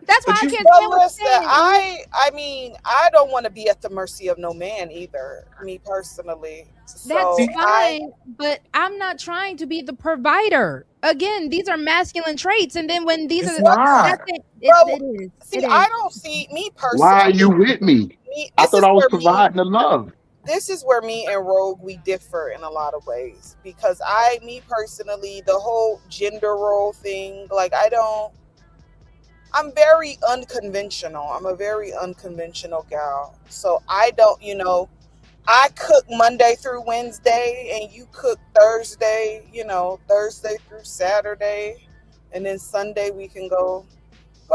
That's why But I you can't Well, stand what listen, you're saying. I mean, I don't want to be at the mercy of no man either, me personally. That's So fine, but I'm not trying to be the provider. Again, these are masculine traits, and then when these are it's that's not. it. well, It is. see, It is. I don't see me Why are you personally. with me? I This thought is I was where me providing the love. this is where me and Rogue we differ in a lot of ways because me personally, the whole gender role thing, like I'm very unconventional. I'm a very unconventional gal. So I don't, I cook Monday through Wednesday and you cook Thursday, Thursday through Saturday. And then Sunday we can go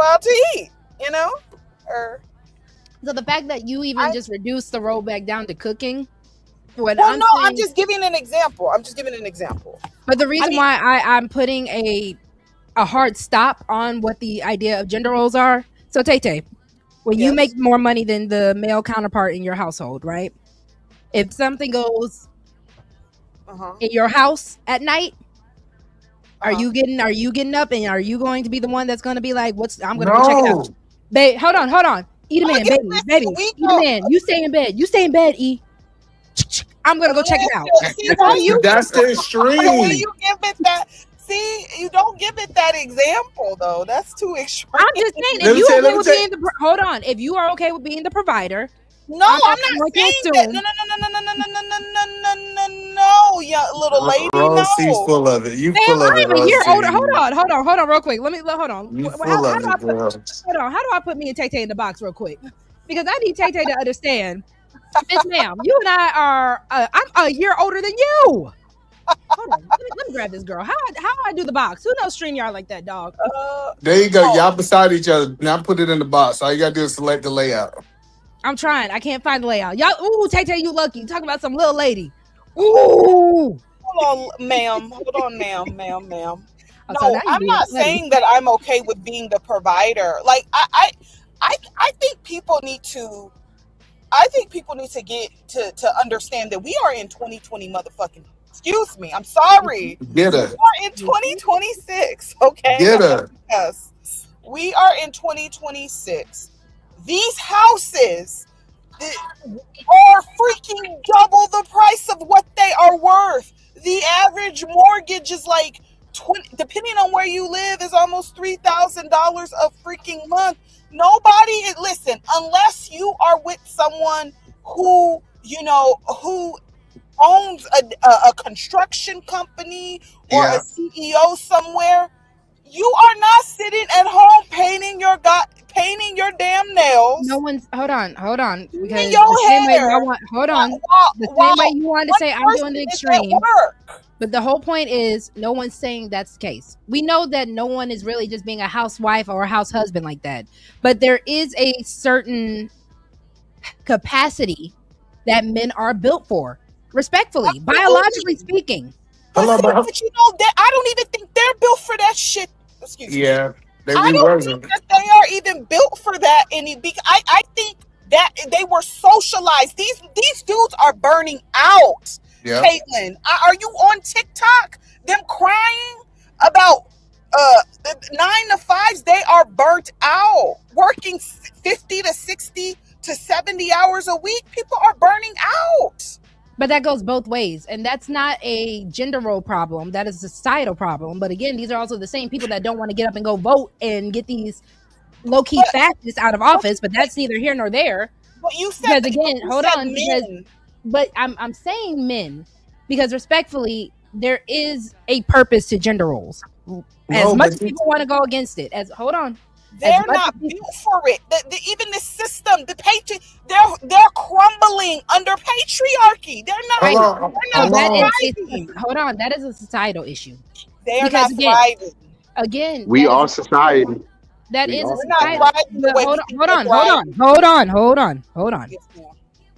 out to eat, Or So the fact that you even just reduced the role back down to cooking, what well, I'm no, I'm saying, just giving an example. but the reason why I'm putting a hard stop on what the idea of gender roles are. So Tay, when you make Yes. more money than the male counterpart in your household, right? If something goes in your house at night, are you getting up and are you going to be the one that's going to be like, I'm going to go check it out? No. Babe, hold on. Eat a man, baby. Eat a man. You stay in bed. E. I'm going to go check it out. See, why you That's the when extreme. you give it that? See, you don't give it that example though. That's too extreme. I'm just saying, if you okay with being hold on, if you are okay with being the provider, no, I'm not saying that. No, yeah, little lady, Rose, he's no. full of it. You Ma'am, full of I it, am a year Rose. older. Hold on, real quick. Hold on. You How full do of I it, put, girl. hold on? How do I put me and Tay in the box real quick? Because I need Tay to understand, Miss Ma'am, you and I are. I'm a year older than you. Hold on, let me grab this girl. How do I do the box? Who knows StreamYard like that, dog? There you go. Y'all beside each other. Now put it in the box. All you gotta do is select the layout. I'm trying. I can't find the layout. Y'all, ooh, Tay, you lucky. Talk about some little lady. Ooh. Hold on, ma'am. No, So I'm not saying that I'm okay with being the provider. Like I think people need to. I think people need to get to understand that we are in 2020 motherfucking. Excuse me. I'm sorry. Get her. We are in 2026. Okay. Get her. Yes. We are in 2026. These houses are freaking double the price of what they are worth. The average mortgage is like 20, depending on where you live, is almost $3,000 a freaking month. Nobody, listen, unless you are with someone who, who owns a construction company or a CEO somewhere, you are not sitting at home painting your damn nails. No one's hold on. Because your the same way hair. you want the same way you wanted to say I'm doing the extreme. But the whole point is no one's saying that's the case. We know that no one is really just being a housewife or a house husband like that. But there is a certain capacity that men are built for, respectfully, biologically speaking. But I don't even think they're built for that shit. Excuse me. Yeah, I don't think that they are even built for that. I think that they were socialized. These dudes are burning out. Yeah. Caitlin, are you on TikTok? Them crying about 9 to 5s. They are burnt out, working 50 to 60 to 70 hours a week. People are burning out. But that goes both ways. And that's not a gender role problem. That is a societal problem. But again, these are also the same people that don't want to get up and go vote and get these low-key fascists out of office. But that's neither here nor there. But you said because that, again, you hold said on. men. But I'm saying men because respectfully, there is a purpose to gender roles. As much as people want to go against it, hold on. They're not built for it. Even the system, they're crumbling under patriarchy. They're not. Thriving. Hold on. That is a societal issue. They are not thriving. Again, we are society. That is a societal. Hold on.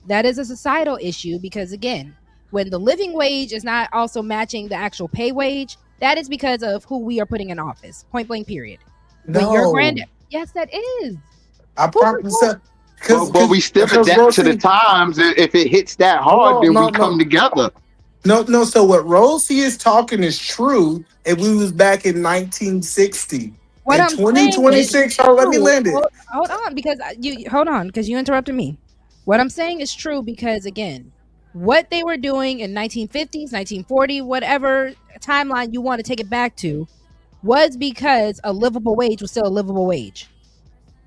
That is a societal issue because again, when the living wage is not also matching the actual pay wage, that is because of who we are putting in office. Point blank. Period. No. When your granddad, yes, that is. I promise. But we still adapt to the times. If it hits that hard, then we come together. No. So what Rosie is talking is true. If we was back in 1960, what I'm 2026, let me land it. Hold on, because you interrupted me. What I'm saying is true because again, what they were doing in 1950s, 1940, whatever timeline you want to take it back to, was because a livable wage was still a livable wage.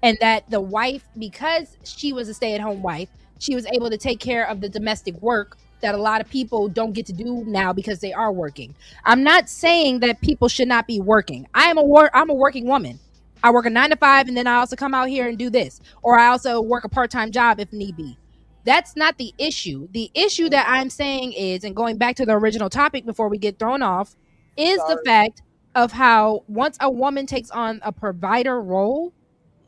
And that the wife, because she was a stay-at-home wife, she was able to take care of the domestic work that a lot of people don't get to do now because they are working. I'm not saying that people should not be working. I'm a working woman. I work a 9 to 5 and then I also come out here and do this. Or I also work a part-time job if need be. That's not the issue. The issue that I'm saying is, and going back to the original topic before we get thrown off, is the fact of how once a woman takes on a provider role,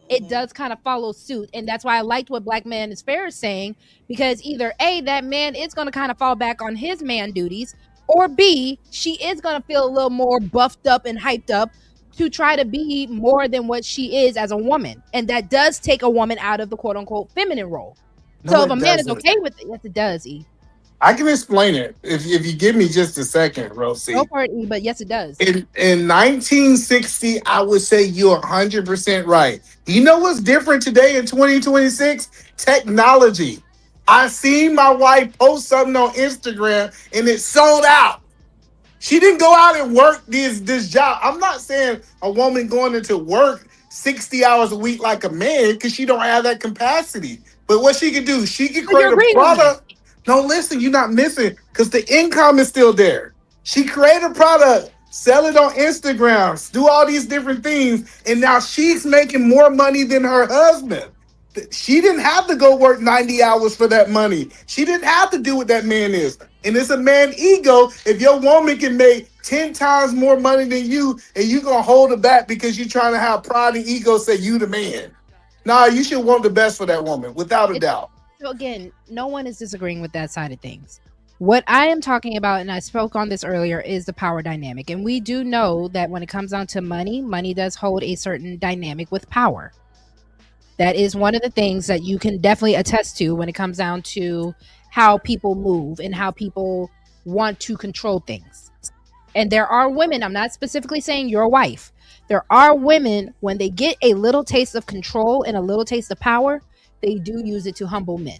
it does kind of follow suit. And that's why I liked what Black Man is Fair is saying, because either A, that man is going to kind of fall back on his man duties, or B, she is going to feel a little more buffed up and hyped up to try to be more than what she is as a woman. And that does take a woman out of the quote unquote feminine role. So if a man is okay with it, yes, it does, E. I can explain it if you give me just a second, Rosie. Go for it, E, but yes, it does. In 1960, I would say you're 100% right. You know what's different today in 2026? Technology. I seen my wife post something on Instagram and it sold out. She didn't go out and work this job. I'm not saying a woman going into work 60 hours a week like a man because she don't have that capacity. But what she can do, she can create a product. No, listen, you're not missing because the income is still there. She created a product, sell it on Instagram, do all these different things, and now she's making more money than her husband. She didn't have to go work 90 hours for that money. She didn't have to do what that man is. And it's a man ego. If your woman can make 10 times more money than you, and you're going to hold it back because you're trying to have pride and ego say you the man. Nah, you should want the best for that woman, without a doubt. So again, no one is disagreeing with that side of things. What I am talking about, and I spoke on this earlier, is the power dynamic. And we do know that when it comes down to money, money does hold a certain dynamic with power. That is one of the things that you can definitely attest to when it comes down to how people move and how people want to control things. And there are women, I'm not specifically saying your wife, there are women, when they get a little taste of control and a little taste of power, they do use it to humble men.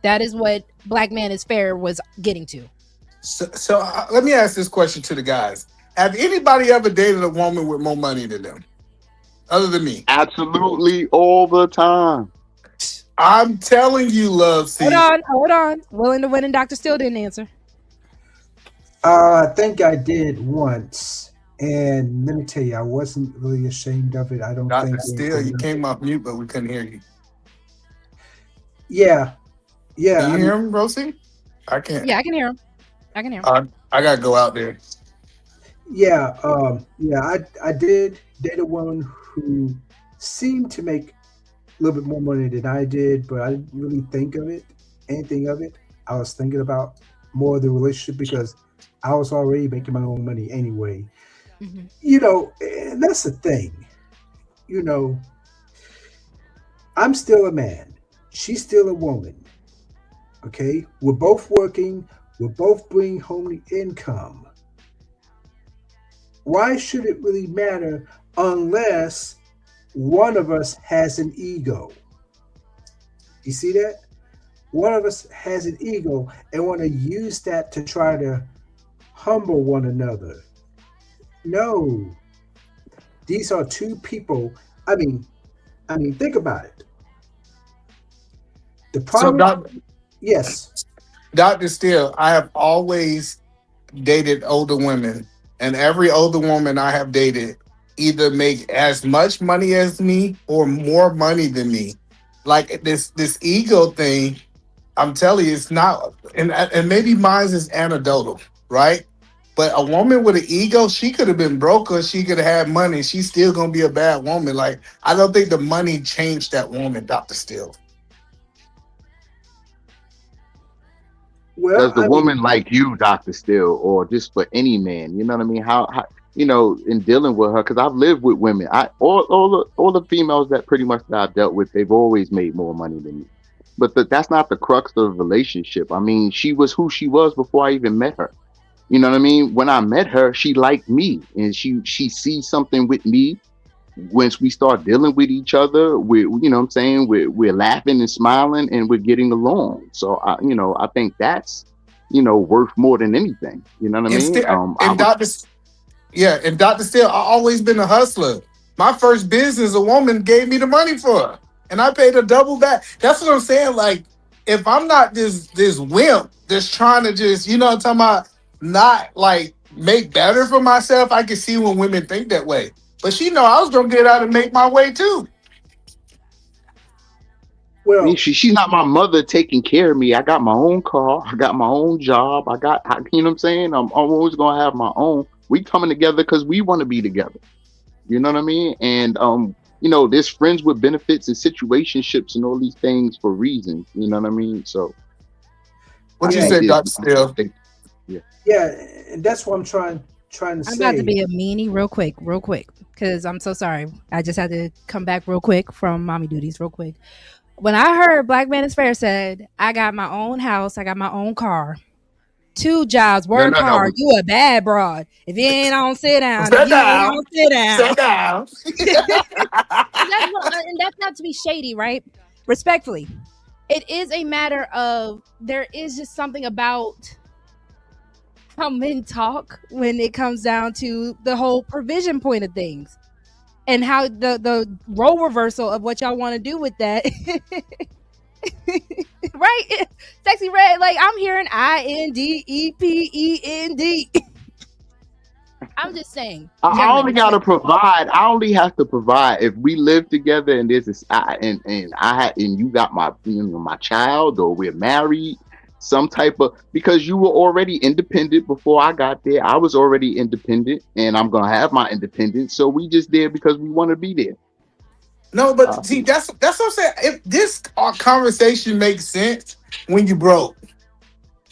That is what Black Man is Fair was getting to. So let me ask this question to the guys. Have anybody ever dated a woman with more money than them? Other than me? Absolutely, all the time. I'm telling you, Love C. Hold on. Willing to win and Dr. Still didn't answer. I think I did once. And let me tell you, I wasn't really ashamed of it. I don't think. Dr. Still, you came off mute, but we couldn't hear you. Yeah. Can you hear him, Rosie? I can't. Yeah, I can hear him. I gotta go out there. Yeah, I did date a woman who seemed to make a little bit more money than I did, but I didn't really think of anything of it. I was thinking about more of the relationship because I was already making my own money anyway. Mm-hmm. You know, and that's the thing. You know, I'm still a man. She's still a woman. Okay? We're both working. We're both bringing home the income. Why should it really matter unless one of us has an ego? You see that? One of us has an ego and want to use that to try to humble one another. No, these are two people. I mean, think about it. The So, primary, yes, Dr. Steele, I have always dated older women, and every older woman I have dated either make as much money as me or more money than me. Like this ego thing, I'm telling you, it's not, and maybe mine is anecdotal, right? But a woman with an ego, she could have been broke or she could have had money. She's still gonna be a bad woman. Like I don't think the money changed that woman, Dr. Steele. Does well, the woman like you, Dr. Still, or just for any man? You know what I mean? How in dealing with her, because I've lived with women. All the females that pretty much that I've dealt with, they've always made more money than me. But that's not the crux of the relationship. I mean, she was who she was before I even met her. You know what I mean? When I met her, she liked me, and she sees something with me. Once we start dealing with each other, you know what I'm saying, we're laughing and smiling and we're getting along. So I think that's worth more than anything. You know what I And mean? still, I and would. Dr. Yeah, and Dr. Steele, I always been a hustler. My first business, a woman gave me the money for her, and I paid her double back. That's what I'm saying. Like, if I'm not this wimp that's trying to just, what I'm talking about, not like make better for myself, I can see when women think that way. But she know I was gonna get out and make my way too. I mean, well, she's not my mother taking care of me. I got my own car. I got my own job. You know what I'm saying? I'm always gonna have my own. We coming together because we want to be together. You know what I mean? And there's friends with benefits and situationships and all these things for reasons. You know what I mean? So I What you yeah, think say, there's Dr. I Steele? think yeah. yeah, and that's what I'm trying to I'm about to say. be a meanie real quick, because I'm so sorry. I just had to come back real quick from mommy duties real quick. When I heard Black Man is Fair said, I got my own house, I got my own car, 2 jobs, No, work no, hard, no. you a bad broad. If you ain't on, sit down. If Sit you ain't down. on, sit down. Sit down. And that's not to be shady, right? Respectfully, it is a matter of there is just something about how men talk when it comes down to the whole provision point of things and how the role reversal of what y'all want to do with that. Right? Sexy Red, like I'm hearing INDEPEND. I'm just saying, I gentlemen, only gotta provide. I only have to provide if we live together and this is and you got my child or we're married, some type of because you were already independent before I got there. I was already independent and I'm gonna have my independence. So we just there because we want to be there. No, but see, that's what I'm saying. If this conversation makes sense when you broke.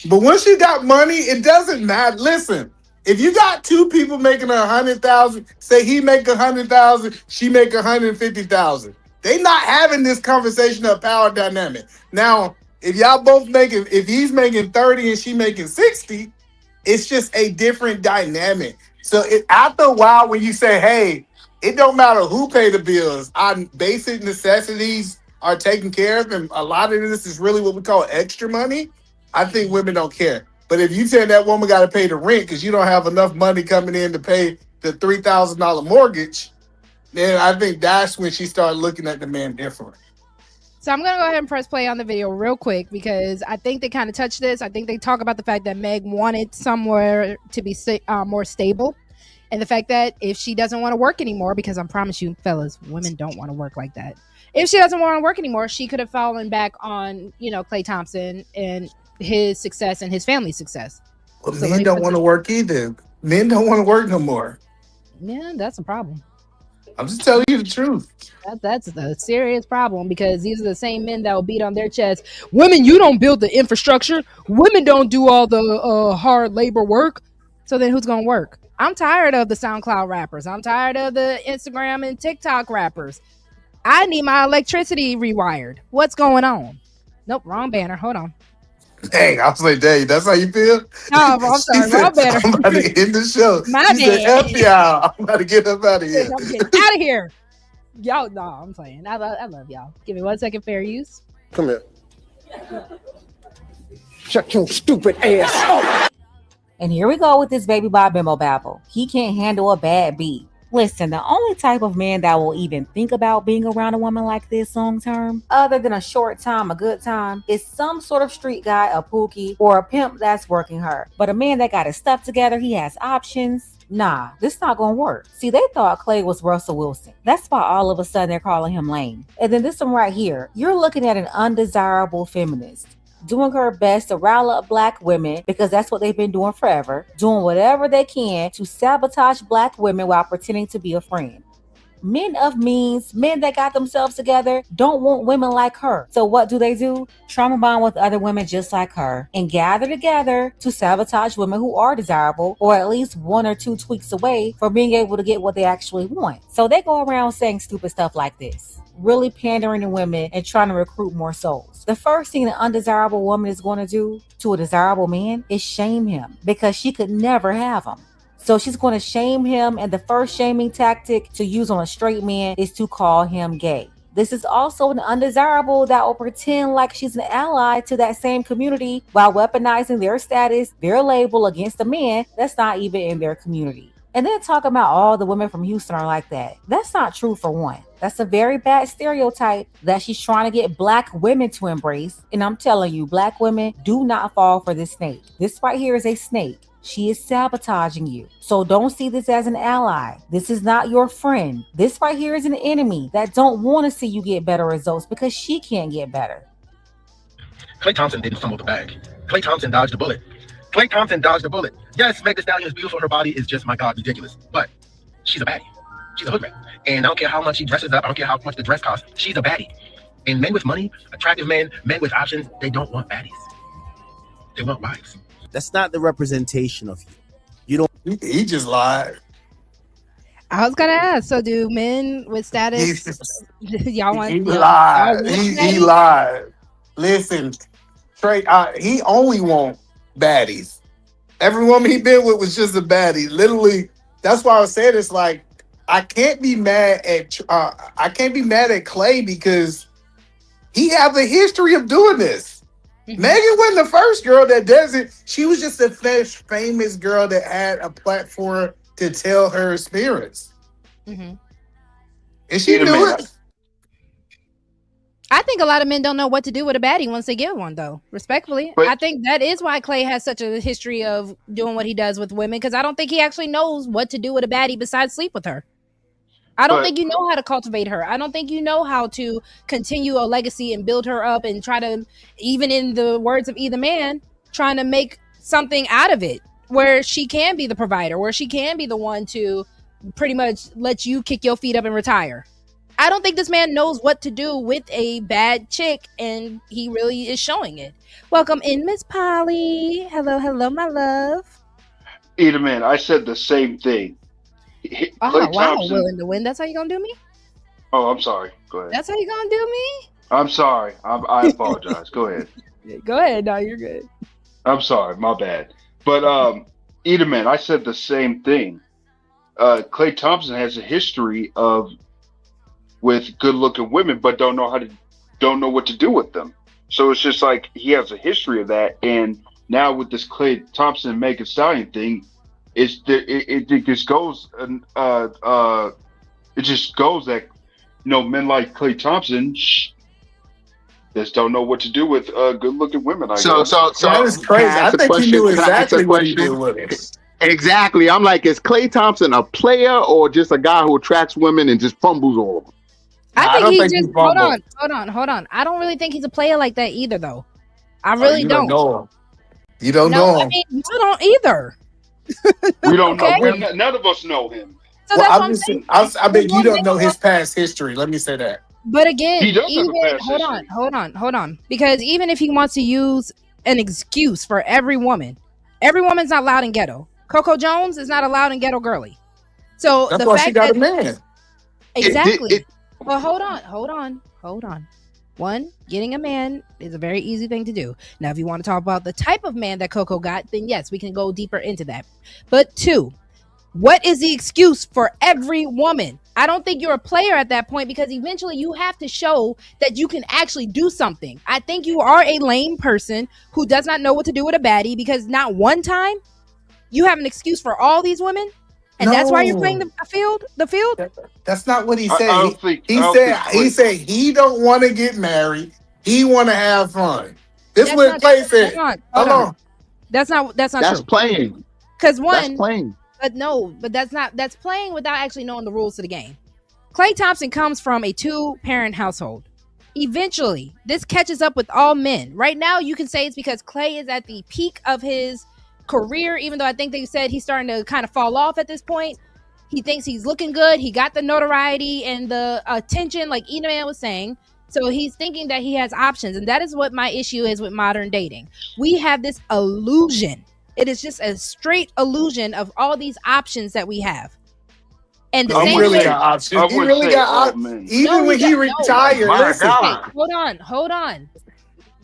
But once you got money, it doesn't matter. Listen, if you got two people making 100,000, say he make 100,000, she make 150,000. They not having this conversation of power dynamic. Now, if y'all both making, if he's making 30 and she making 60, it's just a different dynamic. So after a while, when you say, "Hey, it don't matter who pay the bills, our basic necessities are taken care of," and a lot of this is really what we call extra money. I think women don't care. But if you tell that woman got to pay the rent because you don't have enough money coming in to pay the $3,000 mortgage, then I think that's when she started looking at the man differently. So I'm gonna go ahead and press play on the video real quick because I think they kind of touch this. I think they talk about the fact that Meg wanted somewhere to be more stable, and the fact that if she doesn't want to work anymore, because I promise you, fellas, women don't want to work like that. If she doesn't want to work anymore, she could have fallen back on Klay Thompson and his success and his family's success. But so men don't want to work either. Men don't want to work no more. Yeah, that's a problem. I'm just telling you the truth. That's a serious problem because these are the same men that will beat on their chest. Women, you don't build the infrastructure. Women don't do all the hard labor work. So then who's going to work? I'm tired of the SoundCloud rappers. I'm tired of the Instagram and TikTok rappers. I need my electricity rewired. What's going on? Nope, wrong banner. Hold on. Dang, I was like, dang, that's how you feel? Oh, I'm sorry, wrong banner. I'm about to end the show. My she said, F y'all. I'm about to get up out of here. I'm getting out of here. Y'all, no, I'm playing. I love y'all. Give me 1 second, fair use. Come here. Shut your stupid ass up. And here we go with this baby Bob Bimbo babble. He can't handle a bad beat. Listen, the only type of man that will even think about being around a woman like this long term, other than a short time, a good time, is some sort of street guy, a pookie, or a pimp that's working her. But a man that got his stuff together, he has options. Nah, this not gonna work. See, they thought Clay was Russell Wilson. That's why all of a sudden they're calling him lame. And then this one right here, you're looking at an undesirable feminist, doing her best to rile up black women because that's what they've been doing forever, doing whatever they can to sabotage black women while pretending to be a friend. Men of means, men that got themselves together, don't want women like her. So what do? Trauma bond with other women just like her and gather together to sabotage women who are desirable or at least 1 or 2 tweaks away from being able to get what they actually want. So they go around saying stupid stuff like this, really pandering to women and trying to recruit more souls. The first thing an undesirable woman is going to do to a desirable man is shame him because she could never have him. So she's going to shame him, and the first shaming tactic to use on a straight man is to call him gay. This is also an undesirable that will pretend like she's an ally to that same community while weaponizing their status, their label against a man that's not even in their community. And then talking about all the women from Houston are like that. That's not true for one. That's a very bad stereotype that she's trying to get black women to embrace. And I'm telling you, black women do not fall for this snake. This right here is a snake. She is sabotaging you. So don't see this as an ally. This is not your friend. This right here is an enemy that don't want to see you get better results because she can't get better. Klay Thompson didn't fumble the bag. Klay Thompson dodged the bullet. Klay Thompson dodged the bullet. Yes, Meg Thee Stallion is beautiful. Her body is just, my God, ridiculous. But she's a baddie. She's a hood rat. And I don't care how much she dresses up. I don't care how much the dress costs. She's a baddie. And men with money, attractive men, men with options, they don't want baddies. They want wives. That's not the representation of you. You don't. He just lied. I was gonna ask. So, do men with status? Y'all want? He lied. He lied. Listen, Trey. He only want baddies. Every woman he been with was just a baddie. Literally, that's why I was saying it's like I can't be mad at Clay because he have a history of doing this. Mm-hmm. Megan wasn't the first girl that does it. She was just the first famous girl that had a platform to tell her experience. Mm-hmm. And she knew it. I think a lot of men don't know what to do with a baddie once they get one, though. Respectfully. But I think that is why Clay has such a history of doing what he does with women, because I don't think he actually knows what to do with a baddie besides sleep with her. I don't think you know how to cultivate her. I don't think you know how to continue a legacy and build her up and try to, even in the words of either man, trying to make something out of it where she can be the provider, where she can be the one to pretty much let you kick your feet up and retire. I don't think this man knows what to do with a bad chick, and he really is showing it. Welcome in, Miss Polly. Hello, my love. Either man, I said the same thing. Oh, wow, willing to win. That's how you gonna do me? Oh, I'm sorry. Go ahead. That's how you gonna do me? I'm sorry. I apologize. Go ahead. Go ahead. No, you're good. I'm sorry. My bad. But Edelman, I said the same thing. Klay Thompson has a history with good-looking women, but don't know what to do with them. So it's just like he has a history of that, and now with this Klay Thompson and Meg Thee Stallion thing. It just goes that men like Klay Thompson just don't know what to do with good-looking women. So that is crazy. I think he knew exactly what he did with it. Exactly. I'm like, is Klay Thompson a player or just a guy who attracts women and just fumbles all of them? I think he just hold on. I don't really think he's a player like that either, though. I really don't. You don't know him. I mean, you don't either. We don't know. None of us know him. So I bet you don't know his past history. Let me say that. But again, he does have a past history. Hold on. Because even if he wants to use an excuse for every woman's not loud and ghetto. Coco Jones is not a loud and ghetto girly. So that's why she got a man. Exactly. Well, hold on. One, getting a man is a very easy thing to do. Now, if you want to talk about the type of man that Coco got, then yes, we can go deeper into that. But two, What is the excuse for every woman? I don't think you're a player at that point because eventually you have to show that you can actually do something. I think you are a lame person who does not know what to do with a baddie because not one time you have an excuse for all these women, and that's why you're playing the field. The field. That's not what he I said. don't think. I He don't said think he Clay. said he don't want to get married. He want to have fun. This is That's what not. Clay Hold said. on. Hold on. That's not That's true. playing. Because That's one, playing. but that's playing without actually knowing the rules to the game. Klay Thompson comes from a 2-parent household. Eventually, this catches up with all men. Right now, you can say it's because Klay is at the peak of his career, even though I think they said he's starting to kind of fall off at this point. He thinks he's looking good. He got the notoriety and the attention, like Ina Man was saying. So he's thinking that he has options. And that is what my issue is with modern dating. We have this illusion. It is just a straight illusion of all these options that we have. And the No, he same really way, got options. He really got options. Even when he retired, listen. Okay, hold on.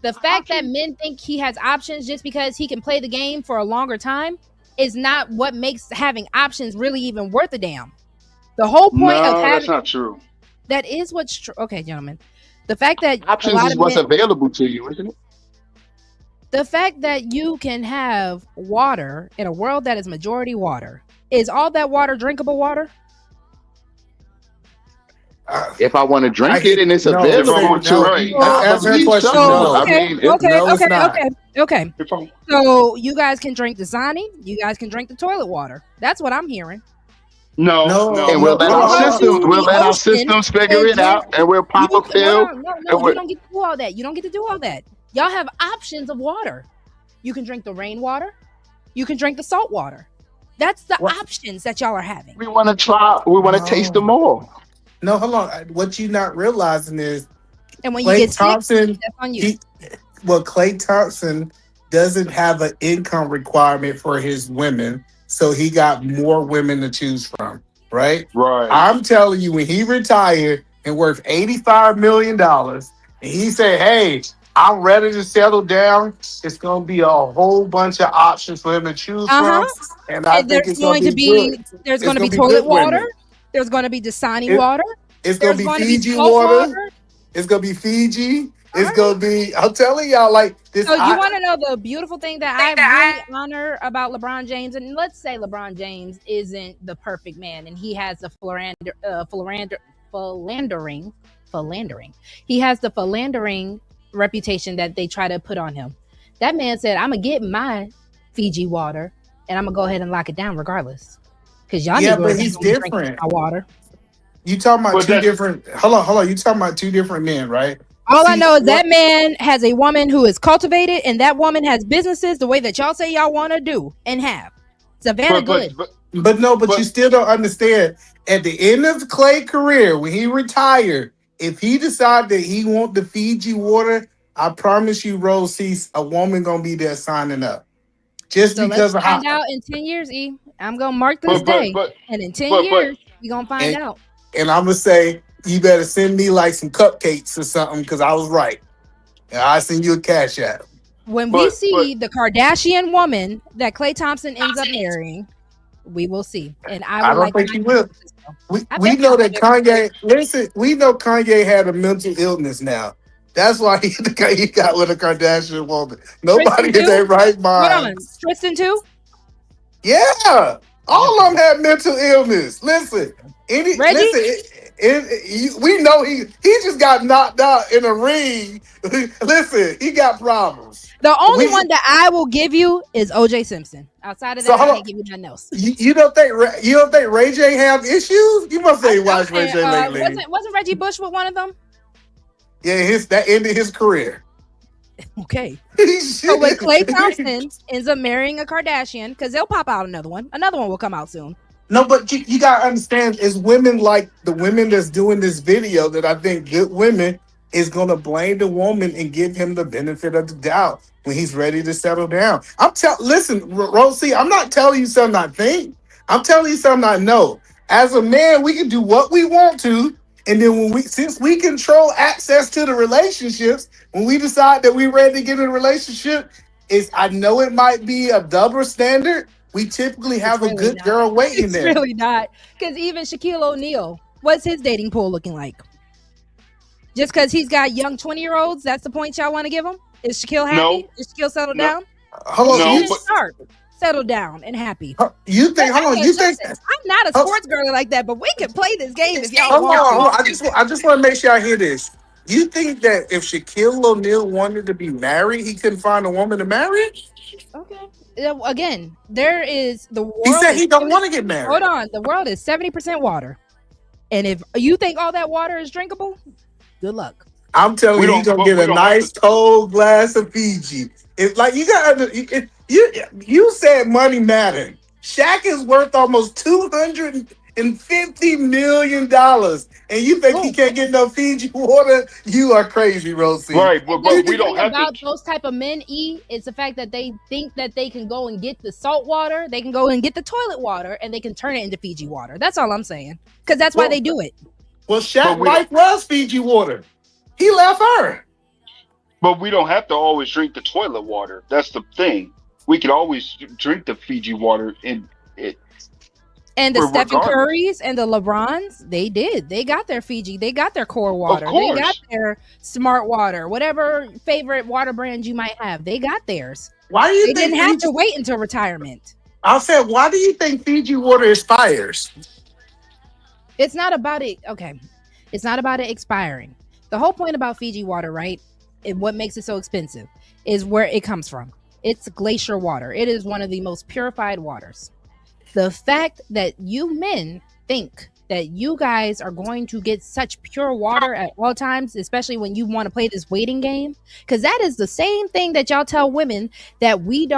The fact that men think he has options just because he can play the game for a longer time is not what makes having options really even worth a damn. The whole point of having that's not true. That is what's true. Okay, gentlemen. The fact that Options is what's available to you, isn't it? The fact that you can have water in a world that is majority water, is all that water drinkable water? If I want to drink it and it's available to me, I believe so. I mean, Okay. So you guys can drink the Dasani. You guys can drink the toilet water. That's what I'm hearing. No. And we'll let our systems figure it out, and we'll pop a pill. No, you don't get to do all that. You don't get to do all that. Y'all have options of water. You can drink the rainwater. You can drink the salt water. That's the options that y'all are having. We want to try. We want to taste them all. No, hold on. What you're not realizing is, and when you get Thompson, sick, that's on you. Klay Thompson doesn't have an income requirement for his women, so he got more women to choose from. Right. I'm telling you, when he retired and worth $85 million, and he said, "Hey, I'm ready to settle down," it's going to be a whole bunch of options for him to choose from, and I think it's going to be good. There's going to be toilet water. There's going to be Dasani water. It's going to be Fiji water. It's going to be Fiji. It's going to be, I'm telling y'all, like this. So you want to know the beautiful thing that I really honor about LeBron James? And let's say LeBron James isn't the perfect man and he has the philandering. He has the philandering reputation that they try to put on him. That man said, I'm going to get my Fiji water and I'm going to go ahead and lock it down regardless. Because y'all need but he's different. My water. You talking about two different? Hold on. You talking about two different men, right? All I know is that man has a woman who is cultivated, and that woman has businesses the way that y'all say y'all want to do and have. Savannah good. But you still don't understand. At the end of Klay's career, when he retired, if he decided that he want the Fiji water, I promise you, Rose sees a woman gonna be there signing up. Just so because let's find out in 10 years, E. I'm gonna mark this day, and in 10 years, we're gonna find out. And I'm gonna say, you better send me like some cupcakes or something because I was right. And I send you a cash app. When we see the Kardashian woman that Klay Thompson ends up marrying, we will see. And I don't think he will. We know that Kanye. Listen, we know Kanye had a mental illness now. That's why he got with a Kardashian woman. Nobody in their right mind. Tristan too? Yeah. All of them had mental illness. Listen, we know he just got knocked out in a ring. Listen, he got problems. The only one that I will give you is OJ Simpson. Outside of that, I can't give you nothing else. You don't think Ray J have issues? You must say watch Ray J lately. Wasn't Reggie Bush with one of them? Yeah, that ended his career. Okay. So when Klay Thompson ends up marrying a Kardashian, because they'll pop out another one will come out soon. No, but you gotta understand, it's women like the women that's doing this video that I think good women is gonna blame the woman and give him the benefit of the doubt when he's ready to settle down. Listen, Rosie, I'm not telling you something I think. I'm telling you something I know. As a man, we can do what we want to, and then since we control access to the relationships, when we decide that we're ready to get in a relationship, I know it might be a double standard, We typically It's have a really good not. girl waiting It's there. really not. Because even Shaquille O'Neal, what's his dating pool looking like? Just because he's got young 20-year-olds, that's the point y'all want to give him? Is Shaquille happy? No, Is Shaquille settled no, down? Hold Is on, no, Shannon but Sharp settled down and happy? you think? Hold on, Hey, you think? listen, I'm not a Hold, sports girl like that, but we can play this game if y'all hold want on, to. hold on. I just want to make sure I hear this. You think that if Shaquille O'Neal wanted to be married, he couldn't find a woman to marry? Okay. Again, there is the He world said is he don't want to get married. hold on. The world is 70% water. And if you think all that water is drinkable, good luck. I'm telling you, he's gonna get a nice cold glass of Fiji. It's like you got you said money mattered. Shaq is worth almost $250 million, and you think he can't get no Fiji water? You are crazy, Rosie. right, but That's we the don't thing have to. about those type of men, it's the fact that they think that they can go and get the salt water, they can go and get the toilet water, and they can turn it into Fiji water. That's all I'm saying. Because that's why they do it. Well, But Shaq we don't. wife was Fiji water. He left her. But we don't have to always drink the toilet water. That's the thing. We could always drink the Fiji water in it. And the Stephen Regardless, Currys and the LeBrons, they did. They got their Fiji. They got their core of water. They got course. their smart water. Whatever favorite water brand you might have, they got theirs. Why do you They think didn't have Fiji? to wait until retirement. I said, why do you think Fiji water expires? It's not about it. Okay. It's not about it expiring. The whole point about Fiji water, right? And what makes it so expensive is where it comes from. It's glacier water. It is one of the most purified waters. The fact that you men think that you guys are going to get such pure water at all times, especially when you want to play this waiting game, because that is the same thing that y'all tell women that we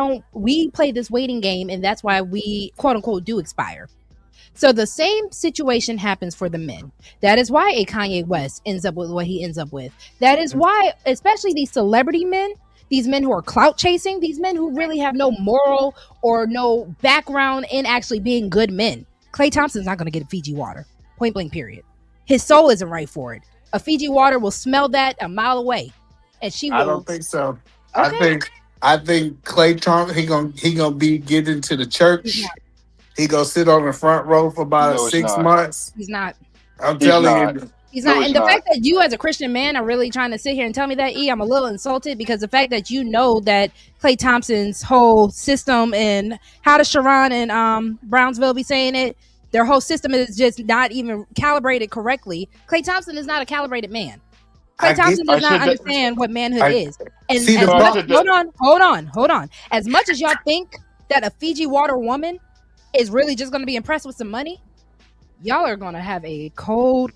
play this waiting game, and that's why we quote unquote do expire. So the same situation happens for the men. That is why a Kanye West ends up with what he ends up with. That is why, especially these celebrity men, these men who are clout chasing, these men who really have no moral or no background in actually being good men. Klay Thompson's not going to get Fiji water. Point blank, period. His soul isn't right for it. A Fiji water will smell that a mile away. And she will. I don't think so. Okay. I think Klay Thompson, he gonna be getting to the church. He gonna sit on the front row for about No, it's 6 not. months. He's not. I'm He's telling not. you. He's No, not. it's And the not. fact that you as a Christian man are really trying to sit here and tell me that, I'm a little insulted, because the fact that you know that Klay Thompson's whole system, and how does Sharon and Brownsville be saying it? Their whole system is just not even calibrated correctly. Klay Thompson is not a calibrated man. Klay Thompson does not understand what manhood is. And See, as the much, problem- hold on. As much as y'all think that a Fiji water woman is really just going to be impressed with some money, y'all are going to have a cold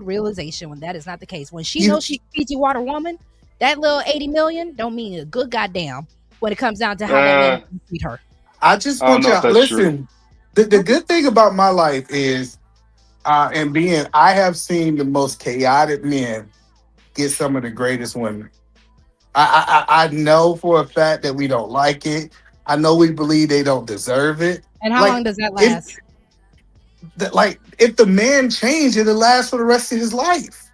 realization when that is not the case. When she knows she's a Fiji water woman, that little 80 million don't mean a good goddamn when it comes down to how that man treat her. I just I don't want know you if to that's listen. The good thing about my life is, and being, I have seen the most chaotic men get some of the greatest women. I know for a fact that we don't like it. I know we believe they don't deserve it. And how long does that last? If the man changed, it'll last for the rest of his life.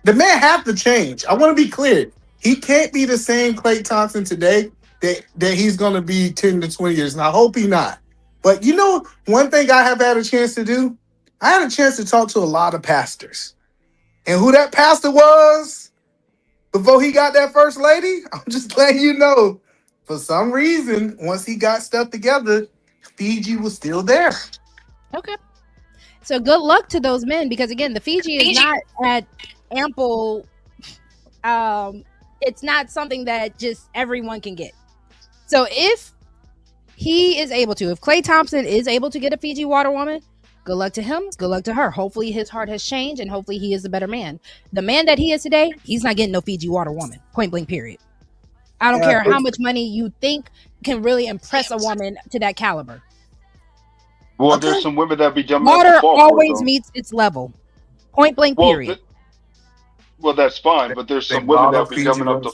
The man have to change. I want to be clear. He can't be the same Klay Thompson today that he's going to be 10 to 20 years. And I hope he not. But you know, one thing I have had a chance to do, I had a chance to talk to a lot of pastors. And who that pastor was before he got that first lady, I'm just letting you know, for some reason, once he got stuff together, Fiji was still there. Okay. So good luck to those men, because again, the Fiji is not at ample. It's not something that just everyone can get. So if he is able to, if Klay Thompson is able to get a Fiji water woman, good luck to him. Good luck to her. Hopefully his heart has changed, and hopefully he is a better man. The man that he is today, he's not getting no Fiji water woman. Point blank, period. I don't care how much money you think can really impress a woman to that caliber. Well, there's some women that be jumping Water up the fall always meets its level. Point blank, period. Well, that's fine, but there's some women that be jumping up the.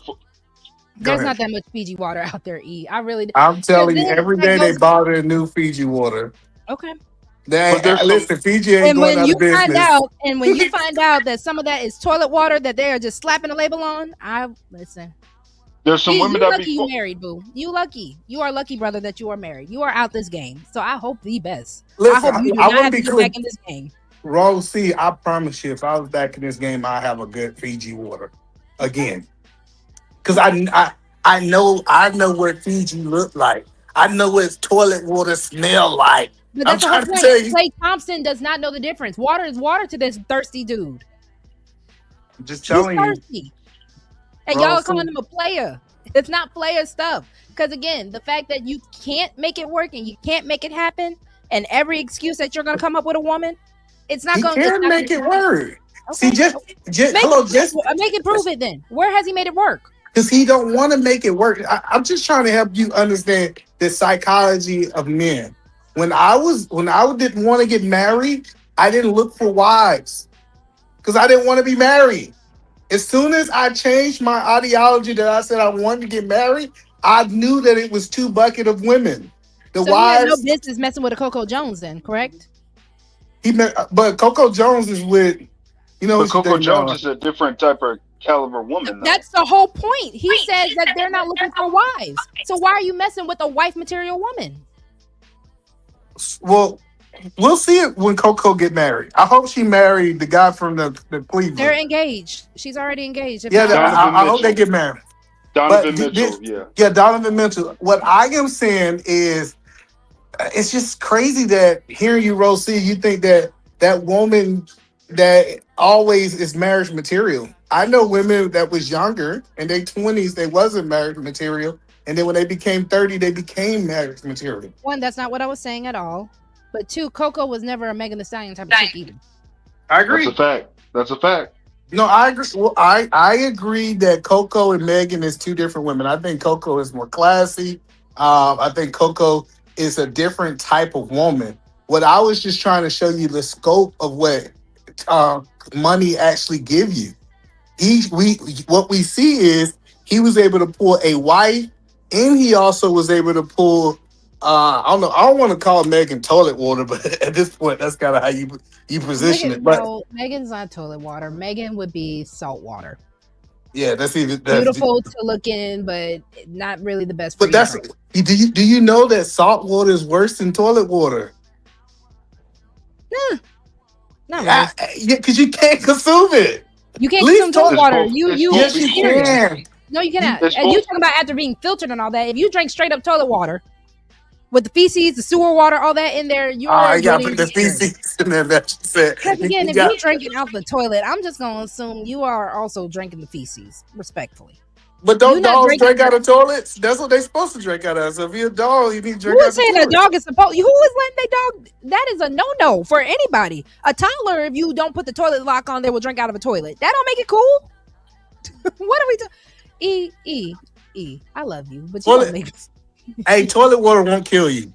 There's not that much Fiji water out there, E. I'm telling you, every day they bother a new Fiji water. Okay. Listen, Fiji ain't going out of business. And when you find out that some of that is toilet water that they are just slapping a label on, listen. There's some women you that lucky you married, boo. You lucky. You are lucky, brother, that you are married. You are out this game. So I hope the best. Listen, I hope you do I not want have to to be get clear. back in this game. Rose C, I promise you, if I was back in this game, I'd have a good Fiji water again. Because I know what Fiji look like. I know what toilet water smell like. But I'm that's the whole trying to point. tell you. Klay Thompson does not know the difference. Water is water to this thirsty dude. I'm just He's telling you. thirsty. And y'all are Rose calling C, him a player. It's not player stuff. Because again, the fact that you can't make it work and you can't make it happen, and every excuse that you're gonna come up with a woman, it's not he gonna can make it work. See, Okay. just Make it prove it then. Where has he made it work? because he don't want to make it work. I'm just trying to help you understand the psychology of men. When I didn't want to get married, I didn't look for wives because I didn't want to be married. As soon as I changed my ideology that I said I wanted to get married, I knew that it was two bucket of women. The So he had no wives business messing with a Coco Jones then, correct? but Coco Jones is with, But who she Coco dating Jones now. is a different type of caliber woman, though. That's the whole point. He says that they're not looking for wives. So why are you messing with a wife material woman? Well, we'll see it when Coco get married. I hope she married the guy from the Cleveland. They're engaged. She's already engaged. Yeah, I hope they get married. Donovan Mitchell, yeah, Donovan Mitchell. What I am saying is, it's just crazy that hearing you, Rosie, you think that that woman that always is marriage material. I know women that was younger in their 20s, they wasn't marriage material, and then when they became 30, they became marriage material. One, that's not what I was saying at all. But two, Coco was never a Megan Thee Stallion type of chick either. I agree. That's a fact. No, I agree. Well, I agree that Coco and Megan is two different women. I think Coco is more classy. I think Coco is a different type of woman. What I was just trying to show you the scope of what money actually give you. What we see is he was able to pull a wife, and he also was able to pull. I don't know. I don't want to call Megan toilet water, but at this point, that's kind of how you position it. But no, Megan's not toilet water. Megan would be salt water. Yeah, that's Beautiful to look in, but not really the best. But that's do you know that salt water is worse than toilet water? Not really. Yeah, because you can't consume it. You can't consume toilet water. Yes, you can. No, you cannot. And you talking about after being filtered and all that. If you drink straight up toilet water with the feces, the sewer water, all that in there, you are. You gotta put the feces in there. That you said. Because again, if you're drinking out the toilet, I'm just gonna assume you are also drinking the feces, respectfully. But don't dogs drink out of toilets? That's what they're supposed to drink out of. So if you're a dog, you need to drink out of the toilet. Who is saying a dog is supposed? Who is letting their dog? That is a no-no for anybody. A toddler, if you don't put the toilet lock on, they will drink out of a toilet. That don't make it cool. What are we doing? E. I love you, but you don't make it. Hey, toilet water won't kill you.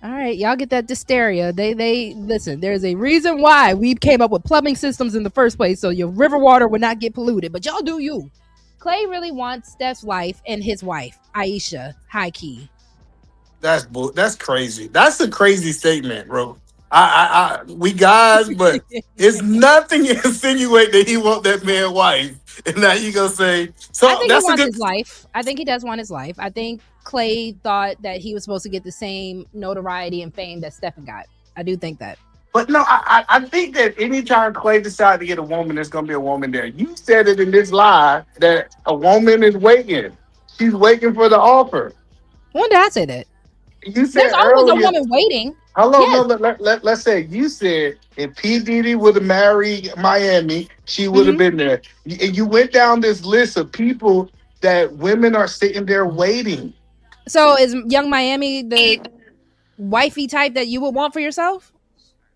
All right, y'all get that dysteria. They listen. There's a reason why we came up with plumbing systems in the first place, so your river water would not get polluted. But y'all do you. Klay really wants Steph's life and his wife, Aisha, high key. That's crazy. That's a crazy statement, bro. We guys, but it's nothing to insinuate that he want that man wife. And now you gonna say so. I think That's he wants a good his life. I think he does want his life. I think Klay thought that he was supposed to get the same notoriety and fame that Stephen got. I do think that. But no, I think that anytime Klay decides to get a woman, there's gonna be a woman there. You said it in this live that a woman is waiting. She's waiting for the offer. When did I say that? You said there's always earlier, a woman waiting. Hello, yes. No, let's say you said if P. Diddy would have married Miami, she would have been there. And you went down this list of people that women are sitting there waiting. So is Young Miami the wifey type that you would want for yourself?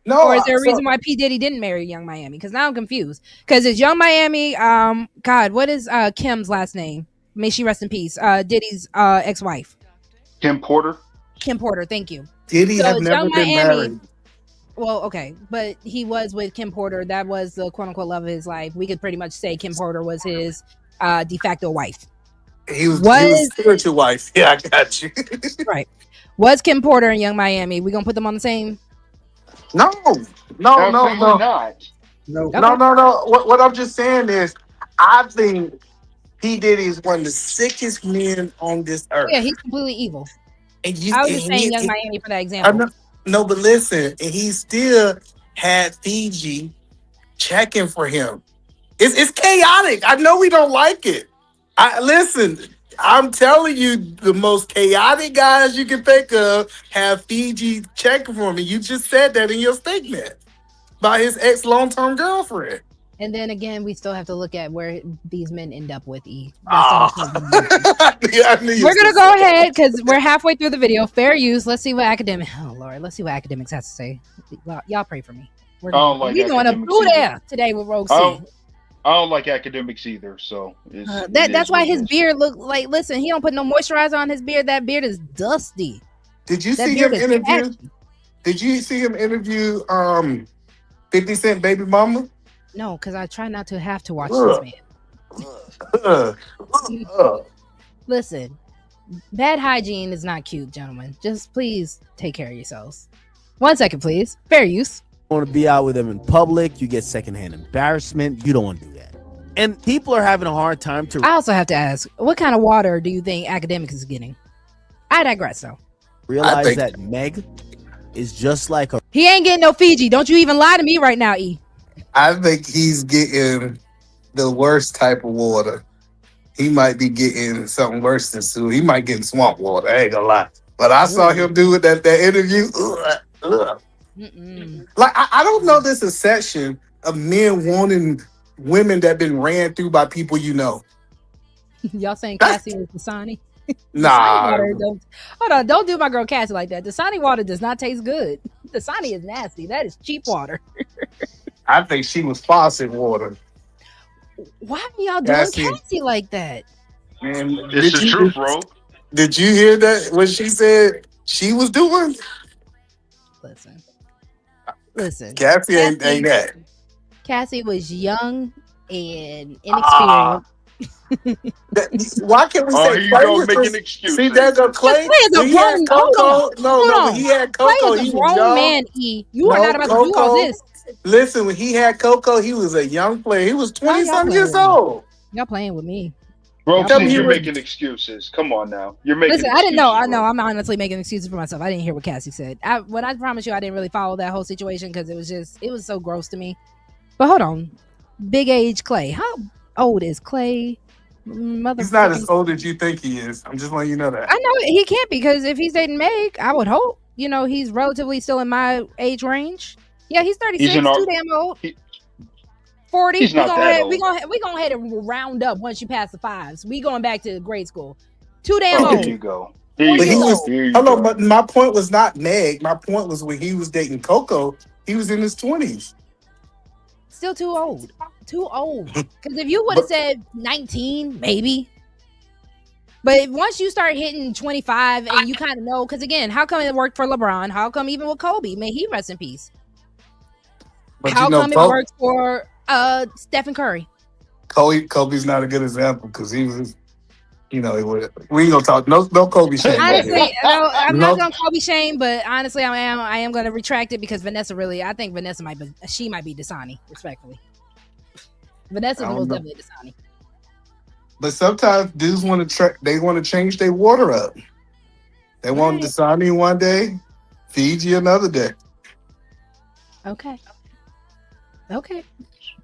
No. Or is there a reason why P. Diddy didn't marry Young Miami? Because now I'm confused. Because it's Young Miami. God, what is Kim's last name? May she rest in peace. Diddy's ex-wife. Kim Porter. Kim Porter. Thank you. Diddy have never been married. Well, okay, but he was with Kim Porter. That was the quote unquote love of his life. We could pretty much say Kim Porter was his de facto wife. He was spiritual wife. Yeah, I got you. Right. Was Kim Porter and Young Miami? We gonna put them on the same? No. Not. No. What I'm just saying is, I think P. Diddy is one of the sickest men on this Yeah, earth. he's completely evil. And you, I was and just saying Young he- Miami for that I example. know, no, but listen, and he still had Fiji checking for him. It's chaotic. I know we don't like it. Listen. I'm telling you, the most chaotic guys you can think of have Fiji checking for me. You just said that in your statement by his ex long-term girlfriend. And then again, we still have to look at where these men end up with E. I knew you We're was gonna gonna go say that. ahead because we're halfway through the video. Fair use. Let's see what academic. Oh Lord, let's see what academics has to say. Y'all pray for me. We're don't like going up academics through either. there today with Rogue I C. don't like academics either. So That's why his beard look like. Listen, he don't put no moisturizer on his beard. That beard is dusty. Did you That see beard him is interview? patchy. Did you see him interview 50 Cent baby mama? No, because I try not to have to watch this man. Listen, bad hygiene is not cute, gentlemen. Just please take care of yourselves. 1 second, please. Fair use. You want to be out with them in public, you get secondhand embarrassment. You don't want to do that. And people are having a hard time to I also have to ask, what kind of water do you think academics is getting? I digress, though. realize that Meg is just like a. He ain't getting no Fiji. Don't you even lie to me right now, E. I think he's getting the worst type of water. He might be getting something worse than sewer. He might get swamp water. I ain't gonna lie. But I saw him do it that interview. Like I don't know this exception of men wanting women that been ran through by people you know. Y'all saying Cassie was Dasani? Nah. Hold on, don't do my girl Cassie like that. Dasani water does not taste good. Dasani is nasty. That is cheap water. I think she was faucet water. Why are y'all doing Cassie like that? Man, it's the truth, bro. Did you hear that? What she said she was doing? Listen. Cassie ain't that. Cassie was young and inexperienced. Why can't we say you Clay go was making the- excuses. See, there go Clay. Clay is a When he had grown- Coco, hold on. when he had Coco, Clay is a he was grown young. man, E. You are not about to do all this. Listen, when he had Coco, he was a young player. He was Why 20-some y'all years playing with me? old. Y'all playing with me. Bro, Tell me you're he was- making excuses. Come on now. You're making Listen, I didn't know. excuses, I know. bro. I'm honestly making excuses for myself. I didn't hear what Cassie said. When I promise you, I didn't really follow that whole situation because it was so gross to me. But hold on, big age Clay. How old is Clay? He's not as old as you think he is. I'm just letting you know that. I know he can't because if he's dating Meg, I would hope he's relatively still in my age range. Yeah, he's 36. Too damn old. 40. He's not that old. We gonna head and round up once you pass the fives. We going back to grade school. Too damn Oh, old. here you go. But he was. Here you Hello, go. but my point was not Meg. My point was when he was dating Coco, he was in his 20s. Still too old. Too old. Because if you would have said 19, maybe. But once you start hitting 25 and you kind of know, because again, how come it worked for LeBron? How come even with Kobe? May he rest in peace. But How come it Kobe- worked for Stephen Curry? Kobe's not a good example because he was, we ain't gonna talk. No Kobe shame. Honestly, no, I'm No- not gonna Kobe shame, but honestly, I am gonna retract it because I think Vanessa might be Dasani, respectfully. Vanessa's I don't most know. definitely Dasani. But sometimes dudes want to change their water up. They want Dasani one day, Fiji another day. Okay.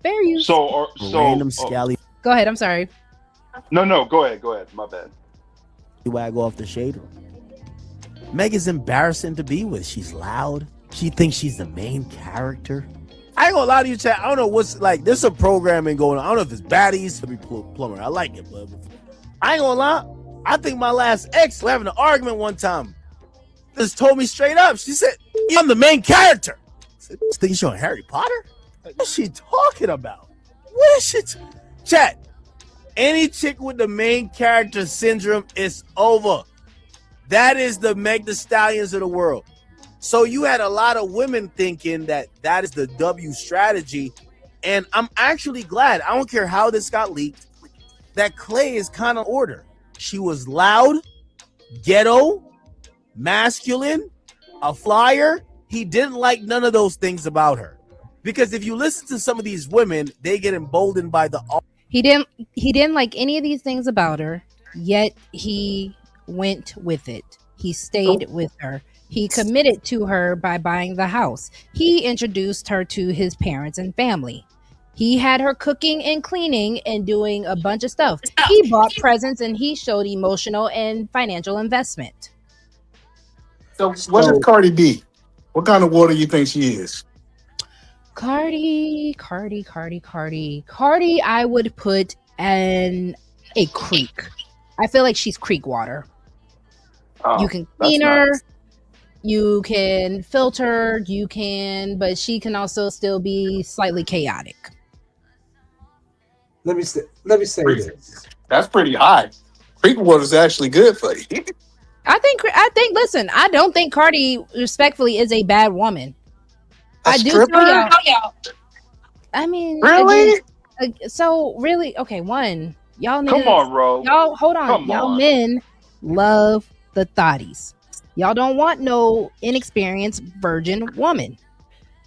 Fair use. So Random scally Go ahead. I'm sorry. No, go ahead. My bad. wag off the shade. Meg is embarrassing to be with. She's loud. She thinks she's the main character. I ain't gonna lie to you, chat. I don't know what's like. There's some programming going on. I don't know if it's baddies to be plumber. I like it, but I ain't gonna lie. I think my last ex was having an argument one time. Just told me straight up. She said, "I'm the main character." I said, "This thing showing Harry Potter? What's she talking about? What is she? Chat. Any chick with the main character syndrome is over. That is the Meg Thee Stallions of the world. So you had a lot of women thinking that is the W strategy. And I'm actually glad, I don't care how this got leaked, that Clay is kind of order. She was loud, ghetto, masculine, a flyer. He didn't like none of those things about her. Because if you listen to some of these women, they get emboldened by the He didn't like any of these things about her, yet he went with it. He stayed with her. He committed to her by buying the house. He introduced her to his parents and family. He had her cooking and cleaning and doing a bunch of stuff. He bought presents and he showed emotional and financial investment. So what is Cardi B? What kind of water you think she is? Cardi, I would put in a creek. I feel like she's creek water. Oh, You can clean her, you can filter, but she can also still be slightly chaotic. Let me say this. That's pretty high. Creek water is actually good for you. I think. Listen, I don't think Cardi, respectfully, is a bad woman. A stripper? Tell y'all. I mean, really? So really, okay. One, y'all niggas, Come on, Ro. y'all hold on. Come Y'all on. men love the thotties. Y'all don't want no inexperienced virgin woman.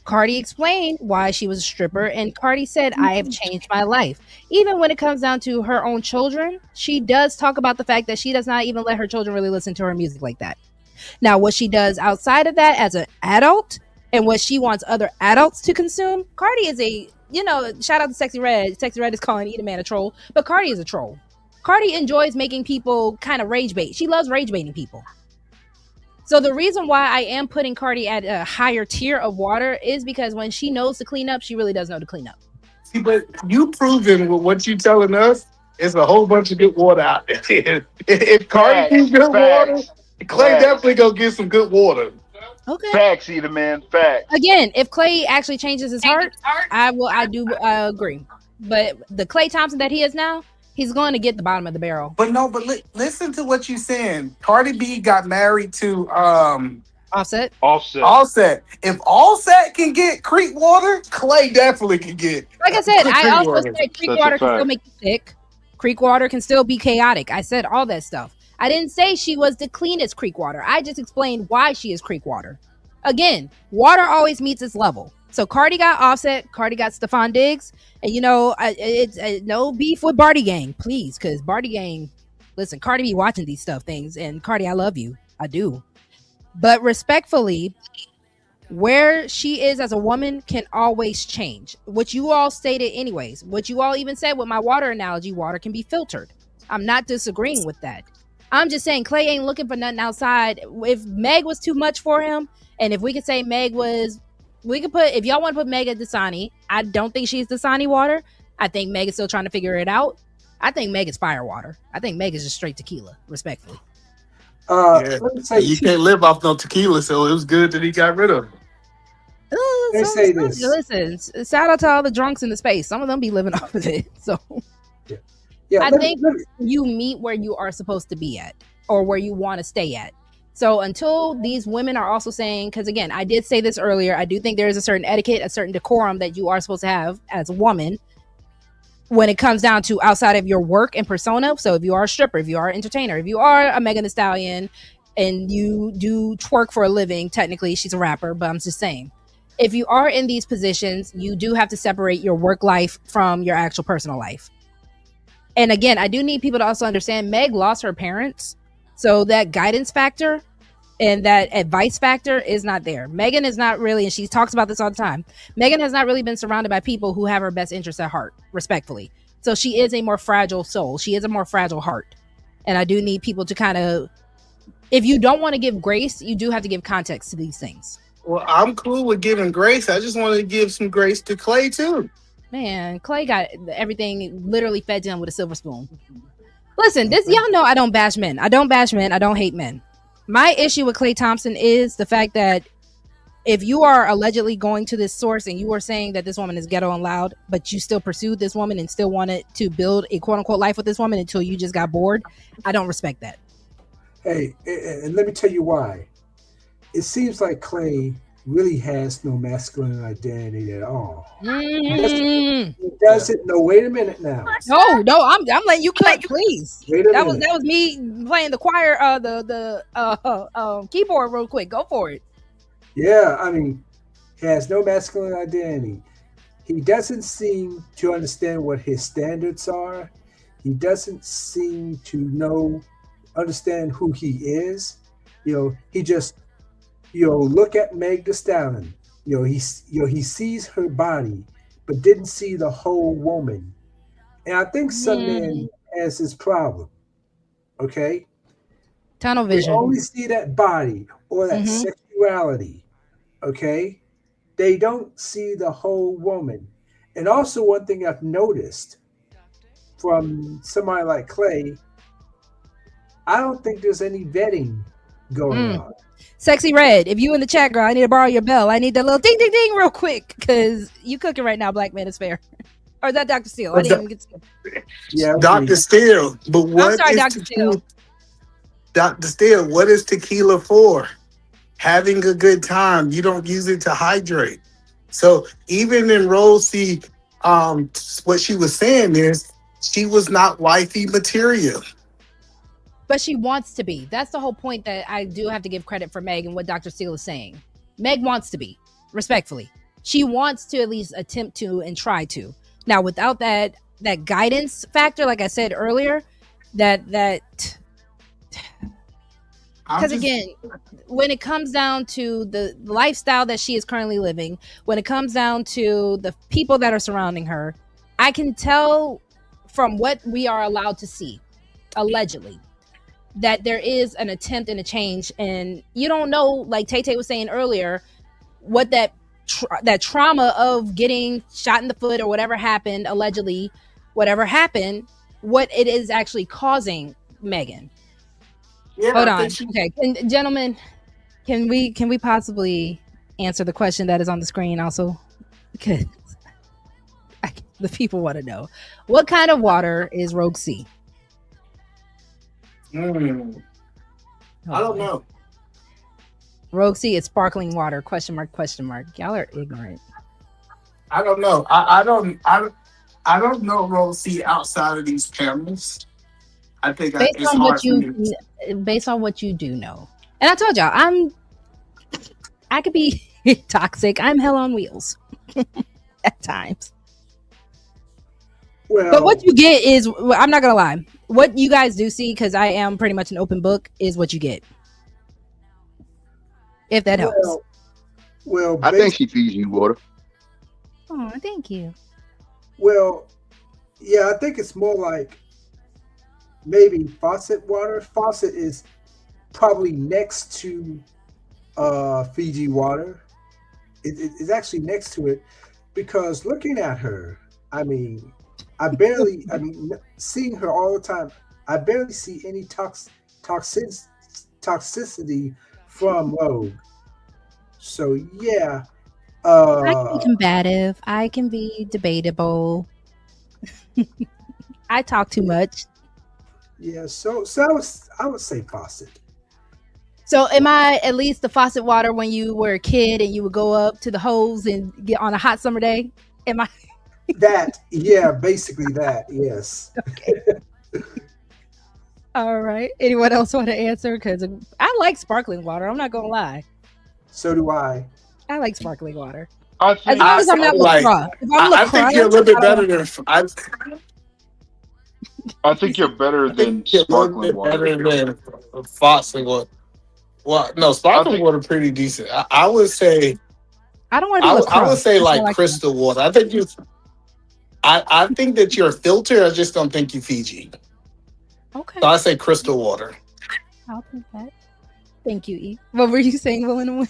Cardi explained why she was a stripper, and Cardi said, "I have changed my life." Even when it comes down to her own children, she does talk about the fact that she does not even let her children really listen to her music like that. Now, what she does outside of that as an adult and what she wants other adults to consume, Cardi is shout out to Sexy Red. Sexy Red is calling Eat a Man a troll, but Cardi is a troll. Cardi enjoys making people kind of rage bait. She loves rage baiting people. So the reason why I am putting Cardi at a higher tier of water is because when she knows to clean up, she really does know to clean up. See, but you proving with what you telling us, it's a whole bunch of good water out there. If Cardi gets good water, Clay definitely go get some good water. Okay. Facts, Eat a Man. Facts. Again, if Clay actually changes his heart, I do agree. But the Clay Thompson that he is now, he's going to get the bottom of the barrel. But listen to what you're saying. Cardi B got married to Offset. If Offset can get creek water, Clay definitely can get. Like I said, I also water. said creek water can still make you sick. Creek water can still be chaotic. I said all that stuff. I didn't say she was the cleanest creek water. I just explained why she is creek water. Again, water always meets its level. So Cardi got Offset, Cardi got Stephon Diggs, and it's no beef with Barty Gang, please, because Barty Gang, listen, Cardi be watching these things, and Cardi, I love you, I do, but respectfully, where she is as a woman can always change. What you all stated, anyways, what you all even said with my water analogy, water can be filtered. I'm not disagreeing with that. I'm just saying Clay ain't looking for nothing outside. If Meg was too much for him, and if we could say Meg was. If y'all want to put Meg at Dasani, I don't think she's Dasani water. I think Meg is still trying to figure it out. I think Meg is fire water. I think Meg is just straight tequila, respectfully. Let me say you can't live off no tequila, so it was good that he got rid of it. They say this. Listen, shout out to all the drunks in the space. Some of them be living off of it. So Yeah, I think you meet where you are supposed to be at or where you want to stay at. So until these women are also saying, because again, I did say this earlier, I do think there is a certain etiquette, a certain decorum that you are supposed to have as a woman when it comes down to outside of your work and persona. So if you are a stripper, if you are an entertainer, if you are a Megan Thee Stallion and you do twerk for a living, technically she's a rapper, but I'm just saying, if you are in these positions, you do have to separate your work life from your actual personal life. And again, I do need people to also understand Meg lost her parents. So that guidance factor and that advice factor is not there. Megan is not really, and she talks about this all the time, Megan has not really been surrounded by people who have her best interests at heart, respectfully. So she is a more fragile soul. She is a more fragile heart. And I do need people to kind of, if you don't want to give grace, you do have to give context to these things. Well, I'm cool with giving grace. I just want to give some grace to Clay, too. Man, Clay got everything literally fed to him with a silver spoon. Listen, y'all know I don't bash men. I don't hate men. My issue with Klay Thompson is the fact that if you are allegedly going to this source and you are saying that this woman is ghetto and loud, but you still pursued this woman and still wanted to build a quote unquote life with this woman until you just got bored, I don't respect that. Hey, and let me tell you why. It seems like Clay really has no masculine identity at all. He doesn't. No, wait a minute now. No, I'm letting you cut, please. That minute. was me playing the choir, the keyboard real quick. Go for it. Yeah, I mean, he has no masculine identity. He doesn't seem to understand what his standards are. He doesn't seem to understand who he is. He just, look at Meg Thee Stallion. He sees her body, but didn't see the whole woman. And I think some men has this problem. Okay, Tunnel they vision. only see that body or that sexuality. Okay, they don't see the whole woman. And also, one thing I've noticed from somebody like Clay, I don't think there's any vetting going on. Sexy Red, if you in the chat, girl, I need to borrow your bell. I need that little ding, ding, ding real quick because you cooking right now, Black Man is Fair. Or is that Dr. Steele? I didn't even get to. Yeah, Dr. Steele. But what I'm sorry, is Dr. Steele. Dr. Steele, what is tequila for? Having a good time. You don't use it to hydrate. So even in Rosie, what she was saying is she was not wifey material. But she wants to be. That's the whole point that I do have to give credit for Meg and what Dr. Steele is saying. Meg wants to be, respectfully. She wants to at least attempt to and try to. Now, without that guidance factor, like I said earlier, because again, when it comes down to the lifestyle that she is currently living, when it comes down to the people that are surrounding her, I can tell from what we are allowed to see, allegedly, that there is an attempt and a change. And you don't know, like Tay was saying earlier, what that trauma of getting shot in the foot or whatever happened, allegedly, whatever happened, what it is actually causing Megan. Yeah, hold on. Okay, gentlemen, can we possibly answer the question that is on the screen also? Because the people want to know, what kind of water is Rogue C? I don't know. Rogue C is sparkling water, question mark, question mark. Y'all are ignorant. I don't know. I don't know Rogue C outside of these panels. I think based on what you do know. And I told y'all, I could be toxic. I'm hell on wheels at times. Well, but what you get is, I'm not gonna lie, what you guys do see, because I am pretty much an open book, is what you get. If that helps. Well, I think she feeds you water. Oh, thank you. Well, yeah, I think it's more like maybe faucet water. Faucet is probably next to Fiji water. It's actually next to it, because looking at her, seeing her all the time, I barely see any toxicity from Rogue. So yeah, I can be combative. I can be debatable. I talk too much. Yeah, so I would say faucet. So am I at least the faucet water when you were a kid and you would go up to the hose and get on a hot summer day? Am I that? Yeah, basically that. Yes. Okay. All right. Anyone else want to answer? Because I like sparkling water. I'm not gonna lie. So do I. I like sparkling water. I as long as I'm not LaCroix. I think you're a little bit better than. I think you're better than sparkling water. Better than faucet water. Well, no, sparkling water pretty decent. I would say. I don't want to be LaCroix. I would say like crystal water. I think you. I think that you're a filter. I just don't think you Fiji. Okay. So I say crystal water. I'll take that. Thank you, E. What were you saying, Willen?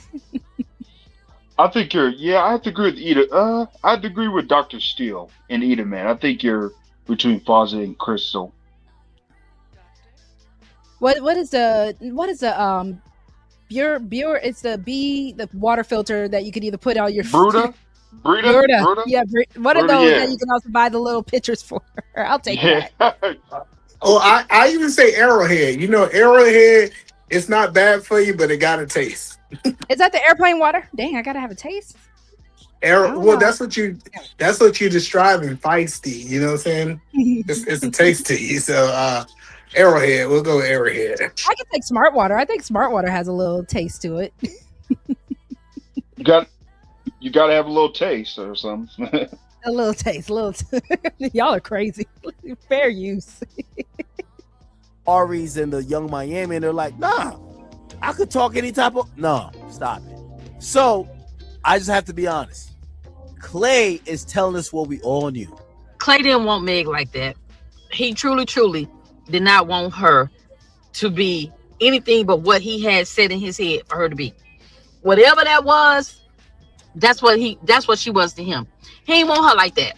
I think you're. Yeah, I have to agree with Eda. I have to agree with Dr. Steele and Eda, man. I think you're between faucet and crystal. What is the Bure? It's the water filter that you could either put on your Brita. Yeah, one of those that you can also buy the little pitchers for. I'll take that. Oh, I even say Arrowhead. You know, Arrowhead, it's not bad for you, but it got a taste. Is that the airplane water? Dang, I gotta have a taste. Well, that's what you're describing, feisty. You know what I'm saying? it's a taste to you. So Arrowhead, we'll go with Arrowhead. I can take Smart Water. I think Smart Water has a little taste to it. You got You got to have a little taste or something. A little taste, y'all are crazy. Fair use. Ari's and the Young Miami, and they're like, nah, I could talk any type of. No, stop it. So I just have to be honest. Clay is telling us what we all knew. Clay didn't want Meg like that. He truly did not want her to be anything but what he had said in his head for her to be. Whatever that was, that's what she was to him. He didn't want her like that.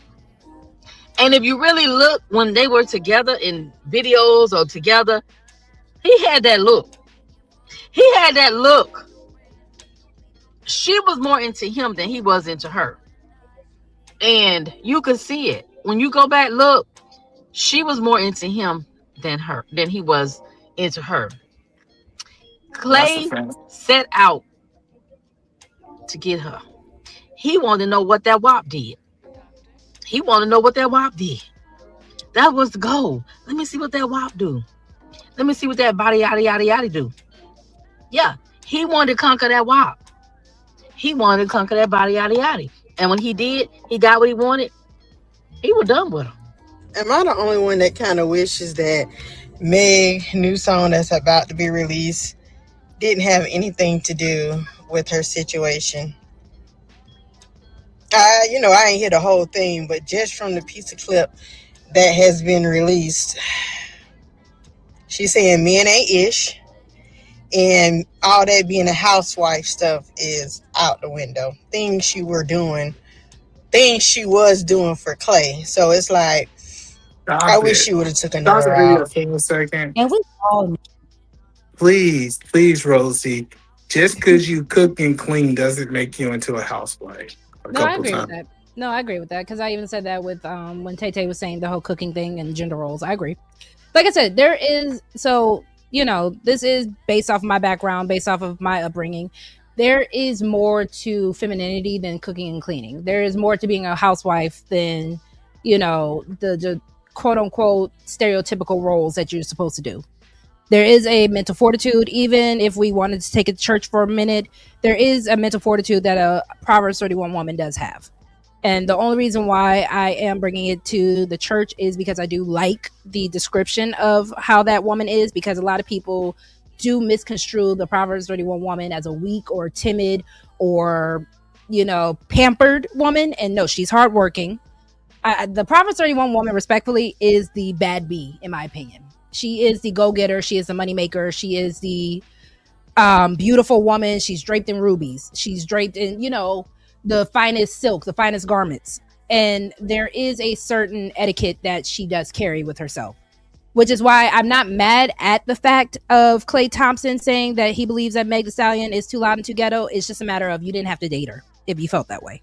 And if you really look when they were together in videos or together, he had that look. She was more into him than he was into her. And you could see it. When you go back, look, she was more into him than he was into her. Clay set out to get her. He wanted to know what that WAP did. That was the goal. Let me see what that WAP do. Let me see what that body yada yada yada do. Yeah, he wanted to conquer that WAP. He wanted to conquer that body yada yada. And when he did, he got what he wanted. He was done with him. Am I the only one that kind of wishes that Meg new song that's about to be released didn't have anything to do with her situation? I ain't hear the whole thing, but just from the piece of clip that has been released, she's saying men ain't ish, and all that being a housewife stuff is out the window. Things she was doing for Clay. So it's like, I wish she would have took another route. For a second. And we all Please, Rosie. Just because you cook and clean doesn't make you into a housewife. I agree with that. No, I agree with that because I even said that with when Tay was saying the whole cooking thing and gender roles. I agree. Like I said, there is this is based off of my background, based off of my upbringing. There is more to femininity than cooking and cleaning. There is more to being a housewife than the quote unquote stereotypical roles that you're supposed to do. There is a mental fortitude. Even if we wanted to take it to church for a minute, there is a mental fortitude that a Proverbs 31 woman does have. And the only reason why I am bringing it to the church is because I do like the description of how that woman is, because a lot of people do misconstrue the Proverbs 31 woman as a weak or timid or, pampered woman. And no, she's hardworking. The Proverbs 31 woman, respectfully, is the bad bee, in my opinion. She is the go-getter. She is the moneymaker. She is the beautiful woman. She's draped in rubies. She's draped in, the finest silk, the finest garments. And there is a certain etiquette that she does carry with herself, which is why I'm not mad at the fact of Klay Thompson saying that he believes that Meg Thee Stallion is too loud and too ghetto. It's just a matter of you didn't have to date her if you felt that way.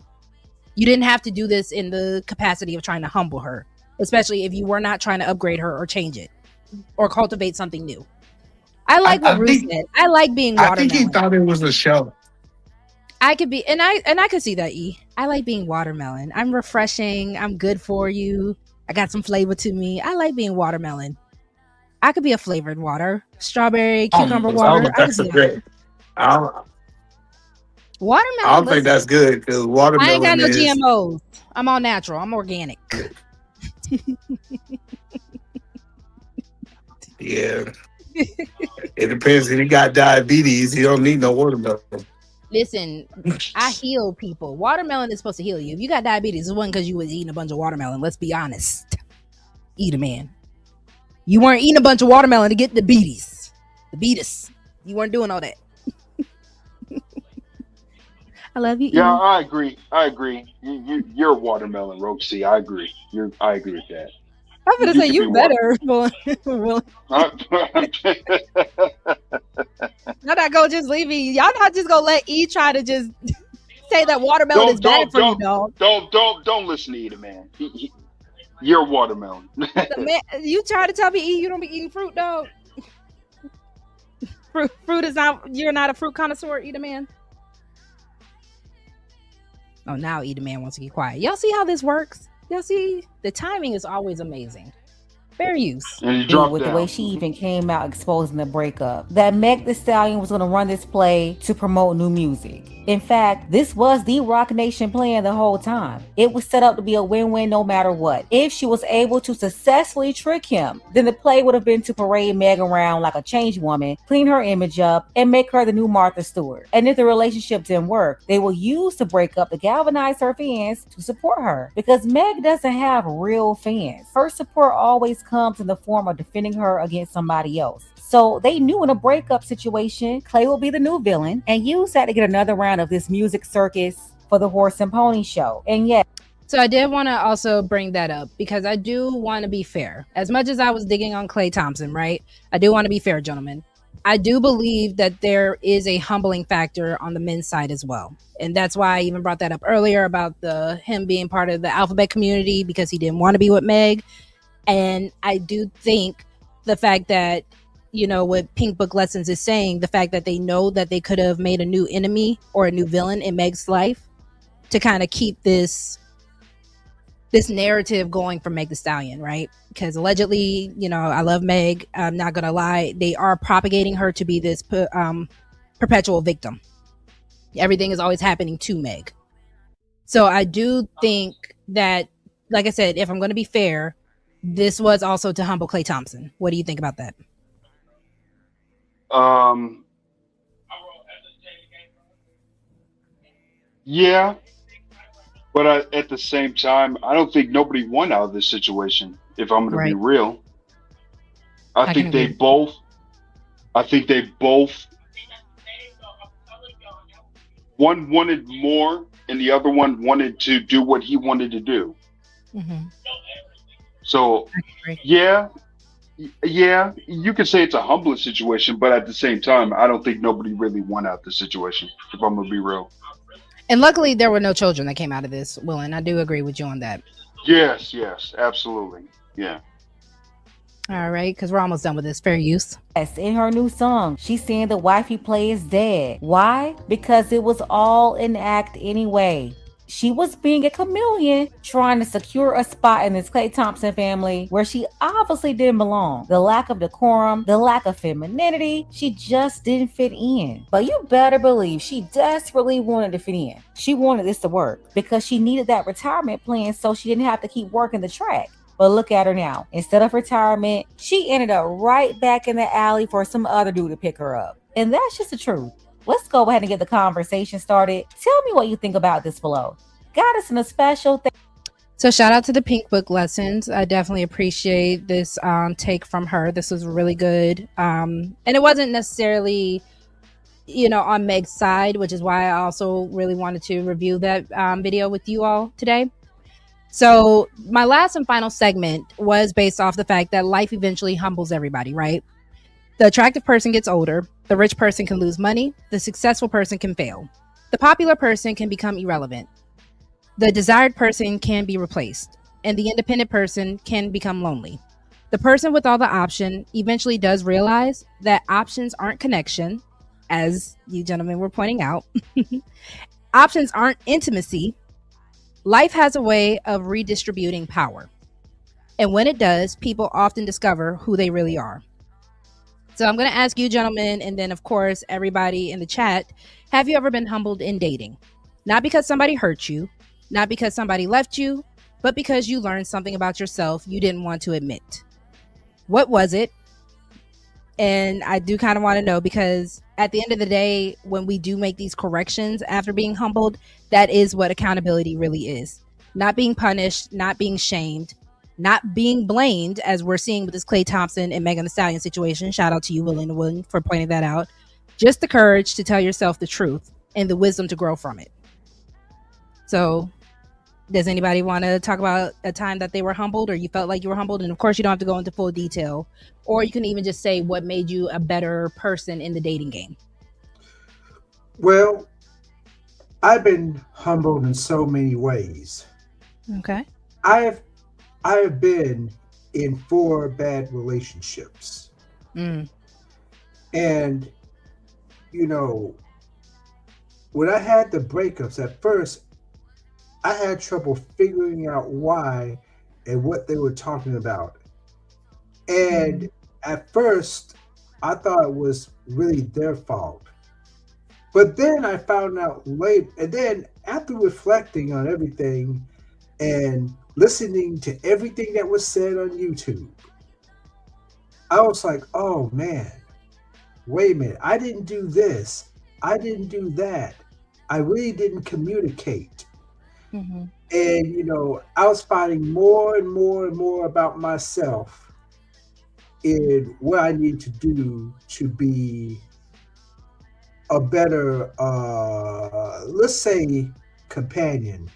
You didn't have to do this in the capacity of trying to humble her, especially if you were not trying to upgrade her or change it or cultivate something new. I like what Ruth said. I like being watermelon. I think he thought it was a show. I could be, and I could see that. I like being watermelon. I'm refreshing. I'm good for you. I got some flavor to me. I like being watermelon. I could be a flavored water, strawberry, cucumber water. That's great. Watermelon. I don't think that's good because watermelon. I ain't got no GMOs. I'm all natural. I'm organic. Yeah. It depends. If you got diabetes, you don't need no watermelon. Listen, I heal people. Watermelon is supposed to heal you. If you got diabetes, it wasn't because you was eating a bunch of watermelon. Let's be honest. Eat a man. You weren't eating a bunch of watermelon to get diabetes. Diabetes. You weren't doing all that. I love you. Yeah, I agree. You're watermelon, Roxy. I agree. I agree with that. I'm gonna say you better. Y'all not gonna just leave me. Y'all not just gonna let E try to just say that watermelon is bad for you, dog. Don't listen to E, the man. You're watermelon. You try to tell me E, you don't be eating fruit, dog. Fruit is not. You're not a fruit connoisseur, E, the man. Oh, now E, the man wants to get quiet. Y'all see how this works? Y'all see the timing is always amazing. Fair use. And he dropped With the down. way she even came out exposing the breakup, that Meg Thee Stallion was going to run this play to promote new music. In fact, this was the Rock Nation plan the whole time. It was set up to be a win-win no matter what. If she was able to successfully trick him, then the play would have been to parade Meg around like a changed woman, clean her image up, and make her the new Martha Stewart. And if the relationship didn't work, they will use the breakup to galvanize her fans to support her. Because Meg doesn't have real fans. Her support always comes in the form of defending her against somebody else. So they knew in a breakup situation, Clay will be the new villain and use that to get another round of this music circus for the Horse and Pony show. And yet, so I did want to also bring that up because I do want to be fair. As much as I was digging on Klay Thompson, right? I do want to be fair, gentlemen. I do believe that there is a humbling factor on the men's side as well. And that's why I even brought that up earlier about him being part of the alphabet community because he didn't want to be with Meg. And I do think the fact that, you know, what Pink Book Lessons is saying, the fact that they know that they could have made a new enemy or a new villain in Meg's life to kind of keep this narrative going for Meg Thee Stallion, right? Because allegedly, you know, I love Meg. I'm not going to lie. They are propagating her to be this perpetual victim. Everything is always happening to Meg. So I do think that, like I said, if I'm going to be fair, this was also to humble Klay Thompson. What do you think about that? Yeah, but at the same time, I don't think nobody won out of this situation. If I'm going to be real, I think they both. One wanted more, and the other one wanted to do what he wanted to do. Mm-hmm. So, yeah, you could say it's a humbling situation, but at the same time, I don't think nobody really won out the situation, if I'm going to be real. And luckily, there were no children that came out of this, Will, and I do agree with you on that. Yes, absolutely. Yeah. All right, because we're almost done with this. Fair use. Yes, in her new song, she's saying the wifey play is dead. Why? Because it was all an act anyway. She was being a chameleon, trying to secure a spot in this Klay Thompson family where she obviously didn't belong. The lack of decorum, the lack of femininity, she just didn't fit in. But you better believe she desperately wanted to fit in. She wanted this to work because she needed that retirement plan so she didn't have to keep working the track. But look at her now. Instead of retirement, she ended up right back in the alley for some other dude to pick her up. And that's just the truth. Let's go ahead and get the conversation started. Tell me what you think about this below. Got us in a special thing. So shout out to the Pink Book Lessons. I definitely appreciate this take from her. This was really good. And it wasn't necessarily, you know, on Meg's side, which is why I also really wanted to review that video with you all today. So my last and final segment was based off the fact that life eventually humbles everybody, right? The attractive person gets older. The rich person can lose money. The successful person can fail. The popular person can become irrelevant. The desired person can be replaced. And the independent person can become lonely. The person with all the option eventually does realize that options aren't connection, as you gentlemen were pointing out. Options aren't intimacy. Life has a way of redistributing power. And when it does, people often discover who they really are. So I'm going to ask you, gentlemen, and then, of course, everybody in the chat, have you ever been humbled in dating? Not because somebody hurt you, not because somebody left you, but because you learned something about yourself you didn't want to admit. What was it? And I do kind of want to know, because at the end of the day, when we do make these corrections after being humbled, that is what accountability really is. Not being punished, not being shamed, not being blamed, as we're seeing with this Klay Thompson and Megan Thee Stallion situation. Shout out to you, William, for pointing that out. Just the courage to tell yourself the truth and the wisdom to grow from it. So does anybody want to talk about a time that they were humbled or you felt like you were humbled? And of course, you don't have to go into full detail, or you can even just say what made you a better person in the dating game. Well, I've been humbled in so many ways. Okay. I have been in 4 bad relationships. And, you know, when I had the breakups at first, I had trouble figuring out why and what they were talking about. And at first, I thought it was really their fault. But then I found out late, and then after reflecting on everything and listening to everything that was said on YouTube, I was like, oh man, wait a minute. I didn't do this. I didn't do that. I really didn't communicate. Mm-hmm. And, I was finding more and more and more about myself in what I need to do to be a better, let's say, companion.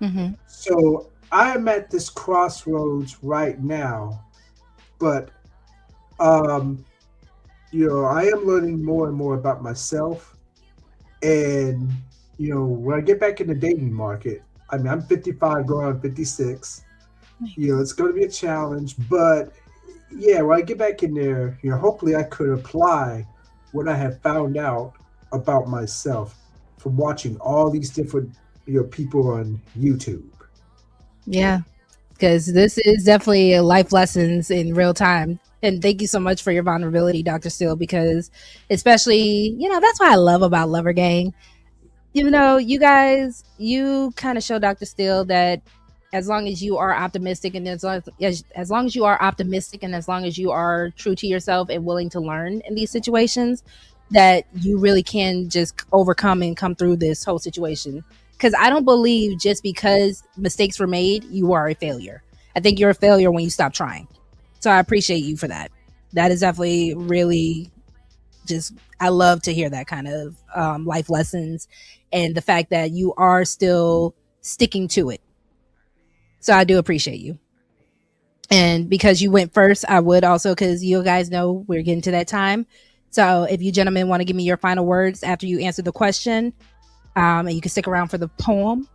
Mm-hmm. So I am at this crossroads right now, but um, I am learning more and more about myself. And when I get back in the dating market, I mean, I'm 55, going on 56. It's going to be a challenge, but yeah, when I get back in there, hopefully I could apply what I have found out about myself from watching all these different people on YouTube. Yeah, because this is definitely a life lessons in real time. And thank you so much for your vulnerability, Dr. Steele, because especially, that's what I love about Lover Gang. You guys, you kind of show Dr. Steele that as long as you are optimistic and as long as you are optimistic and as long as you are true to yourself and willing to learn in these situations, that you really can just overcome and come through this whole situation. Because I don't believe just because mistakes were made, you are a failure. I think you're a failure when you stop trying. So I appreciate you for that. That is definitely really just, I love to hear that kind of life lessons and the fact that you are still sticking to it. So I do appreciate you. And because you went first, I would also, because you guys know we're getting to that time. So if you gentlemen want to give me your final words after you answer the question, and you can stick around for the poem,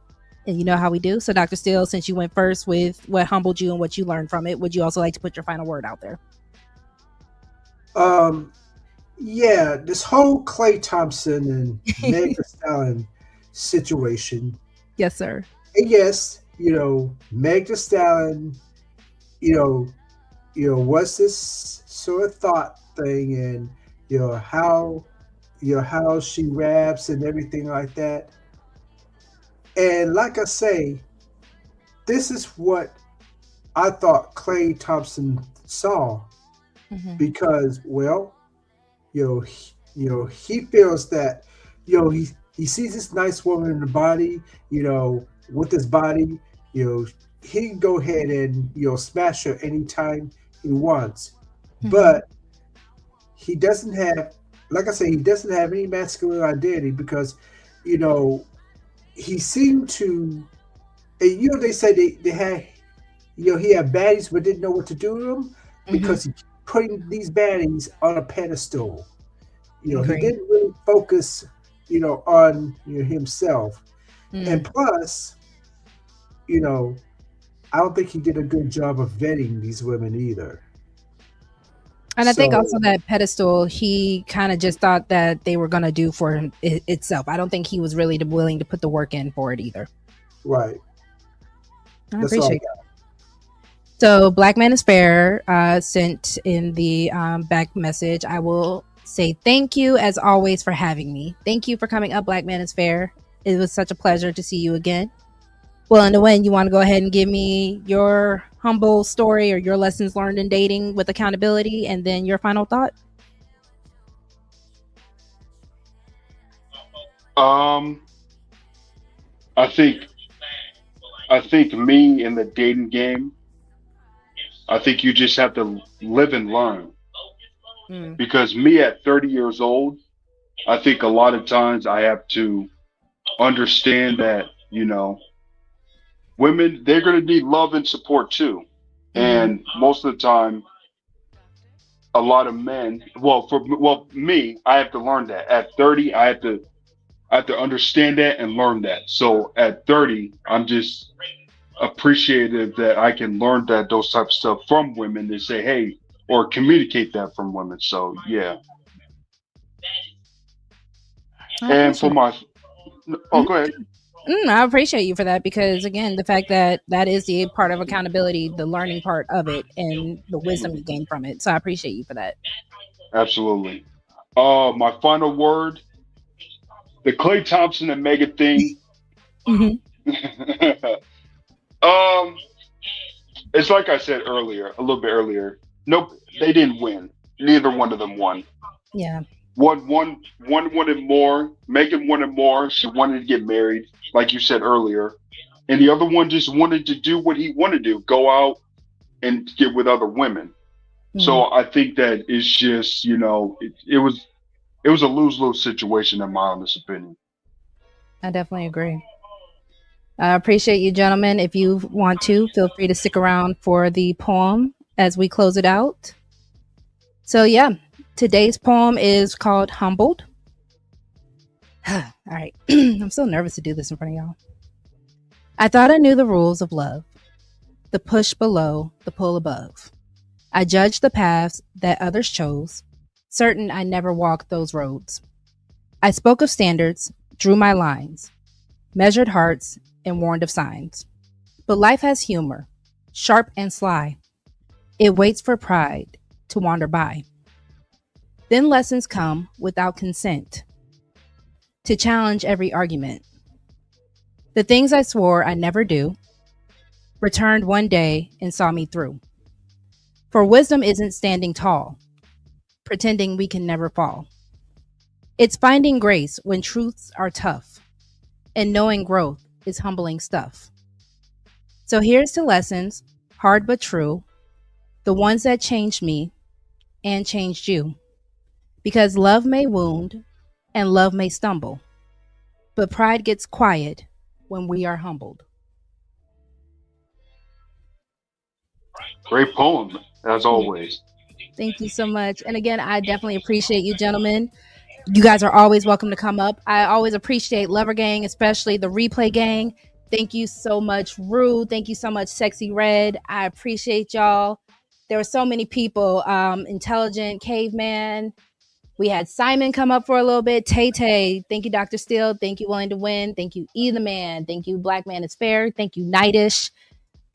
and you know how we do. So Dr. Steele, since you went first with what humbled you and what you learned from it, would you also like to put your final word out there? Yeah, this whole Klay Thompson and Meg Thee Stallion situation. Yes, sir. And yes, Meg Thee Stallion, what's this sort of thought thing, and how how she raps and everything like that. And like I say, this is what I thought Klay Thompson saw, because he feels that he sees this nice woman in the body, with his body, he can go ahead and smash her anytime he wants. But he doesn't have, like I say, he doesn't have any masculine identity, because he seemed to, and they said they had, he had baddies but didn't know what to do with them, because he putting these baddies on a pedestal. He didn't really focus on himself. And plus, I don't think he did a good job of vetting these women either. And I think also that pedestal, he kind of just thought that they were going to do for him itself. I don't think he was really willing to put the work in for it either. Right. I appreciate it. So Black Man is Fair sent in the back message. I will say thank you as always for having me. Thank you for coming up, Black Man is Fair. It was such a pleasure to see you again. Well, in the way, you want to go ahead and give me your humble story or your lessons learned in dating with accountability, and then your final thought? I think me in the dating game, I think you just have to live and learn. Because me at 30 years old, I think a lot of times I have to understand that, women, they're going to need love and support too. And most of the time, a lot of men, me, I have to learn that. At 30, I have to understand that and learn that. So at 30, I'm just appreciative that I can learn those type of stuff from women. They say, hey, or communicate that from women. So yeah. And for my, go ahead. I appreciate you for that because, again, the fact that that is the part of accountability, the learning part of it, and the wisdom you gain from it. So I appreciate you for that. Absolutely. My final word: the Klay Thompson and Mega thing. Mm-hmm. It's like I said earlier, a little bit earlier. Nope, they didn't win. Neither one of them won. Yeah. One wanted more. Megan wanted more. She wanted to get married, like you said earlier, and the other one just wanted to do what he wanted to do: go out and get with other women. So I think that it's just, it was a lose-lose situation in my honest opinion. I definitely agree. I appreciate you, gentlemen. If you want to, feel free to stick around for the poem as we close it out. So, yeah, today's poem is called Humbled. All right. I'm so nervous to do this in front of y'all. I thought I knew the rules of love, the push below, the pull above. I judged the paths that others chose, certain I never walked those roads. I spoke of standards, drew my lines, measured hearts, and warned of signs. But life has humor, sharp and sly. It waits for pride to wander by. Then lessons come without consent to challenge every argument. The things I swore I'd never do returned one day and saw me through. For wisdom isn't standing tall, pretending we can never fall. It's finding grace when truths are tough, and knowing growth is humbling stuff. So here's to lessons, hard but true, the ones that changed me and changed you. Because love may wound and love may stumble, but pride gets quiet when we are humbled. Great poem, as always. Thank you so much. And again, I definitely appreciate you, gentlemen. You guys are always welcome to come up. I always appreciate Lover Gang, especially the replay gang. Thank you so much, Rue. Thank you so much, Sexy Red. I appreciate y'all. There were so many people. Intelligent Caveman. We had Simon come up for a little bit. Tay Tay. Thank you, Dr. Steele. Thank you, Willing to Win. Thank you, E the Man. Thank you, Black Man is Fair. Thank you, Nightish.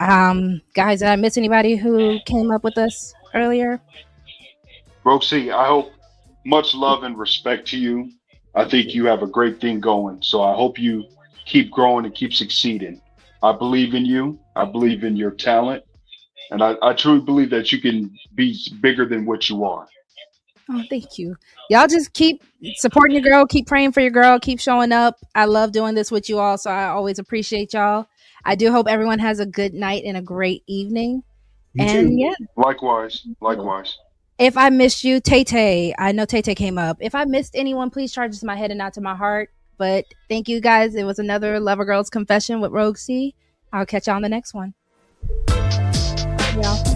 Guys, did I miss anybody who came up with us earlier? Roxy, I hope much love and respect to you. I think you have a great thing going. So I hope you keep growing and keep succeeding. I believe in you. I believe in your talent. And I truly believe that you can be bigger than what you are. Oh, thank you. Y'all just keep supporting your girl. Keep praying for your girl. Keep showing up. I love doing this with you all. So I always appreciate y'all. I do hope everyone has a good night and a great evening. You too. Yeah. Likewise. If I missed you, Tay Tay, I know Tay Tay came up. If I missed anyone, please charge it to my head and not to my heart. But thank you guys. It was another Lover Girls Confession with Rogue C. I'll catch y'all on the next one. Y'all.